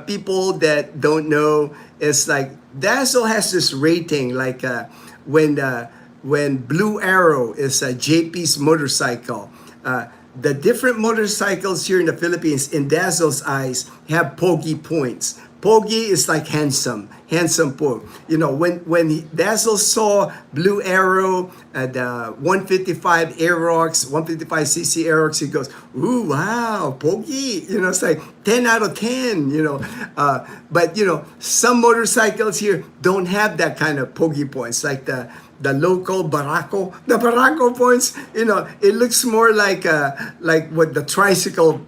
[SPEAKER 1] people that don't know, is like Dazzle has this rating, when Blue Arrow is JP's motorcycle. The different motorcycles here in the Philippines, in Dazzle's eyes, have Pogi Points. Pogi is like handsome po. When Dazzle saw Blue Arrow at 155 Aerox, 155cc Aerox, he goes, ooh, wow, Pogi. It's like 10 out of 10, But, some motorcycles here don't have that kind of Pogi points, like the local Barako. The Barako points, it looks more like what the tricycle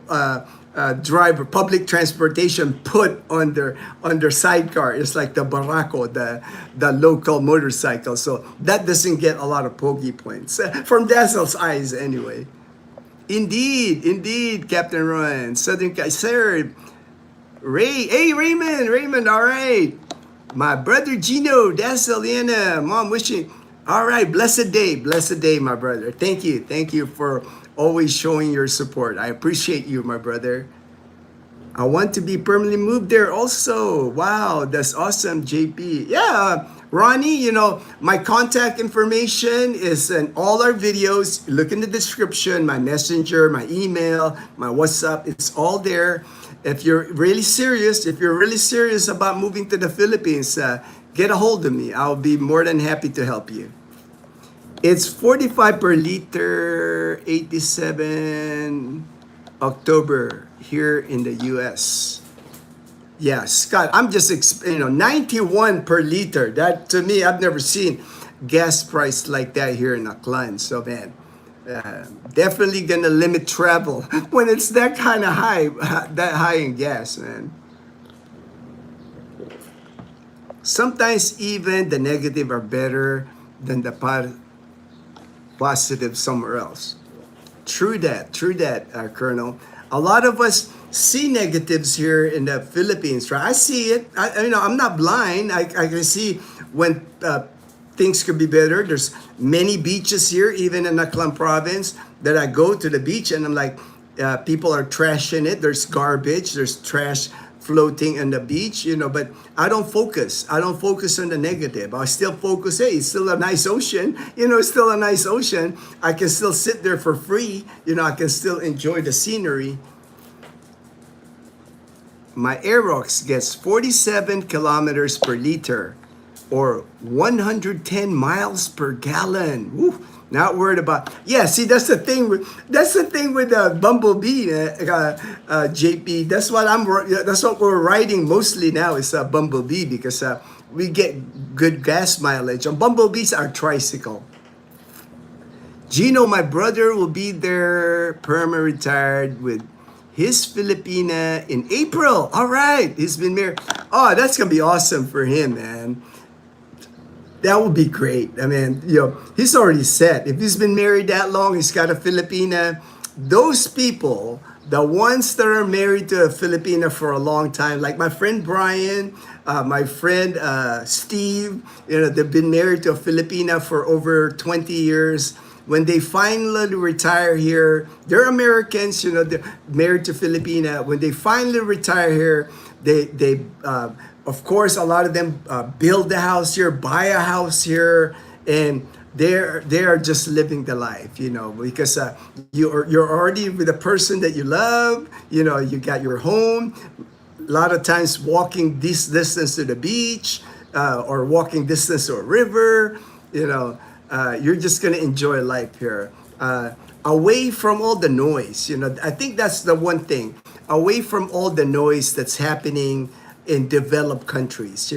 [SPEAKER 1] driver, public transportation put on their sidecar. It's like the Barako, the local motorcycle. So that doesn't get a lot of Pogi points from Dazzle's eyes anyway. Indeed, Captain Ron. Southern Sir Raymond, all right. My brother Gino, Dazzle, Liana, Mom wishing. All right, blessed day, my brother. Thank you for always showing your support. I appreciate you, my brother. I want to be permanently moved there also. Wow, that's awesome, JP. Yeah, Ronnie, my contact information is in all our videos. Look in the description, my messenger, my email, my WhatsApp, it's all there. If you're really serious about moving to the Philippines, get a hold of me. I'll be more than happy to help you. It's 45 per liter, 87 October here in the US. Yeah, Scott, I'm just 91 per liter. That, to me, I've never seen gas price like that here in Aklan. So man, definitely gonna limit travel when it's that kind of high, that high in gas, man. Sometimes even the negative are better than the positive somewhere else. True that, Colonel. A lot of us see negatives here in the Philippines, right? I see it. I'm not blind. I can see when things could be better. There's many beaches here, even in Aklan province, that I go to the beach and I'm like, people are trashing it. There's garbage. There's trash floating on the beach, but I don't focus. I don't focus on the negative. I still focus, hey, it's still a nice ocean. It's still a nice ocean. I can still sit there for free. I can still enjoy the scenery. My Aerox gets 47 kilometers per liter or 110 miles per gallon. Woo. Not worried about. Yeah, see, that's the thing with Bumblebee, JP. That's what we're riding mostly now is Bumblebee because we get good gas mileage. On Bumblebee's our tricycle. Gino, my brother, will be there, perma-retired with his Filipina in April. All right, he's been married. Oh, that's gonna be awesome for him, man. That would be great. I mean, he's already set. If he's been married that long, he's got a Filipina. Those people, the ones that are married to a Filipina for a long time, like my friend Brian, my friend Steve, they've been married to a Filipina for over 20 years. When they finally retire here, they're Americans, they're married to Filipina. When they finally retire here, they of course, a lot of them build the house here, buy a house here, and they are just living the life, because you're already with a person that you love, you got your home. A lot of times walking this distance to the beach or walking distance to a river, you're just gonna enjoy life here. Away from all the noise, I think that's the one thing. Away from all the noise that's happening in developed countries,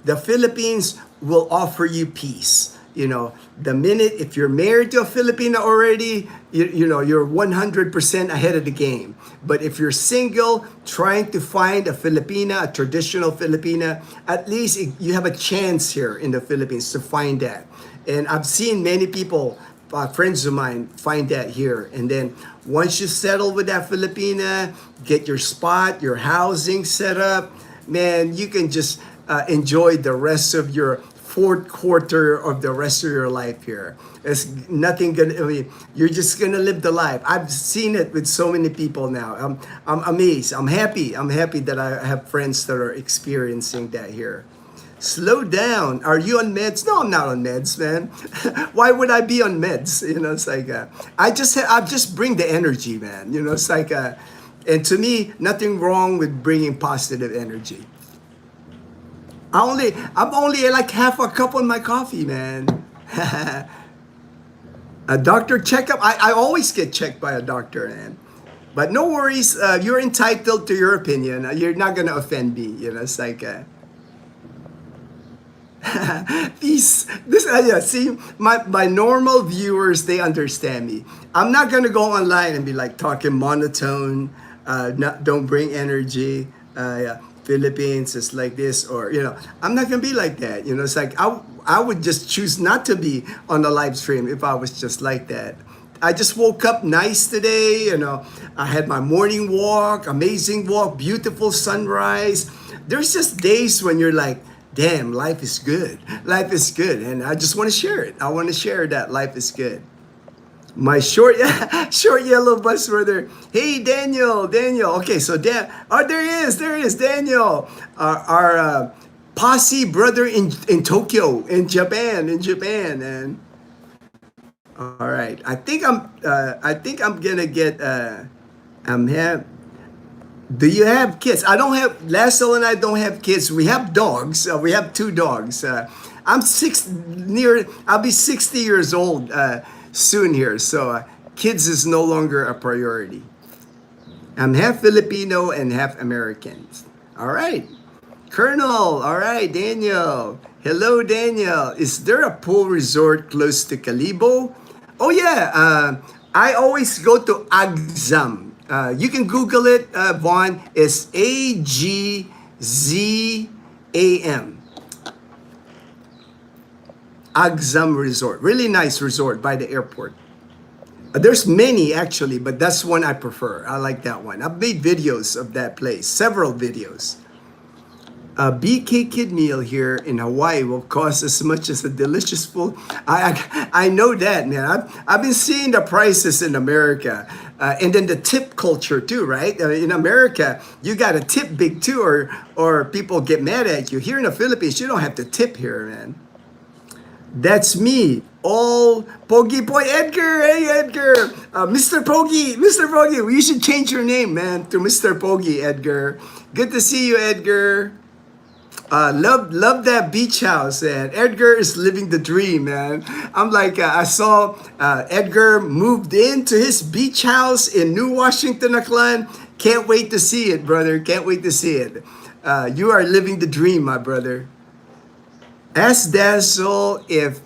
[SPEAKER 1] the Philippines will offer you peace. The minute if you're married to a Filipina already, you're 100% ahead of the game. But if you're single, trying to find a Filipina, a traditional Filipina, at least you have a chance here in the Philippines to find that. And I've seen many people, friends of mine, find that here. And then once you settle with that Filipina, get your spot, your housing set up, man, you can just enjoy the rest of your fourth quarter of the rest of your life here. It's nothing gonna. You're just gonna live the life. I've seen it with so many people now. I'm amazed. I'm happy. I'm happy that I have friends that are experiencing that here. Slow down. Are you on meds? No, I'm not on meds, man. Why would I be on meds? It's like I just bring the energy, man. It's like and to me, nothing wrong with bringing positive energy. I'm only like half a cup on my coffee, man. A doctor checkup. I always get checked by a doctor, man. But no worries. You're entitled to your opinion. You're not gonna offend me. It's like. These see my normal viewers, they understand me. I'm not gonna go online and be like talking monotone, don't bring energy, Philippines is like this, or I'm not gonna be like that. It's like I would just choose not to be on the live stream if I was just like that. I just woke up nice today, I had my morning walk, amazing walk, beautiful sunrise. There's just days when you're like, damn, life is good. Life is good. And I just want to share it. I want to share that life is good. My short yellow bus brother. Hey, Daniel. Okay, so there he is, Daniel. Our posse brother in Tokyo, in Japan. And all right. I think I'm gonna get do you have kids? I don't have. Lasso and I don't have kids. We have dogs. We have 2 dogs. I'll be 60 years old soon here. So kids is no longer a priority. I'm half Filipino and half American. All right, Colonel. All right, Daniel. Hello, Daniel. Is there a pool resort close to Calibo? Oh yeah. I always go to Agzam. You can Google it, Vaughn. It's Agzam. Agzam Resort. Really nice resort by the airport. There's many actually, but that's one I prefer. I like that one. I've made videos of that place, several videos. A BK kid meal here in Hawaii will cost as much as a delicious full. I know that, man. I've been seeing the prices in America, and then the tip culture too, right? In America, you got to tip big too, or people get mad at you. Here in the Philippines, you don't have to tip here, man. That's me. All Pogi Boy Edgar. Hey Edgar. Mr. Pogi. Mr. Pogi. You should change your name, man, to Mr. Pogi, Edgar. Good to see you, Edgar. Love that beach house, and Edgar is living the dream, man. I'm like, I saw Edgar moved into his beach house in New Washington, Aklan. Can't wait to see it, brother. Can't wait to see it. You are living the dream, my brother. Ask Dazzle if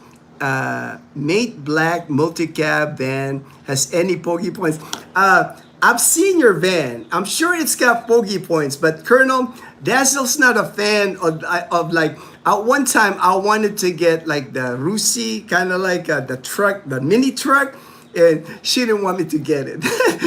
[SPEAKER 1] Mate Black multi-cab van has any Pogi points. I've seen your van. I'm sure it's got Pogi points, but Colonel, Dazzle's not a fan of like, at one time I wanted to get like the Rusi, kind of like the truck, the mini truck, and she didn't want me to get it.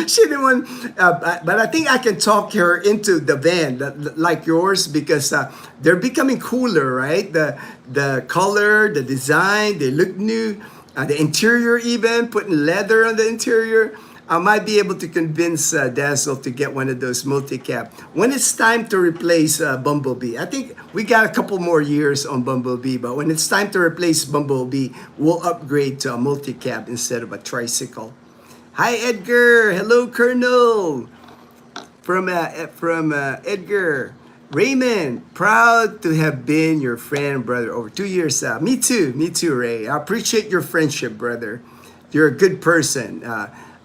[SPEAKER 1] She didn't want, but I think I can talk her into the van like yours, because they're becoming cooler, right? The color, the design, they look new. The interior, even putting leather on the interior. I might be able to convince Dazzle to get one of those multi-cab when it's time to replace Bumblebee. I think we got a couple more years on Bumblebee, but when it's time to replace Bumblebee, we'll upgrade to a multi-cab instead of a tricycle. Hi, Edgar. Hello, Colonel. From Edgar. Raymond, proud to have been your friend, brother, over 2 years. Me too, Ray. I appreciate your friendship, brother. You're a good person.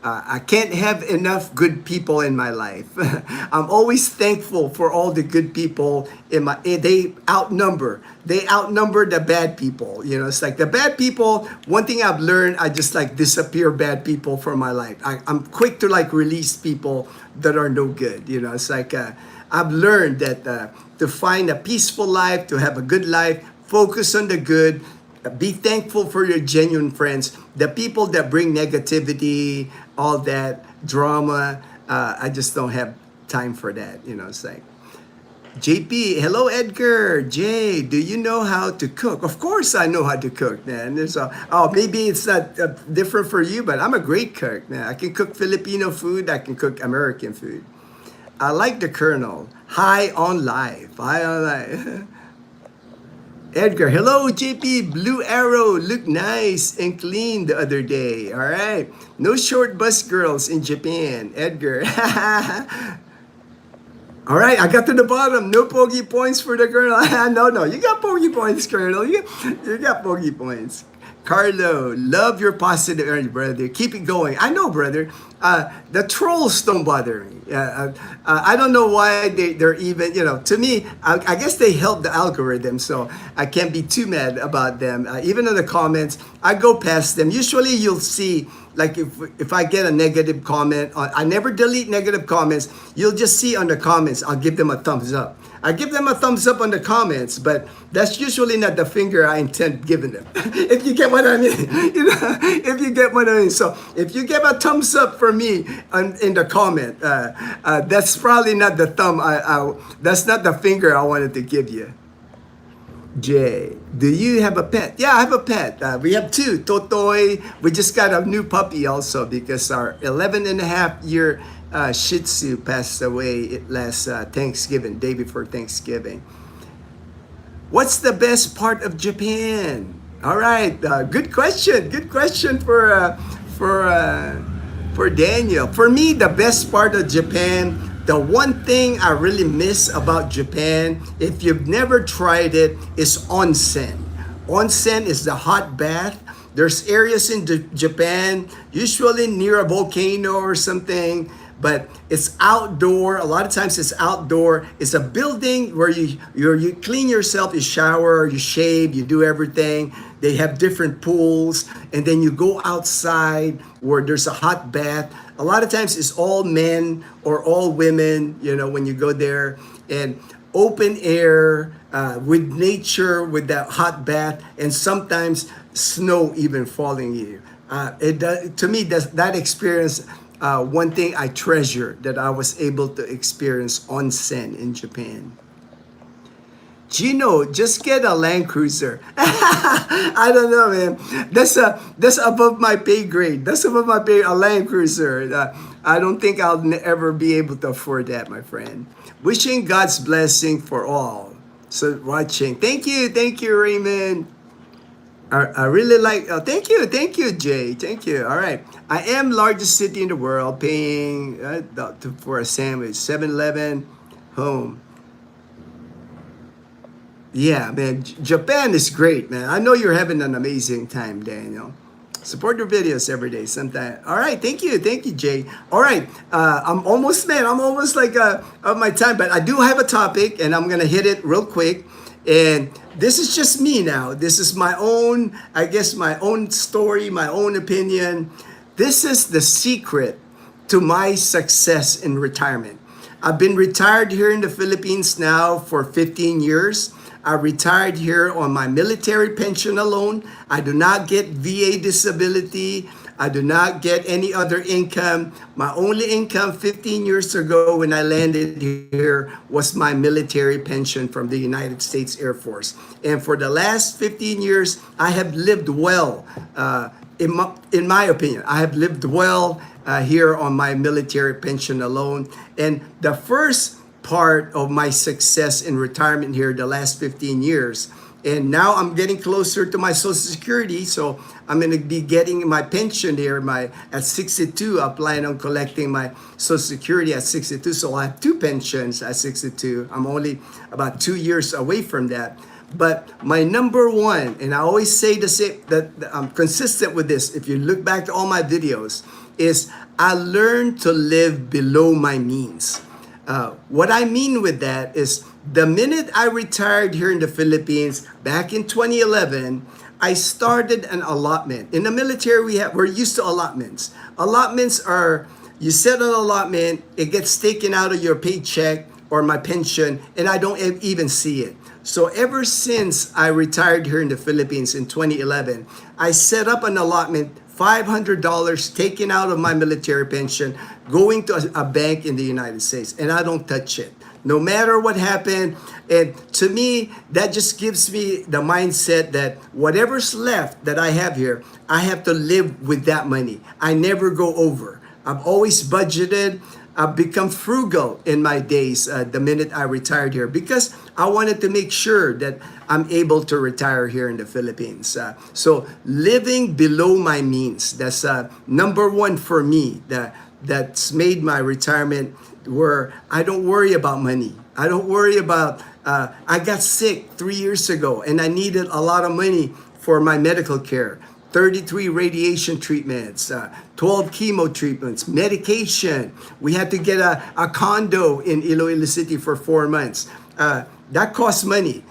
[SPEAKER 1] I can't have enough good people in my life. I'm always thankful for all the good people in my. They outnumber the bad people. You know, it's like the bad people. One thing I've learned, I just like disappear bad people from my life. I'm quick to like release people that are no good. You know, it's like I've learned that to find a peaceful life, to have a good life, focus on the good. Be thankful for your genuine friends. The people that bring negativity, all that drama, I just don't have time for that. You know, it's like, JP, hello Edgar. Jay, do you know how to cook? Of course I know how to cook, man. Maybe it's not different for you, but I'm a great cook, man. I can cook Filipino food. I can cook American food. I like the Colonel. High on life. High on life. Edgar, hello JP, Blue Arrow, look nice and clean the other day. All right, no short bus girls in Japan. Edgar. All right, I got to the bottom. No Pogi points for the Colonel. No, you got Pogi points, Colonel. You got Pogi points. Carlo, love your positive energy, brother. Keep it going. I know, brother. The trolls don't bother me. I don't know why they're even, you know, to me, I guess they help the algorithm, so I can't be too mad about them. Even in the comments, I go past them. Usually you'll see, like if I get a negative comment, I never delete negative comments. You'll just see on the comments, I'll give them a thumbs up. I give them a thumbs up on the comments, but that's usually not the finger I intend giving them. If you get what I mean, you know, if you get what I mean. So if you give a thumbs up for me in the comment, that's probably not the thumb. That's not the finger I wanted to give you. Jay, do you have a pet? Yeah, I have a pet. We have two, Totoy. We just got a new puppy also because our 11-and-a-half-year Shih Tzu passed away last Thanksgiving, day before Thanksgiving. What's the best part of Japan? All right, good question. Good question for Daniel. For me, the best part of Japan, the one thing I really miss about Japan, if you've never tried it, is onsen. Onsen is the hot bath. There's areas in Japan, usually near a volcano or something, but it's outdoor. A lot of times it's outdoor. It's a building where you clean yourself, you shower, you shave, you do everything. They have different pools, and then you go outside where there's a hot bath. A lot of times it's all men or all women, you know, when you go there, and open air with nature, with that hot bath, and sometimes snow even falling you. To me, that experience, one thing I treasure that I was able to experience onsen in Japan. Gino, just get a Land Cruiser. I don't know, man. That's above my pay grade. That's above my pay. A Land Cruiser. I don't think I'll ever be able to afford that, my friend. Wishing God's blessing for all. So watching. Thank you, Raymond. I really like. Thank you, Jay. Thank you. All right. I am largest city in the world, paying for a sandwich. 7-Eleven, home. Yeah, man. Japan is great, man. I know you're having an amazing time, Daniel. Support your videos every day, sometime. All right, thank you, Jay. All right, I'm almost like of my time, but I do have a topic, and I'm gonna hit it real quick. And this is just me now. This is my own, I guess, my own story, my own opinion. This is the secret to my success in retirement. I've been retired here in the Philippines now for 15 years. I retired here on my military pension alone. I do not get VA disability. I do not get any other income. My only income 15 years ago when I landed here was my military pension from the United States Air Force. And for the last 15 years, I have lived well. In my opinion, I have lived well here on my military pension alone. And the first part of my success in retirement here the last 15 years. And now I'm getting closer to my Social Security, so I'm going to be getting my pension here at 62. I plan on collecting my Social Security at 62, so I have two pensions at 62. I'm only about 2 years away from that. But my number one, and I always say the same, that I'm consistent with this, if you look back to all my videos, is I learned to live below my means. What I mean with that is the minute I retired here in the Philippines back in 2011, I started an allotment. In the military, we're used to allotments. Allotments are, you set an allotment, it gets taken out of your paycheck or my pension, and I don't even see it. So ever since I retired here in the Philippines in 2011, I set up an allotment, $500 taken out of my military pension, going to a bank in the United States, and I don't touch it. No matter what happened, and to me, that just gives me the mindset that whatever's left that I have here, I have to live with that money. I never go over. I've always budgeted. I've become frugal in my days the minute I retired here because I wanted to make sure that I'm able to retire here in the Philippines. So living below my means, that's number one for me. That's made my retirement where I don't worry about money. I don't worry about, I got sick 3 years ago and I needed a lot of money for my medical care. 33 radiation treatments, 12 chemo treatments, medication. We had to get a condo in Iloilo City for 4 months. That costs money.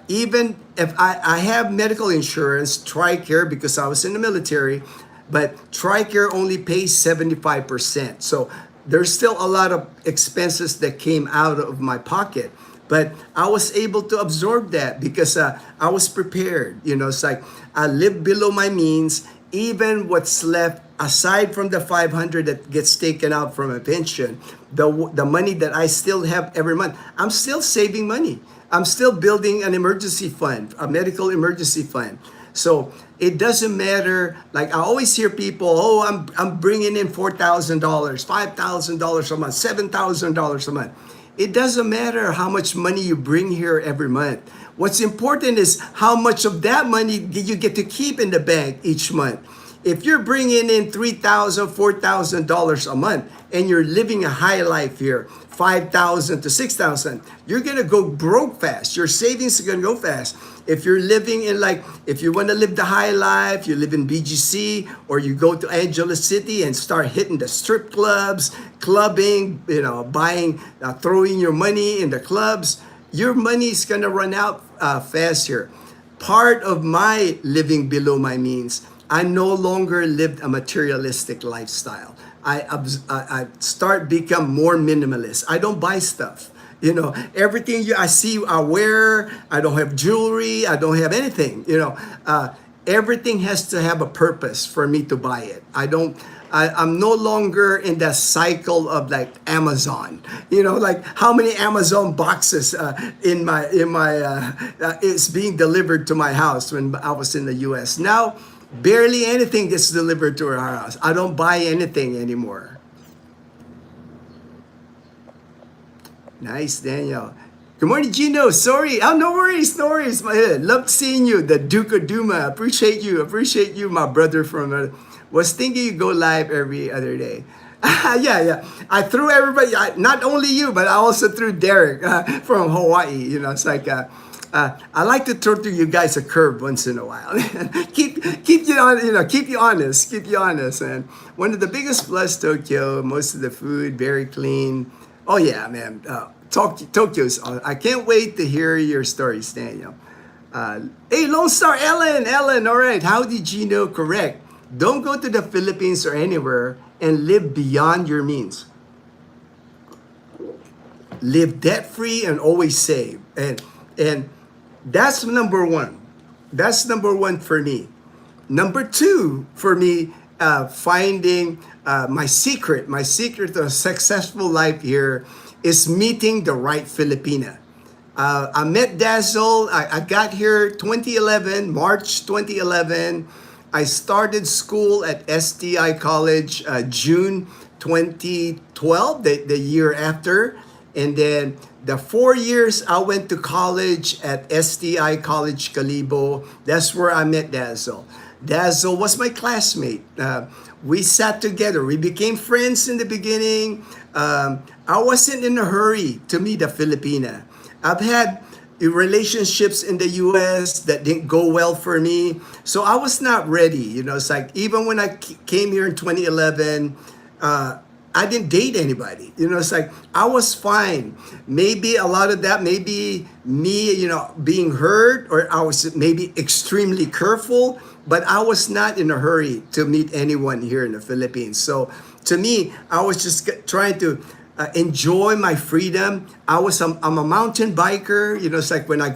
[SPEAKER 1] Even if I have medical insurance, TRICARE, because I was in the military, but TRICARE only pays 75%. So there's still a lot of expenses that came out of my pocket. But I was able to absorb that because I was prepared. You know, it's like I live below my means. Even what's left, aside from the 500 that gets taken out from a pension, the money that I still have every month, I'm still saving money. I'm still building an emergency fund, a medical emergency fund. So it doesn't matter. Like I always hear people, oh, I'm bringing in $4,000, $5,000 a month, $7,000 a month. It doesn't matter how much money you bring here every month. What's important is how much of that money you get to keep in the bank each month. If you're bringing in $3,000, $4,000 a month and you're living a high life here, $5,000 to $6,000, you're gonna go broke fast. Your savings are gonna go fast. If you're living in if you want to live the high life, you live in BGC or you go to Angeles City and start hitting the strip clubs, clubbing, buying, throwing your money in the clubs, your money is gonna run out fast here. Part of my living below my means, I no longer lived a materialistic lifestyle. I start become more minimalist. I don't buy stuff. Everything I see, I wear. I don't have jewelry. I don't have anything. everything has to have a purpose for me to buy it. I'm no longer in that cycle of like Amazon. You know, like how many Amazon boxes it's being delivered to my house when I was in the U.S. Now, barely anything gets delivered to our house. I don't buy anything anymore. Nice, Daniel. Good morning, Gino. Sorry. Oh, no worries, no worries. Love seeing you, the Duke of Duma. Appreciate you, my brother from. Was thinking you go live every other day. Yeah. I threw everybody, not only you, but I also threw Derek from Hawaii. You know, it's like I like to throw to you guys a curve once in a while. keep you on, keep you honest, And one of the biggest plus Tokyo, most of the food very clean. Oh yeah, man. Tokyo's. I can't wait to hear your stories, Daniel. Hey, Lone Star Ellen. All right. How did you know? Correct. Don't go to the Philippines or anywhere and live beyond your means. Live debt-free and always save. And that's number one. That's number one for me. Number two for me, finding my secret to a successful life here is meeting the right Filipina. I met Dazzle. I got here 2011, March 2011. I started school at STI College June 2012, the year after. And then the 4 years I went to college at STI College Calibo. That's where I met Dazzle. Dazzle was my classmate. We sat together. We became friends in the beginning. I wasn't in a hurry to meet a Filipina. I've had relationships in the US that didn't go well for me. So I was not ready. You know, it's like even when I came here in 2011, I didn't date anybody. You know, it's like I was fine. Maybe a lot of that, maybe me, being hurt, or I was maybe extremely careful, but I was not in a hurry to meet anyone here in the Philippines. So to me, I was just trying to enjoy my freedom. I'm a mountain biker. You know, it's like when I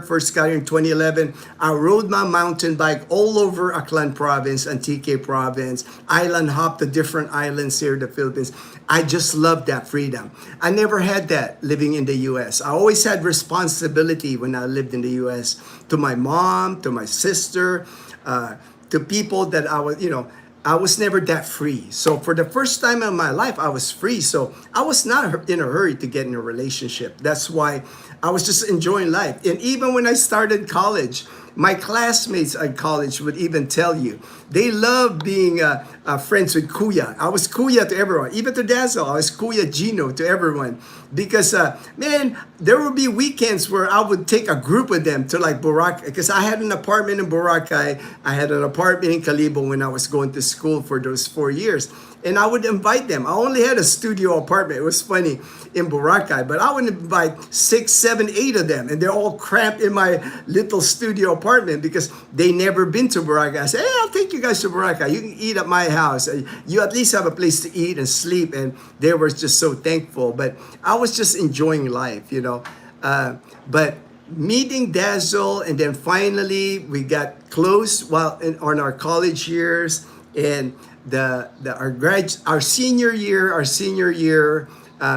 [SPEAKER 1] first got here in 2011, I rode my mountain bike all over Aklan province, Antique province, island hop to different islands here in the Philippines. I just loved that freedom. I never had that living in the US. I always had responsibility when I lived in the US to my mom, to my sister, to people that I was never that free. So for the first time in my life, I was free. So I was not in a hurry to get in a relationship. That's why I was just enjoying life. And even when I started college, my classmates at college would even tell you, they love being friends with Kuya. I was Kuya to everyone, even to Dazzle. I was Kuya Gino to everyone. Because, man, there would be weekends where I would take a group of them to like Boracay. Because I had an apartment in Boracay. I had an apartment in Calibo when I was going to school for those 4 years. And I would invite them. I only had a studio apartment. It was funny in Boracay. But I would invite 6, 7, 8 of them. And they're all cramped in my little studio apartment because they never been to Boracay. I said, hey, I'll take you guys to Boracay. You can eat at my house. You at least have a place to eat and sleep. And they were just so thankful. But I was just enjoying life, But meeting Dazzle, and then finally we got close on our college years, and our senior year,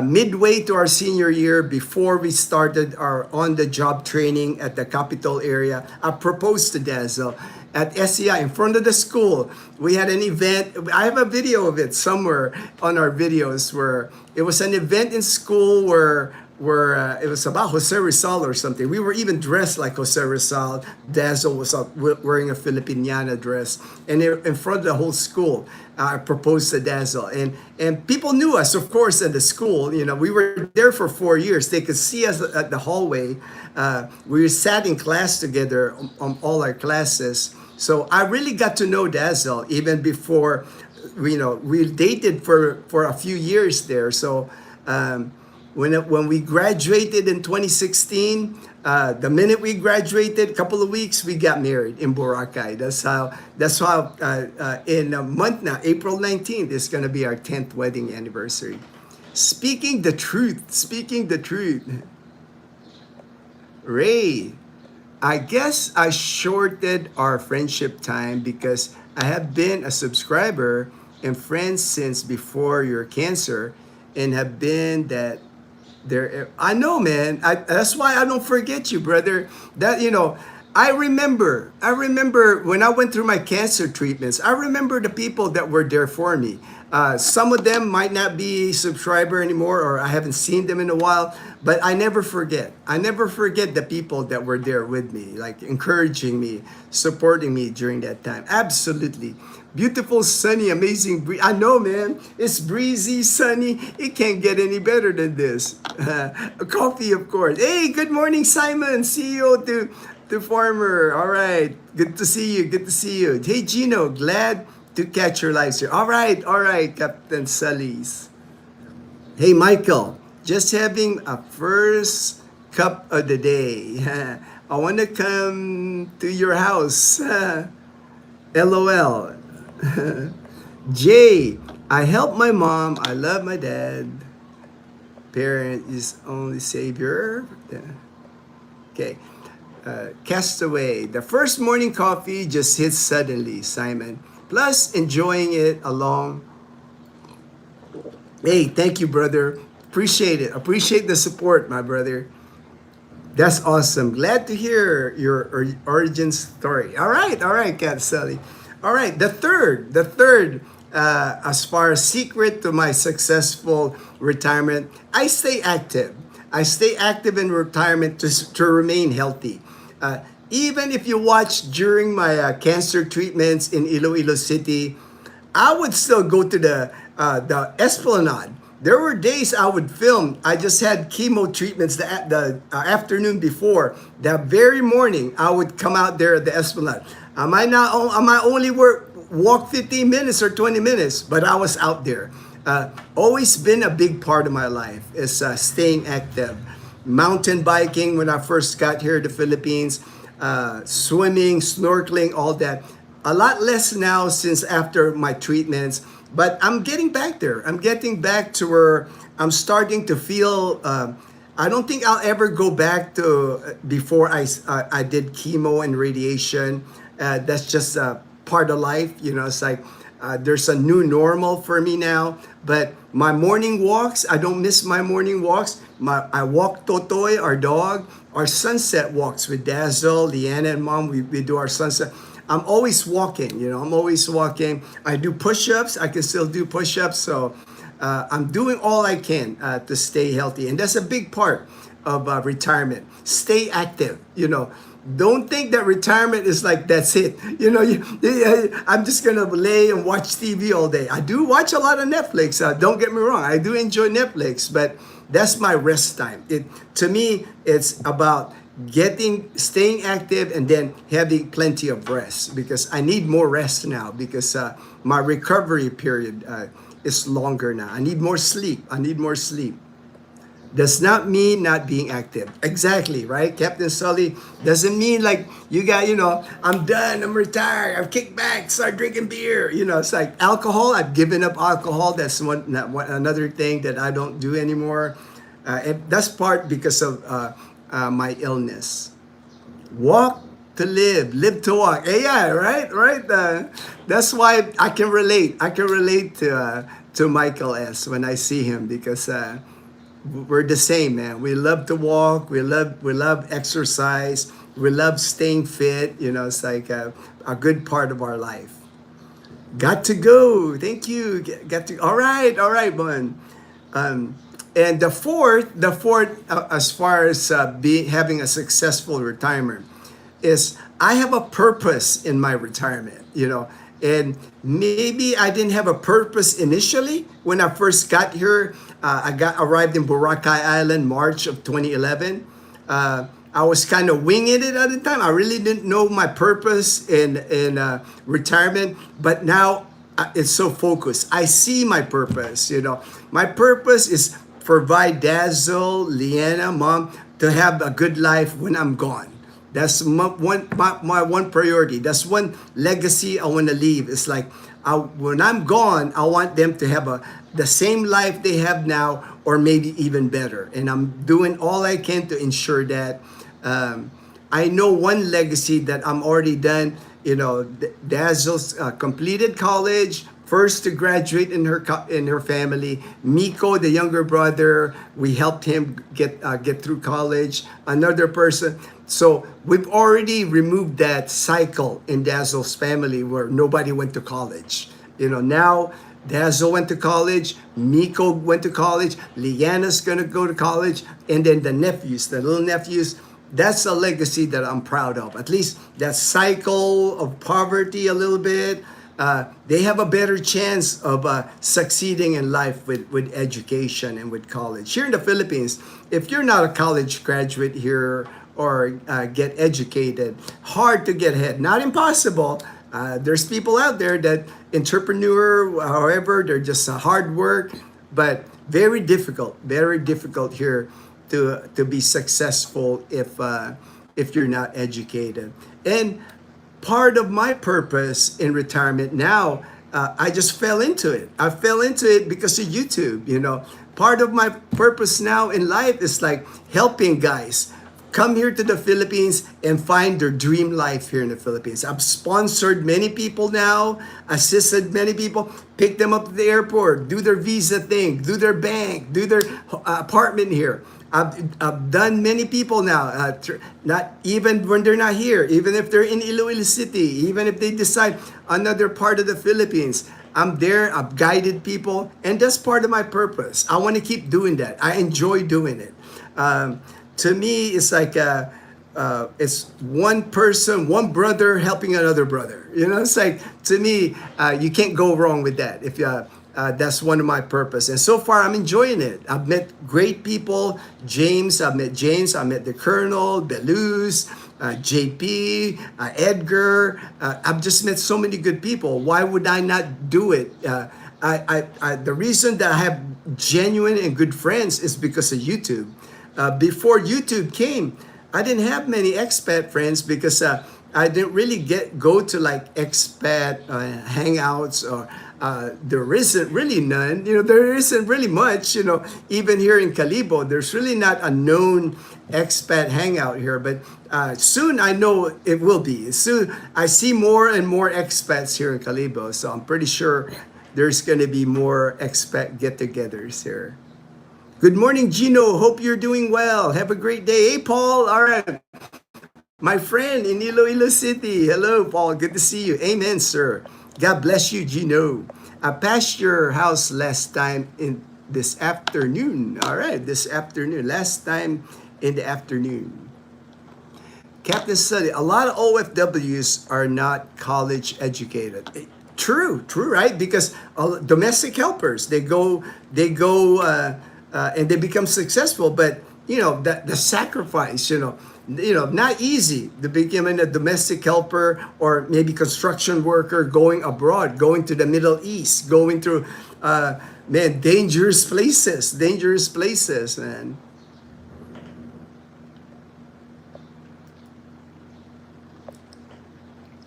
[SPEAKER 1] midway to our senior year, before we started our on-the-job training at the capital area, I proposed to Dazzle at SEI in front of the school. We had an event. I have a video of it somewhere on our videos where it was an event in school where it was about Jose Rizal or something. We were even dressed like Jose Rizal. Dazzle was wearing a Filipiniana dress. And in front of the whole school, I proposed to Dazzle. And people knew us, of course, at the school. We were there for 4 years. They could see us at the hallway. We sat in class together on all our classes. So I really got to know Dazzle even before, we dated for a few years there. So when we graduated in 2016, the minute we graduated, a couple of weeks, we got married in Boracay. That's how in a month now, April 19th, is going to be our 10th wedding anniversary. Speaking the truth. Ray, I guess I shorted our friendship time because I have been a subscriber and friends since before your cancer, and have been that there. I know, man. That's why I don't forget you, brother. That, I remember when I went through my cancer treatments. I remember the people that were there for me. Some of them might not be subscriber anymore, or I haven't seen them in a while. But I never forget. I never forget the people that were there with me, like encouraging me, supporting me during that time. Absolutely. Beautiful, sunny, amazing breeze. I know, man. It's breezy, sunny. It can't get any better than this. Coffee, of course. Hey, good morning, Simon. CEO to Farmer. All right. Good to see you. Good to see you. Hey, Gino. Glad to catch your lives here. All right. All right, Captain Sully's. Hey, Michael. Just having a first cup of the day. I want to come to your house. LOL. Jay, I help my mom. I love my dad. Parent is only savior. Okay. Castaway. The first morning coffee just hits suddenly, Simon. Plus, enjoying it along. Hey, thank you, brother. Appreciate it. Appreciate the support, my brother. That's awesome. Glad to hear your origin story. All right, Cat Sally. All right, the third, as far as secret to my successful retirement, I stay active. I stay active in retirement to remain healthy. Even if you watch during my cancer treatments in Iloilo City, I would still go to the Esplanade. There were days I would film. I just had chemo treatments the afternoon before. That very morning, I would come out there at the Esplanade. I might only walk 15 minutes or 20 minutes, but I was out there. Always been a big part of my life is staying active. Mountain biking when I first got here to the Philippines, swimming, snorkeling, all that. A lot less now since after my treatments, but I'm getting back there. I'm getting back to where I'm starting to feel. I don't think I'll ever go back to before I did chemo and radiation. That's just part of life, It's like there's a new normal for me now. But my morning walks, I don't miss my morning walks. I walk Totoy, our dog, our sunset walks with Dazzle, Leanna, and Mom. We do our sunset. I'm always walking, I'm always walking. I do push-ups. I can still do push-ups. So I'm doing all I can to stay healthy. And that's a big part of retirement. Stay active, Don't think that retirement is like, that's it. I'm just going to lay and watch TV all day. I do watch a lot of Netflix. Don't get me wrong. I do enjoy Netflix, but that's my rest time. To me, it's about staying active and then having plenty of rest, because I need more rest now because my recovery period is longer now. I need more sleep. Does not mean not being active. Exactly, right? Captain Sully doesn't mean like you got, I'm done, I'm retired, I've kicked back, start drinking beer. It's like alcohol. I've given up alcohol. That's another thing that I don't do anymore. And that's part because of my illness. Walk to live to walk. Yeah, right. That's why I can relate. I can relate to Michael S. when I see him, because we're the same, man. We love to walk. We love exercise. We love staying fit. It's like a good part of our life. Got to go. Thank you. Got to. All right, man. And the fourth, as far as having a successful retirement, is I have a purpose in my retirement. And maybe I didn't have a purpose initially when I first got here. I arrived in Boracay Island March of 2011. I was kind of winging it at the time. I really didn't know my purpose in retirement, but now it's so focused. I see my purpose. My purpose is provide Dazzle, Leanna, Mom to have a good life when I'm gone. That's my one priority. That's one legacy I want to leave. It's like when I'm gone, I want them to have the same life they have now, or maybe even better. And I'm doing all I can to ensure that. I know one legacy that I'm already done. You know, Dazzle's completed college, first to graduate in her family. Miko, the younger brother, we helped him get through college. Another person. So we've already removed that cycle in Dazzle's family where nobody went to college. You know, now Dazzle went to college, Miko went to college, Liana's gonna go to college, and then the nephews, the little nephews. That's a legacy that I'm proud of. At least that cycle of poverty a little bit. They have a better chance of succeeding in life with education and with college. Here in the Philippines, if you're not a college graduate here or get educated, hard to get ahead. Not impossible. There's people out there that entrepreneur, however, they're just hard work, but very difficult here to be successful if you're not educated. And part of my purpose in retirement now, I just fell into it. I fell into it because of YouTube. You know, part of my purpose now in life is like helping guys come here to the Philippines and find their dream life here in the Philippines. I've sponsored many people now, assisted many people, pick them up to the airport, do their visa thing, do their bank, do their apartment here. I've done many people now, not even when they're not here, even if they're in Iloilo City, even if they decide another part of the Philippines. I'm there, I've guided people, and that's part of my purpose. I want to keep doing that. I enjoy doing it. To me, it's like it's one person, one brother helping another brother. You know, it's like, to me, you can't go wrong with that. If that's one of my purpose. And so far, I'm enjoying it. I've met great people. I've met the Colonel, Beluz, JP, Edgar. I've just met so many good people. Why would I not do it? The reason that I have genuine and good friends is because of YouTube. Before YouTube came, I didn't have many expat friends because I didn't really go to like expat hangouts, or there isn't really none. You know, there isn't really much. You know, even here in Calibo, there's really not a known expat hangout here. But soon, I know it will be. Soon, I see more and more expats here in Calibo, so I'm pretty sure there's going to be more expat get-togethers here. Good morning, Gino. Hope you're doing well. Have a great day. Hey, Paul. All right. My friend in Iloilo City. Hello, Paul. Good to see you. Amen, sir. God bless you, Gino. I passed your house last time in this afternoon. All right, this afternoon. Last time in the afternoon. Captain Sully, a lot of OFWs are not college educated. True, right? Because domestic helpers, they go and they become successful, but you know the sacrifice, not easy to becoming a domestic helper or maybe construction worker, going abroad, going to the Middle East, going through dangerous places, man.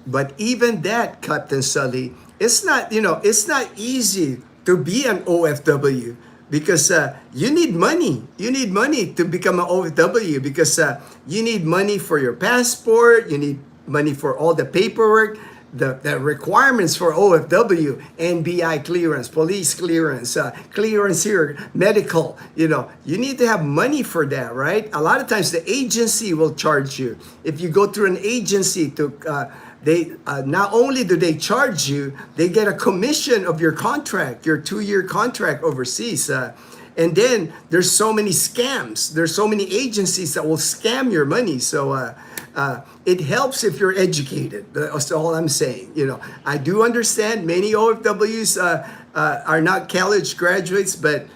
[SPEAKER 1] But even that, Captain Sully, it's not easy to be an OFW. Because you need money. You need money to become an OFW because you need money for your passport. You need money for all the paperwork, the requirements for OFW, NBI clearance, police clearance, clearance here, medical. You need to have money for that, right? A lot of times the agency will charge you. If you go through an agency they not only do they charge you, they get a commission of your contract, your 2-year contract overseas. And then there's so many scams. There's so many agencies that will scam your money. So it helps if you're educated. That's all I'm saying. I do understand many OFWs are not college graduates, but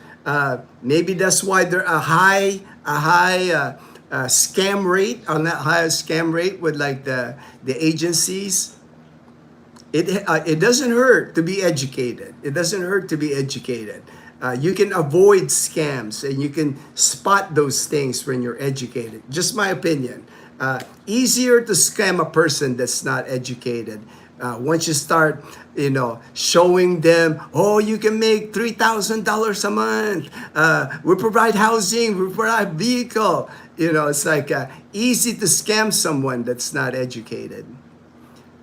[SPEAKER 1] maybe that's why they're a high scam rate, on that high scam rate with like the agencies. It doesn't hurt to be educated. It doesn't hurt to be educated. You can avoid scams and you can spot those things when you're educated. Just my opinion. Easier to scam a person that's not educated. Once you start, showing them, you can make $3,000 a month. We provide housing, we provide vehicle. You know, it's like easy to scam someone that's not educated.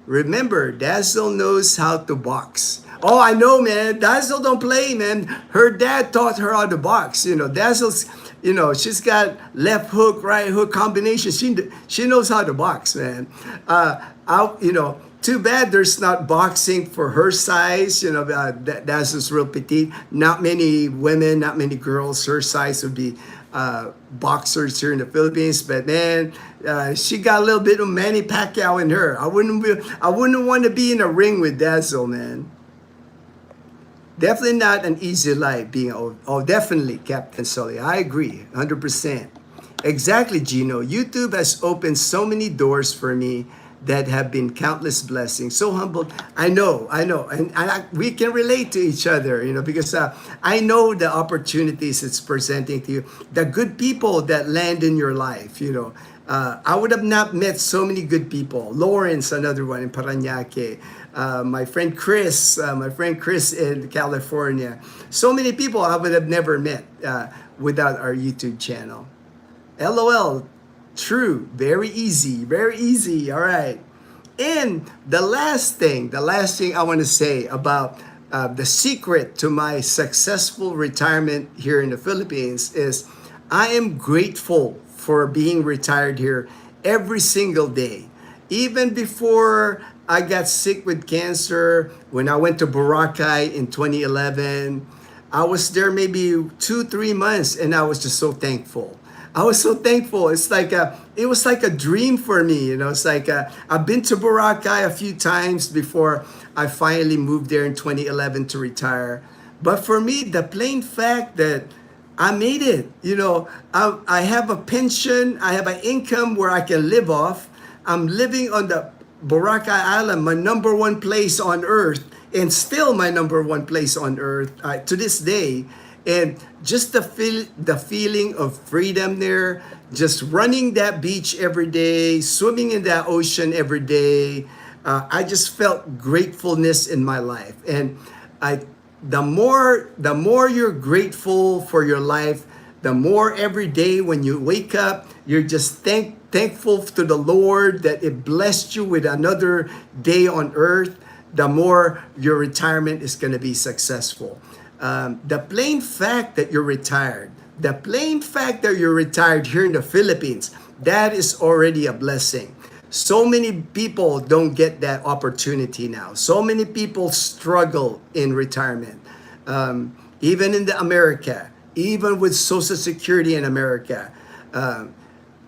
[SPEAKER 1] Remember, Dazzle knows how to box. Oh, I know, man. Dazzle don't play, man. Her dad taught her how to box. You know, Dazzle's, you know, she's got left hook, right hook combination. She knows how to box, man. You know, too bad there's not boxing for her size. You know, Dazzle's real petite. Not many women, not many girls her size would be boxers here in the Philippines, but man, she got a little bit of Manny Pacquiao in her. I wouldn't want to be in a ring with Dazzle, man. Definitely not an easy life being old. Oh, definitely, Captain Sully. I agree, 100%. Exactly, Gino. YouTube has opened so many doors for me that have been countless blessings. So humbled. I know. And we can relate to each other, you know, because I know the opportunities it's presenting to you, the good people that land in your life, you know. I would have not met so many good people. Lawrence, another one in Parañaque. My friend Chris in California. So many people I would have never met without our YouTube channel. LOL. True. Very easy. Very easy. All right. And the last thing I want to say about the secret to my successful retirement here in the Philippines is I am grateful for being retired here every single day. Even before I got sick with cancer, when I went to Boracay in 2011, I was there maybe 2-3 months and I was just so thankful. I was so thankful. It's like it was like a dream for me. You know, it's like I've been to Boracay a few times before I finally moved there in 2011 to retire. But for me, the plain fact that I made it, you know, I have a pension, I have an income where I can live off. I'm living on the Boracay Island, my number one place on earth, and still my number one place on earth to this day. And just the feeling of freedom there, just running that beach every day, swimming in that ocean every day, I just felt gratefulness in my life. And the more you're grateful for your life, the more every day when you wake up, you're just thankful to the Lord that it blessed you with another day on earth, the more your retirement is going to be successful. The plain fact that you're retired, here in the Philippines, that is already a blessing. So many people don't get that opportunity now. So many people struggle in retirement. Even in America, even with Social Security in America,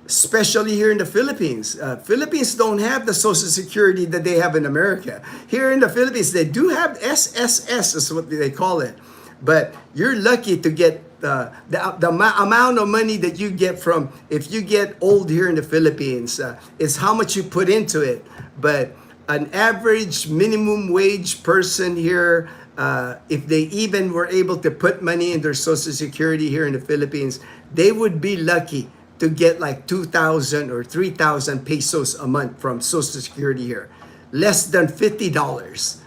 [SPEAKER 1] especially here in the Philippines. Philippines don't have the Social Security that they have in America. Here in the Philippines, they do have SSS, is what they call it. But you're lucky to get the amount of money that you get from, if you get old here in the Philippines, is how much you put into it. But an average minimum wage person here, if they even were able to put money in their Social Security here in the Philippines, they would be lucky to get like 2,000 or 3,000 pesos a month from Social Security here. Less than $50.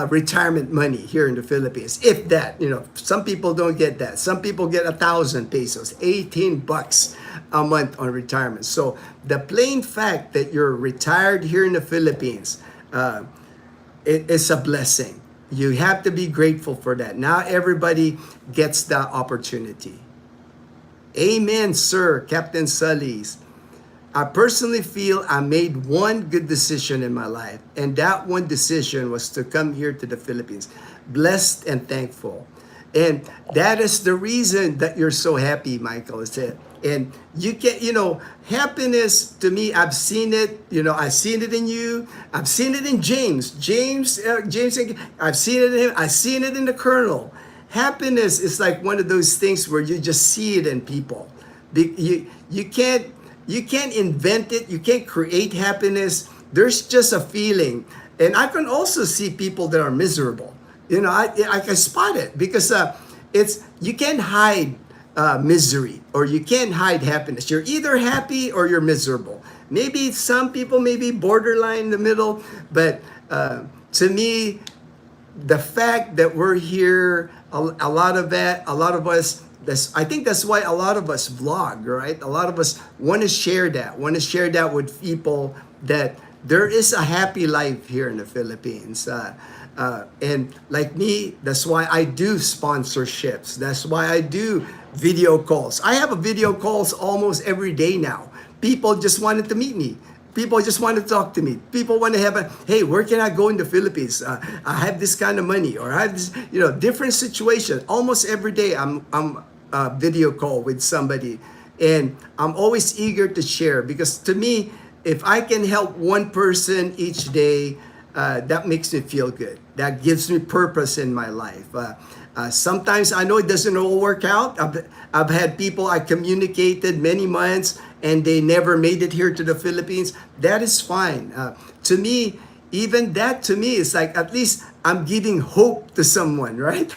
[SPEAKER 1] Retirement money here in the Philippines, if that, you know. Some people don't get that. Some people get 1,000 pesos, $18 a month on retirement. So the plain fact that you're retired here in the Philippines, it's a blessing. You have to be grateful for that. Now everybody gets that opportunity. Amen, sir, Captain Sully's. I personally feel I made one good decision in my life, and that one decision was to come here to the Philippines, blessed and thankful. And that is the reason that you're so happy, Michael, is it? And you can, you know, happiness to me, I've seen it, you know, I've seen it in you, I've seen it in James, I've seen it in him, I've seen it in the Colonel. Happiness is like one of those things where you just see it in people. You can't invent it. You can't create happiness. There's just a feeling. And I can also see people that are miserable. You know, I can spot it because you can't hide misery, or you can't hide happiness. You're either happy or you're miserable. Maybe some people may be borderline in the middle, but to me, the fact that we're here, a lot of us I think that's why a lot of us vlog, right? A lot of us want to share that with people, that there is a happy life here in the Philippines. And like me, that's why I do sponsorships. That's why I do video calls. I have a video calls almost every day now. People just wanted to meet me. People just want to talk to me. People want to have hey, where can I go in the Philippines? I have this kind of money, or I have this, different situation. Almost every day, I'm video call with somebody, and I'm always eager to share, because to me, if I can help one person each day, that makes me feel good. That gives me purpose in my life. Sometimes I know it doesn't all work out. I've had people I communicated many months and they never made it here to the Philippines. That is fine. To me, even that to me is like, at least I'm giving hope to someone, right?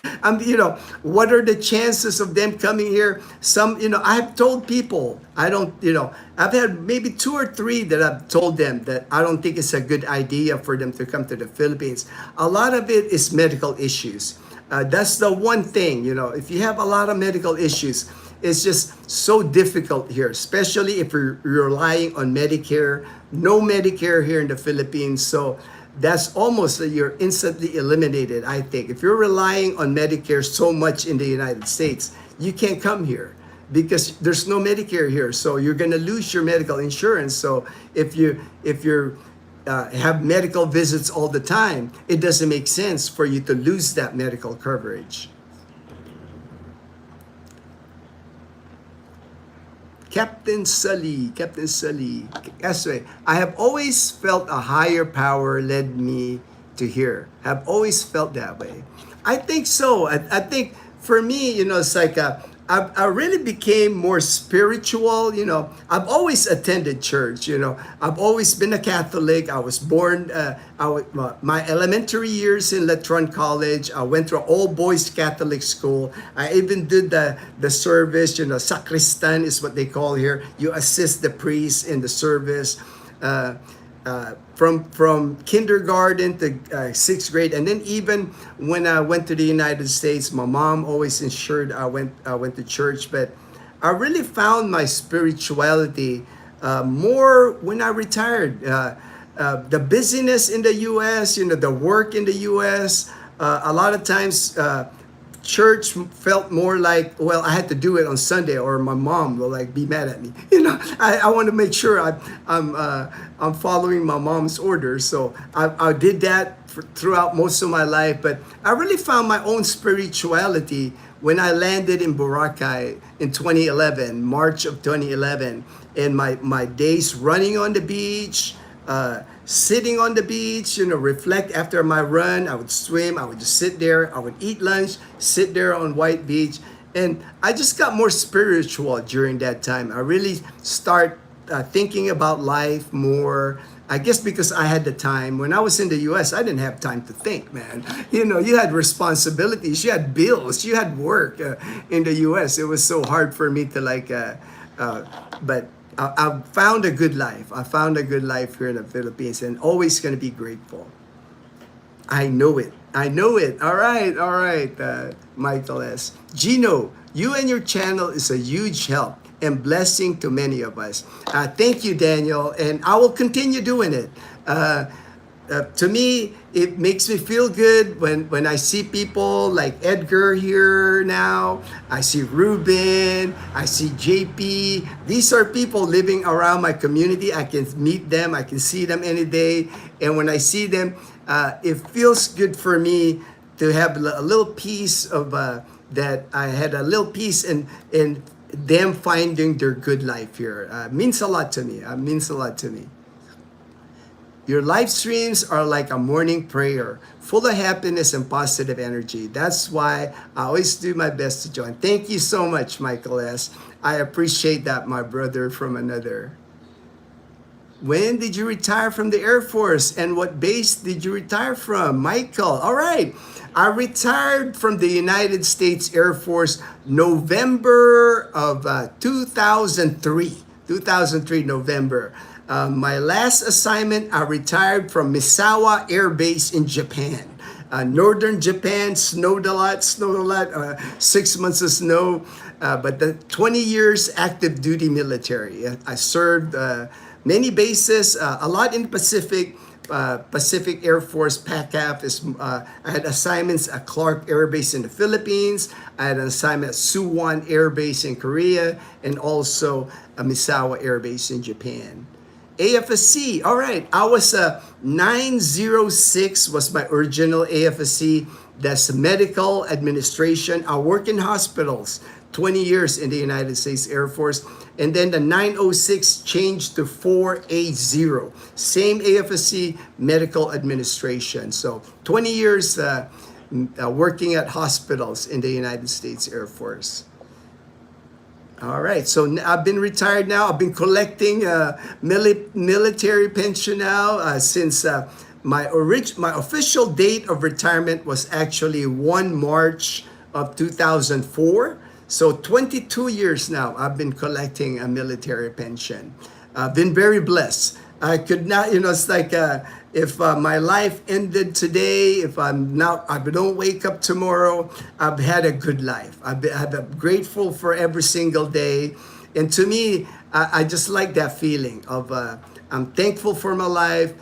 [SPEAKER 1] What are the chances of them coming here? I've told people, I've had maybe 2 or 3 that I've told them that I don't think it's a good idea for them to come to the Philippines. A lot of it is medical issues. That's the one thing, if you have a lot of medical issues, it's just so difficult here, especially if you're relying on Medicare. No Medicare here in the Philippines, so that's almost you're instantly eliminated, I think. If you're relying on Medicare so much in the United States, you can't come here because there's no Medicare here, so you're going to lose your medical insurance. So if you have medical visits all the time, it doesn't make sense for you to lose that medical coverage. Captain Sully. Anyway, I have always felt a higher power led me to here. Have always felt that way. I think so. I think for me, it's like I really became more spiritual. I've always attended church. I've always been a Catholic. I was born, my elementary years in Letron College. I went to an all-boys Catholic school. I even did the service, sacristan is what they call here. You assist the priest in the service. From kindergarten to 6th grade, and then even when I went to the United States, my mom always ensured I went to church. But I really found my spirituality more when I retired. The busyness in the U.S., the work in the U.S., a lot of times church felt more like, well, I had to do it on Sunday or my mom will be mad at me. I want to make sure I'm following my mom's orders. So I did that throughout most of my life. But I really found my own spirituality when I landed in Boracay in 2011, March of 2011. And my days running on the beach, sitting on the beach, reflect after my run. I would swim, I would just sit there, I would eat lunch, sit there on White Beach. And I just got more spiritual during that time. I really start thinking about life more. I guess because I had the time. When I was in the U.S., I didn't have time to think, man. You had responsibilities, you had bills, you had work. In the U.S., it was so hard for me to but I found a good life. I found a good life here in the Philippines, and always going to be grateful. I know it. All right, Michael S. Gino, you and your channel is a huge help and blessing to many of us. Thank you, Daniel, and I will continue doing it. To me, it makes me feel good when I see people like Edgar here now. I see Ruben, I see JP. These are people living around my community. I can meet them, I can see them any day. And when I see them, it feels good for me to have a little piece of that. I had a little piece in them finding their good life here. Means a lot to me. Means a lot to me. Your live streams are like a morning prayer, full of happiness and positive energy. That's why I always do my best to join. Thank you so much, Michael S. I appreciate that, my brother from another. When did you retire from the Air Force, and what base did you retire from? Michael, all right. I retired from the United States Air Force November of 2003. 2003, November. My last assignment, I retired from Misawa Air Base in Japan. Northern Japan, snowed a lot, 6 months of snow. but the 20 years active duty military. I served many bases, a lot in the Pacific. Pacific Air Force PACAF is. I had assignments at Clark Air Base in the Philippines. I had an assignment at Suwon Air Base in Korea, and also Misawa Air Base in Japan. AFSC. All right, I was 906 was my original AFSC. That's medical administration. I work in hospitals. 20 years in the United States Air Force. And then the 906 changed to 480. Same AFSC, medical administration. So 20 years working at hospitals in the United States Air Force. All right, so I've been retired now. I've been collecting military pension now since my official date of retirement was actually 1 March of 2004. So 22 years now, I've been collecting a military pension. I've been very blessed. I could not, it's like if my life ended today, if I don't wake up tomorrow, I've had a good life. I'm grateful for every single day. And to me, I just like that feeling of I'm thankful for my life,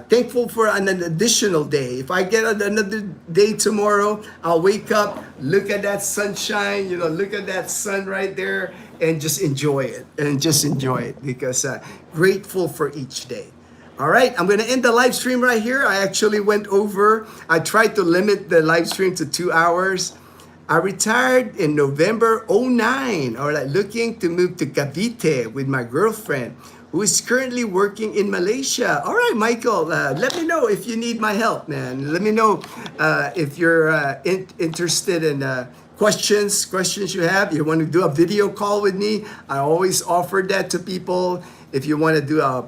[SPEAKER 1] thankful for an additional day. If I get another day tomorrow, I'll wake up, look at that sunshine, look at that sun right there, and just enjoy it, because grateful for each day. All right, I'm going to end the live stream right here. I actually went over. I tried to limit the live stream to 2 hours. I retired in November 2009. All right, looking to move to Cavite with my girlfriend, who is currently working in Malaysia. All right, Michael, let me know if you need my help, man. Let me know if you're interested in questions you have. You want to do a video call with me, I always offer that to people. If you want to do a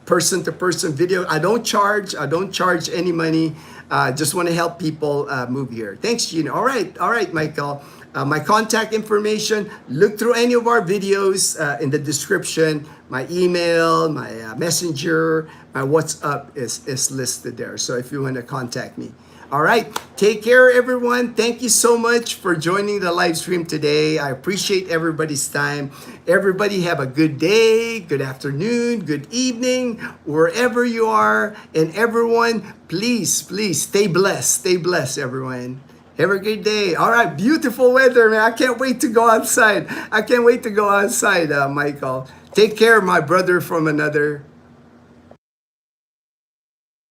[SPEAKER 1] person-to-person video, I don't charge any money. Just want to help people move here. Thanks, Gina. All right, Michael. My contact information, look through any of our videos in the description. My email, my messenger, my WhatsApp is listed there. So if you want to contact me. All right, take care, everyone. Thank you so much for joining the live stream today. I appreciate everybody's time. Everybody have a good day, good afternoon, good evening, wherever you are. And everyone, please stay blessed. Stay blessed, everyone. Have a great day. All right, beautiful weather, man. I can't wait to go outside. Michael. Take care, my brother from another